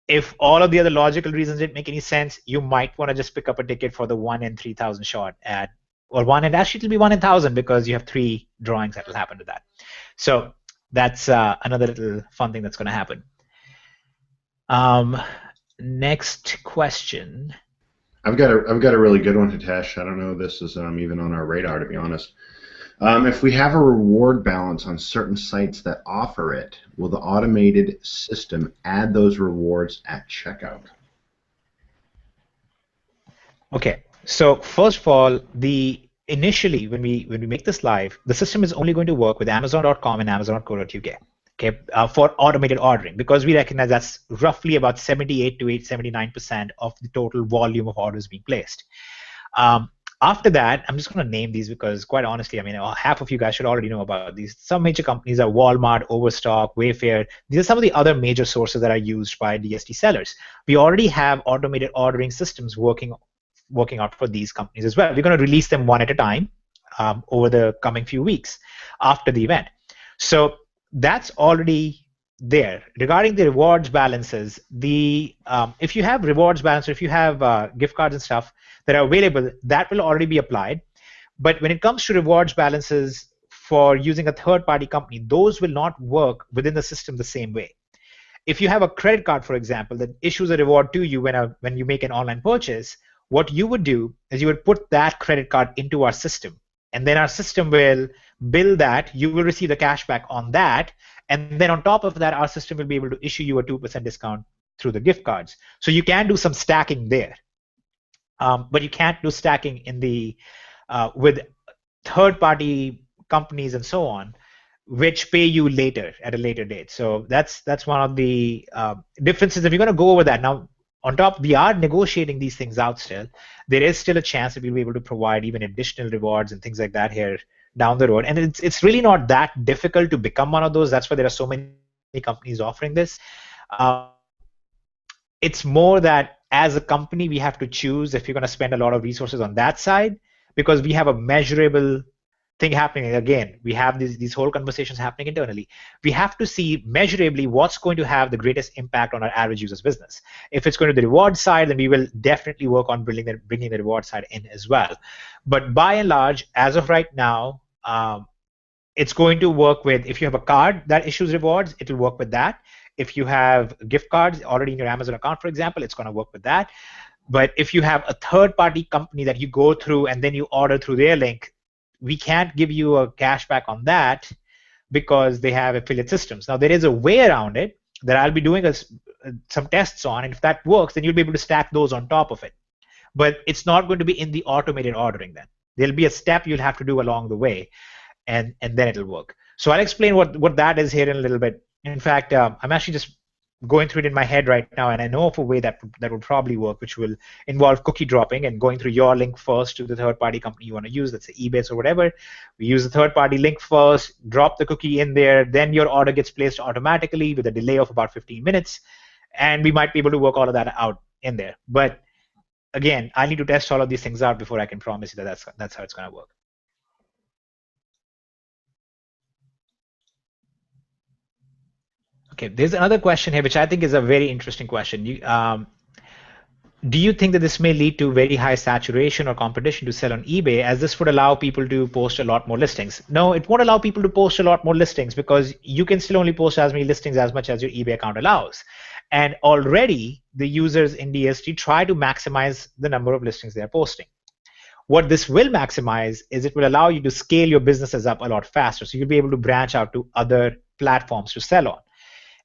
[SPEAKER 2] If all of the other logical reasons didn't make any sense, you might want to just pick up a ticket for the 1 in 3,000 shot at or one, and actually it'll be 1 in 1,000 because you have 3 drawings that will happen to that. So that's another little fun thing that's going to happen. Next question.
[SPEAKER 1] I've got a really good one, Hitesh. I don't know if this is even on our radar, to be honest. If we have a reward balance on certain sites that offer it, will the automated system add those rewards at checkout? Okay.
[SPEAKER 2] So first of all, initially when we make this live, the system is only going to work with Amazon.com and Amazon.co.uk. Okay, for automated ordering, because we recognize that's roughly about 78 to 79% of the total volume of orders being placed. After that, I'm just going to name these because, quite honestly, I mean, half of you guys should already know about these. Some major companies are Walmart, Overstock, Wayfair. These are some of the other major sources that are used by DSD sellers. We already have automated ordering systems working out for these companies as well. We're going to release them one at a time over the coming few weeks after the event. So that's already there. Regarding the rewards balances, if you have rewards balance, or if you have gift cards and stuff that are available, that will already be applied. But when it comes to rewards balances for using a third-party company, those will not work within the system the same way. If you have a credit card, for example, that issues a reward to you when you make an online purchase, what you would do is you would put that credit card into our system, and then our system will bill that. You will receive the cash back on that, and then on top of that, our system will be able to issue you a 2% discount through the gift cards. So you can do some stacking there, but you can't do stacking in with third-party companies and so on, which pay you later at a later date. So that's one of the differences. If you're going to go over that now. On top, we are negotiating these things out still. There is still a chance that we'll be able to provide even additional rewards and things like that here down the road. And it's really not that difficult to become one of those. That's why there are so many companies offering this. It's more that as a company, we have to choose if you're going to spend a lot of resources on that side, because we have a measurable thing happening. Again, we have these whole conversations happening internally. We have to see measurably what's going to have the greatest impact on our average user's business. If it's going to the reward side, then we will definitely work on bringing the reward side in as well. But by and large, as of right now, it's going to work with, if you have a card that issues rewards, it will work with that. If you have gift cards already in your Amazon account, for example, it's going to work with that. But if you have a third-party company that you go through and then you order through their link, we can't give you a cashback on that because they have affiliate systems. Now, there is a way around it that I'll be doing some tests on, and if that works, then you'll be able to stack those on top of it. But it's not going to be in the automated ordering then. There'll be a step you'll have to do along the way, and then it'll work. So I'll explain what that is here in a little bit. In fact, I'm actually just going through it in my head right now, and I know of a way that would probably work, which will involve cookie dropping and going through your link first to the third-party company you want to use, let's say eBay or whatever. We use the third-party link first, drop the cookie in there, then your order gets placed automatically with a delay of about 15 minutes, and we might be able to work all of that out in there. But again, I need to test all of these things out before I can promise you that that's how it's going to work. Okay, there's another question here, which I think is a very interesting question. Do you think that this may lead to very high saturation or competition to sell on eBay, as this would allow people to post a lot more listings? No, it won't allow people to post a lot more listings, because you can still only post as many listings as much as your eBay account allows. And already the users in DSD try to maximize the number of listings they're posting. What this will maximize is it will allow you to scale your businesses up a lot faster. So you'll be able to branch out to other platforms to sell on.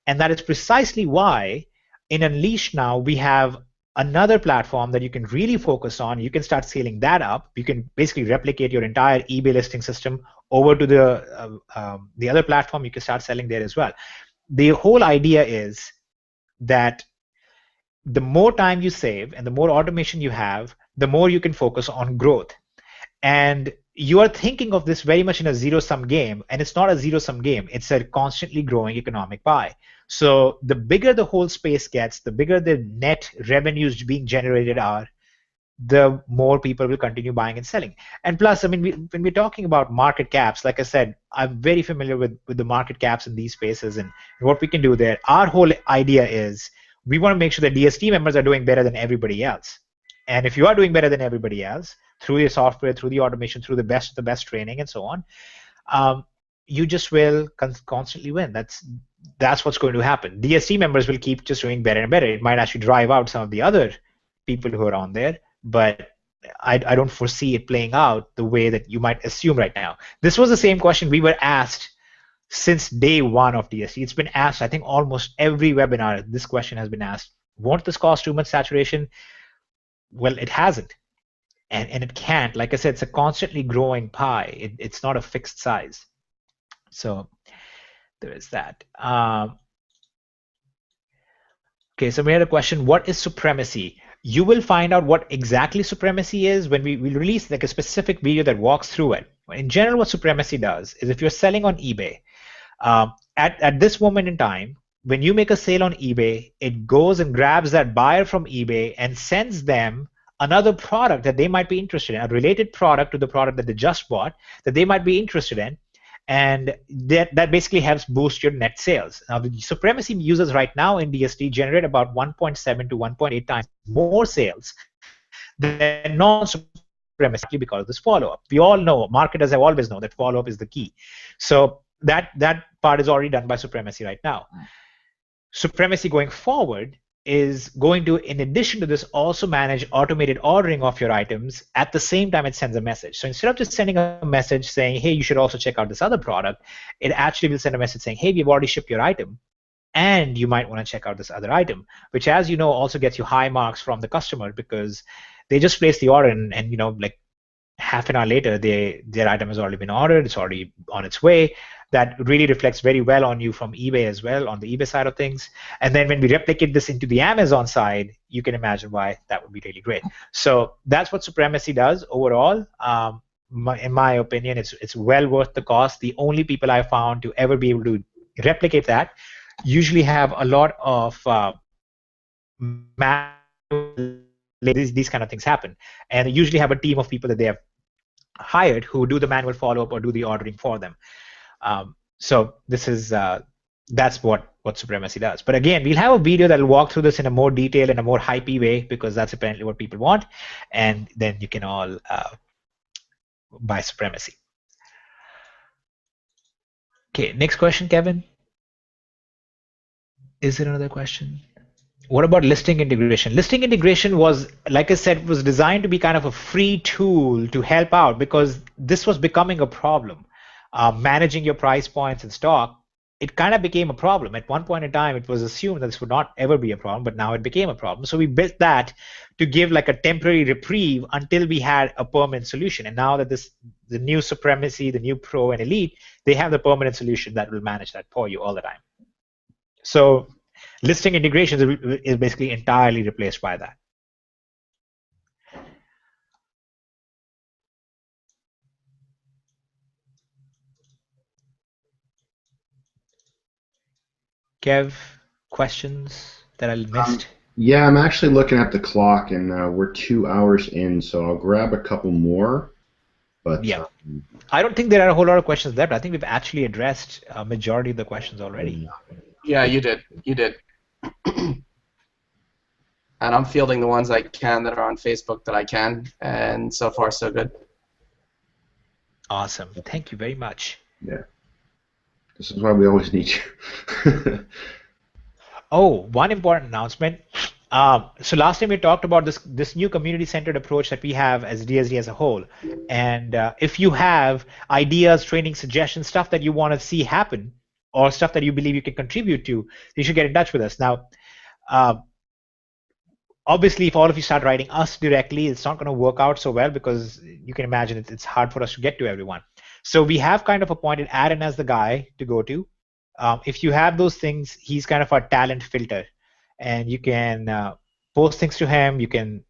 [SPEAKER 2] And that is precisely why in Unleash now we have another platform that you can really focus on. You can start scaling that up. You can basically replicate your entire eBay listing system over to the other platform. You can start selling there as well. The whole idea is that the more time you save and the more automation you have, the more you can focus on growth. And you are thinking of this very much in a zero-sum game, and it's not a zero-sum game. It's a constantly growing economic pie. So the bigger the whole space gets, the bigger the net revenues being generated are, the more people will continue buying and selling. And plus, I mean, when we're talking about market caps, like I said, I'm very familiar with the market caps in these spaces and what we can do there. Our whole idea is we want to make sure that DST members are doing better than everybody else. And if you are doing better than everybody else, through your software, through the automation, through the best training, and so on, you just will constantly win. That's what's going to happen. DSD members will keep just doing better and better. It might actually drive out some of the other people who are on there, but I don't foresee it playing out the way that you might assume right now. This was the same question we were asked since day one of DSD. It's been asked, I think, almost every webinar. This question has been asked. Won't this cause too much saturation? Well, it hasn't, and it can't. Like I said, it's a constantly growing pie. It's not a fixed size. So there is that. Okay, so we had a question. What is supremacy? You will find out what exactly supremacy is when we release like a specific video that walks through it. In general, what supremacy does is if you're selling on eBay, at this moment in time, when you make a sale on eBay, it goes and grabs that buyer from eBay and sends them another product that they might be interested in, a related product to the product that they just bought that they might be interested in, and that basically helps boost your net sales. Now, the supremacy users right now in DSD generate about 1.7 to 1.8 times more sales than non-supremacy because of this follow-up. We all know, marketers have always known that follow-up is the key. So that part is already done by supremacy right now. Supremacy going forward is going to, in addition to this, also manage automated ordering of your items at the same time it sends a message. So instead of just sending a message saying, hey, you should also check out this other product, it actually will send a message saying, hey, we've already shipped your item, and you might want to check out this other item, which, as you know, also gets you high marks from the customer because they just place the order and you know, like half an hour later, their item has already been ordered, it's already on its way. That really reflects very well on you from eBay as well, on the eBay side of things. And then when we replicate this into the Amazon side, you can imagine why that would be really great. So that's what supremacy does overall. In my opinion, it's well worth the cost. The only people I found to ever be able to replicate that usually have a lot of these kind of things happen, and they usually have a team of people that they have hired who do the manual follow-up or do the ordering for them. So this is that's what supremacy does. But again, we'll have a video that will walk through this in a more detailed and a more hypey way because that's apparently what people want, and then you can all buy supremacy. Okay, next question, Kevin. Is there another question? What about listing integration? Listing integration was, like I said, was designed to be kind of a free tool to help out because this was becoming a problem. Managing your price points in stock, it kind of became a problem. At one point in time, it was assumed that this would not ever be a problem, but now it became a problem. So we built that to give like a temporary reprieve until we had a permanent solution. And now that the new supremacy, the new Pro and Elite, they have the permanent solution that will manage that for you all the time. So listing integrations is basically entirely replaced by that. Kev, questions that I missed?
[SPEAKER 1] Yeah, I'm actually looking at the clock, and we're 2 hours in, so I'll grab a couple more. But
[SPEAKER 2] yeah, I don't think there are a whole lot of questions left. I think we've actually addressed a majority of the questions already.
[SPEAKER 8] Yeah, you did. You did. And I'm fielding the ones I can that are on Facebook that I can, and so far so good.
[SPEAKER 2] Awesome. Thank you very much.
[SPEAKER 1] Yeah. This is why we always need you.
[SPEAKER 2] Oh, one important announcement. So last time we talked about this new community-centered approach that we have as DSD as a whole. And if you have ideas, training suggestions, stuff that you want to see happen, or stuff that you believe you can contribute to, you should get in touch with us. Now, obviously, if all of you start writing us directly, it's not going to work out so well because you can imagine it's hard for us to get to everyone. So we have kind of appointed Aaron as the guy to go to. If you have those things, he's kind of our talent filter. And you can post things to him. You can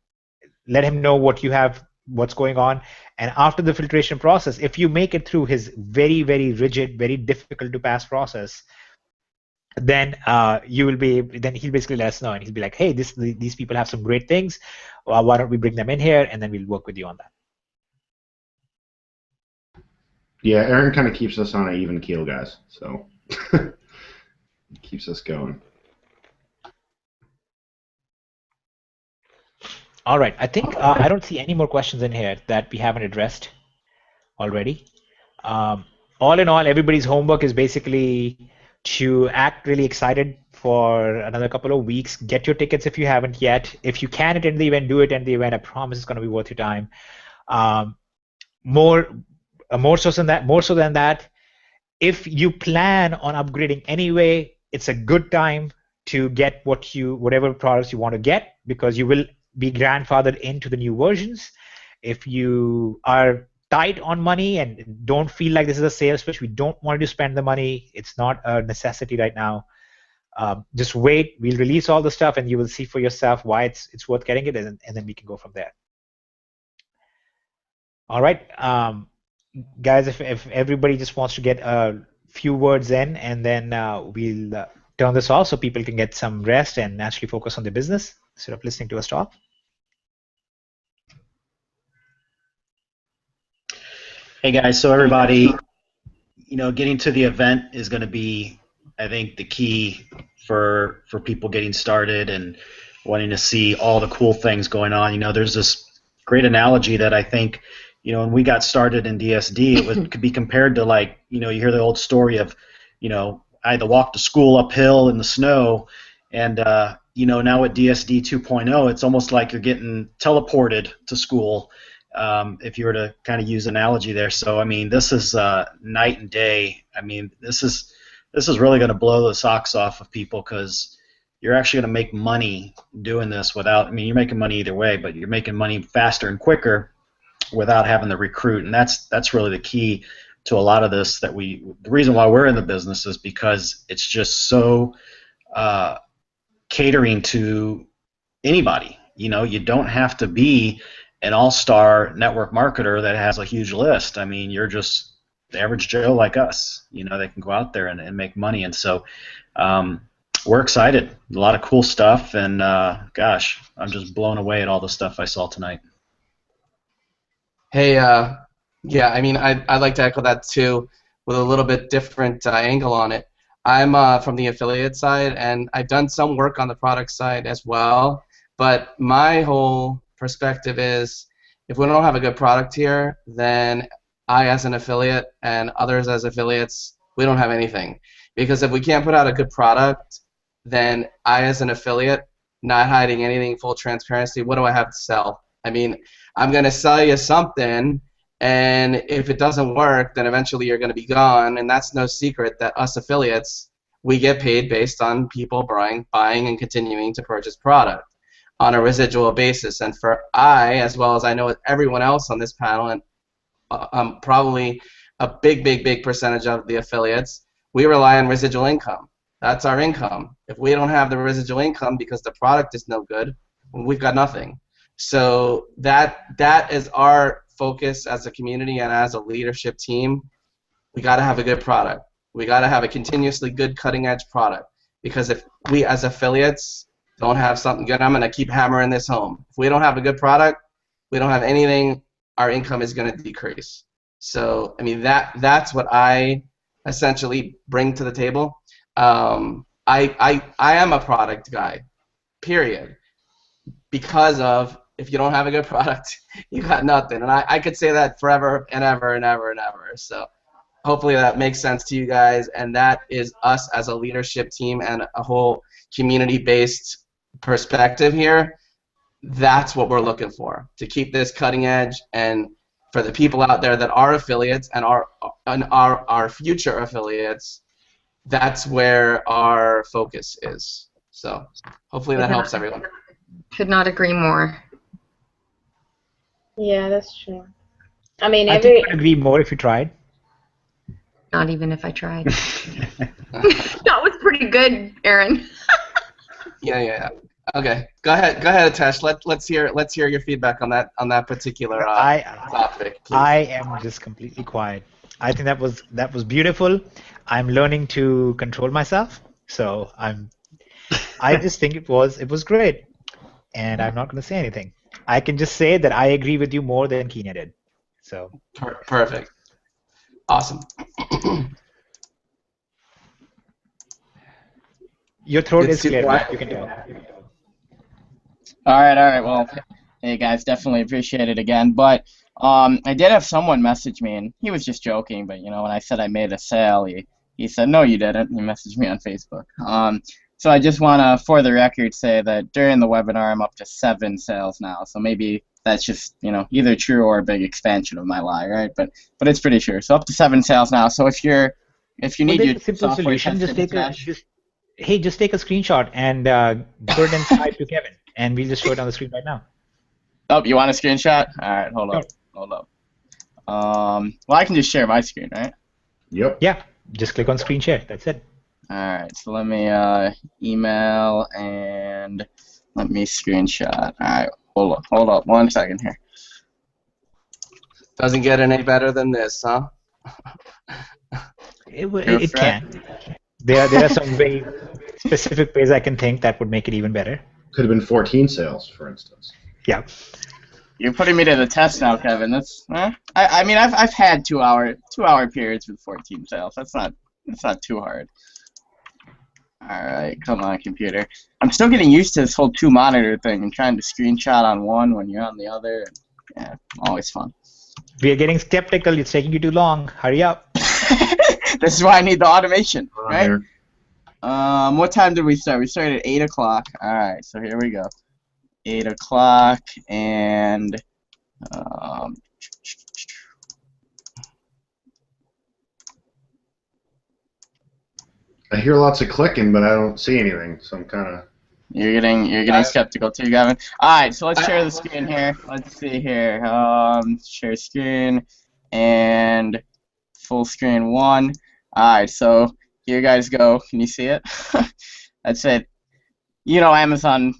[SPEAKER 2] let him know what you have, what's going on. And after the filtration process, if you make it through his very, very rigid, very difficult to pass process, then you will be. Then he'll basically let us know, and he'll be like, "Hey, these people have some great things. Why don't we bring them in here, and then we'll work with you on that."
[SPEAKER 1] Yeah, Aaron kind of keeps us on an even keel, guys. So keeps us going.
[SPEAKER 2] All right. I think I don't see any more questions in here that we haven't addressed already. All in all, everybody's homework is basically to act really excited for another couple of weeks. Get your tickets if you haven't yet. If you can attend the event, do attend the event. I promise it's going to be worth your time. More so than that, if you plan on upgrading anyway, it's a good time to get whatever products you want to get, because you will be grandfathered into the new versions. If you are tight on money and don't feel like this is a sales pitch, we don't want you to spend the money. It's not a necessity right now. Just wait. We'll release all the stuff, and you will see for yourself why it's worth getting it, and then we can go from there. All right, guys. If everybody just wants to get a few words in, and then we'll turn this off so people can get some rest and actually focus on their business instead of listening to us talk.
[SPEAKER 10] Hey guys, so everybody, getting to the event is going to be, I think, the key for people getting started and wanting to see all the cool things going on. There's this great analogy that I think, when we got started in DSD, it could be compared to, like, you hear the old story of, I had to walk to school uphill in the snow, and now at DSD 2.0, it's almost like you're getting teleported to school. If you were to kind of use analogy there. So, I mean, this is night and day. I mean, this is really going to blow the socks off of people, because you're actually going to make money doing this without, you're making money either way, but you're making money faster and quicker without having to recruit. And that's really the key to a lot of this. The reason why we're in the business is because it's just so catering to anybody. You don't have to be an all-star network marketer that has a huge list. You're just the average Joe like us. They can go out there and make money. And so we're excited. A lot of cool stuff. And gosh, I'm just blown away at all the stuff I saw tonight.
[SPEAKER 8] Hey, yeah, I'd like to echo that too, with a little bit different angle on it. I'm from the affiliate side, and I've done some work on the product side as well. But my whole perspective is, if we don't have a good product here, then I as an affiliate and others as affiliates, we don't have anything. Because if we can't put out a good product, then I as an affiliate, not hiding anything, full transparency, what do I have to sell? I'm going to sell you something, and if it doesn't work, then eventually you're going to be gone. And that's no secret that us affiliates, we get paid based on people buying and continuing to purchase product on a residual basis. And for I, as well as I know everyone else on this panel, and probably a big percentage of the affiliates, we rely on residual income. That's our income. If we don't have the residual income because the product is no good, we've got nothing. So that is our focus as a community and as a leadership team. We got to have a good product. We got to have a continuously good cutting-edge product, because if we as affiliates don't have something good, I'm going to keep hammering this home. If we don't have a good product, we don't have anything, our income is going to decrease. So, that's what I essentially bring to the table. I am a product guy, period, because of, if you don't have a good product, you got nothing. And I could say that forever and ever and ever and ever. So hopefully that makes sense to you guys, and that is us as a leadership team and a whole community-based perspective here. That's what we're looking for, to keep this cutting edge, and for the people out there that are affiliates and our future affiliates, that's where our focus is. So hopefully that helps everyone.
[SPEAKER 6] Could not agree more.
[SPEAKER 9] Yeah, that's true.
[SPEAKER 2] I think I would agree more if you tried.
[SPEAKER 6] Not even if I tried. That was pretty good, Aaron.
[SPEAKER 8] Yeah. Okay, go ahead, Atesh. Let's hear your feedback on that particular topic. Please.
[SPEAKER 2] I am just completely quiet. I think that was beautiful. I'm learning to control myself, so I just think it was great, and I'm not going to say anything. I can just say that I agree with you more than Kenya did. So
[SPEAKER 8] perfect, awesome.
[SPEAKER 2] Your throat is clear. You can do it.
[SPEAKER 7] All right. Well, Hey guys, definitely appreciate it again. But I did have someone message me, and he was just joking. But you know, when I said I made a sale, he said no, you didn't. He messaged me on Facebook. So I just want to, for the record, say that during the webinar, I'm up to 7 sales now. So maybe that's just either true or a big expansion of my lie, right? But it's pretty true. So up to 7 sales now. So if you need your
[SPEAKER 2] simple
[SPEAKER 7] software
[SPEAKER 2] solution,
[SPEAKER 7] tested,
[SPEAKER 2] just take a screenshot and put it in Skype to Kevin, and we'll just show it on the screen right now.
[SPEAKER 7] Oh, you want a screenshot? All right, hold up. Well, I can just share my screen, right?
[SPEAKER 1] Yep.
[SPEAKER 2] Yeah, just click on screen share. That's it.
[SPEAKER 7] All right, so let me email and let me screenshot. All right, hold up 1 second here.
[SPEAKER 8] Doesn't get any better than this, huh?
[SPEAKER 2] It can. There are some very specific ways I can think that would make it even better.
[SPEAKER 1] Could have been 14 sales, for instance.
[SPEAKER 2] Yeah.
[SPEAKER 7] You're putting me to the test now, Kevin. That's I mean I've had 2-hour periods with 14 sales. That's not too hard. All right, come on, computer. I'm still getting used to this whole 2-monitor thing and trying to screenshot on one when you're on the other. Yeah, always fun.
[SPEAKER 2] We are getting skeptical. It's taking you too long. Hurry up.
[SPEAKER 7] This is why I need the automation, right? What time did we start? We started at 8 o'clock. All right, so here we go. 8 o'clock, and
[SPEAKER 1] I hear lots of clicking, but I don't see anything, so I'm kind of.
[SPEAKER 7] You're getting skeptical too, Gavin. All right, so let's share the screen here. Let's see here. Share screen and full screen 1. All right, so here you guys go. Can you see it? That's it. Amazon,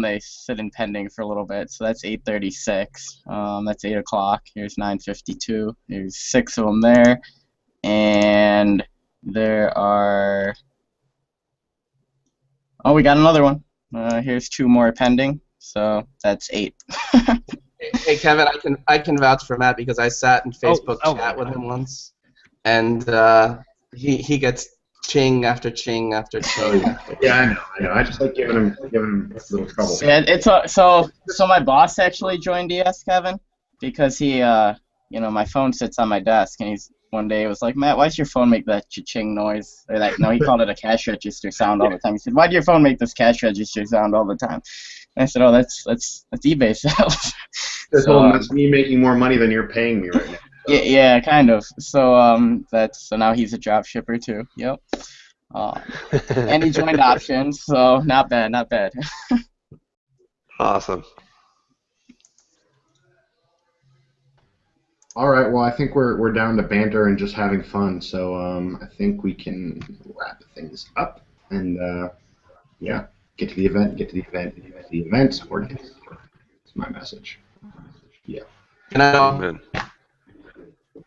[SPEAKER 7] they sit in pending for a little bit, so that's 8:36. That's 8 o'clock. Here's 9:52. There's 6 of them there, and there are. Oh, we got another one. Here's 2 more pending, so that's 8.
[SPEAKER 8] Hey Kevin, I can vouch for Matt because I sat in Facebook chat with him once, and he gets ching after ching after ching.
[SPEAKER 1] Yeah, I know. I just like giving him a little trouble.
[SPEAKER 7] Yeah, so my boss actually joined DS, Kevin, because he my phone sits on my desk, and one day was like, Matt, why does your phone make that cha-ching noise? Or that, no, he called it a cash register sound all the time. He said, why do your phone make this cash register sound all the time? And I said, oh, that's eBay sales.
[SPEAKER 1] That's me making more money than you're paying me right now. So.
[SPEAKER 7] Yeah, kind of. So so now he's a drop shipper too. Yep. And he joined options, so not bad.
[SPEAKER 5] Awesome.
[SPEAKER 1] All right. Well, I think we're down to banter and just having fun. So I think we can wrap things up and get to the event. Or it's my message. Yeah.
[SPEAKER 8] Good night.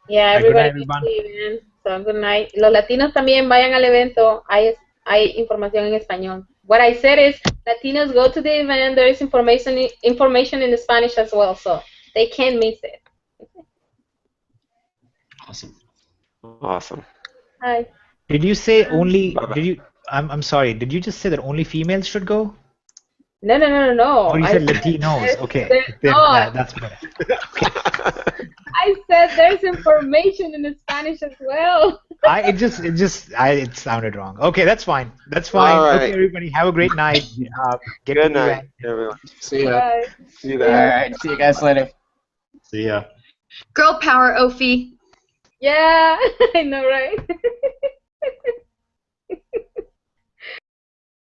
[SPEAKER 9] Yeah, everybody needs to event. So good night. Los latinos también vayan al evento. Hay información en español. What I said is Latinos go to the event. There is information in Spanish as well, so they can't miss it.
[SPEAKER 5] Awesome.
[SPEAKER 9] Hi.
[SPEAKER 2] Did you say only? I'm sorry. Did you just say that only females should go?
[SPEAKER 9] No.
[SPEAKER 2] Oh, you said Latinos. Okay. That's better.
[SPEAKER 9] I said there's information in the Spanish as well.
[SPEAKER 2] It sounded wrong. Okay, that's fine. All right. Okay, everybody, have a great night.
[SPEAKER 5] Good night, everyone.
[SPEAKER 8] See ya.
[SPEAKER 9] Bye.
[SPEAKER 5] See you there.
[SPEAKER 7] All right, see you guys later.
[SPEAKER 10] See ya.
[SPEAKER 6] Girl power, Ophi.
[SPEAKER 9] Yeah, I know, right?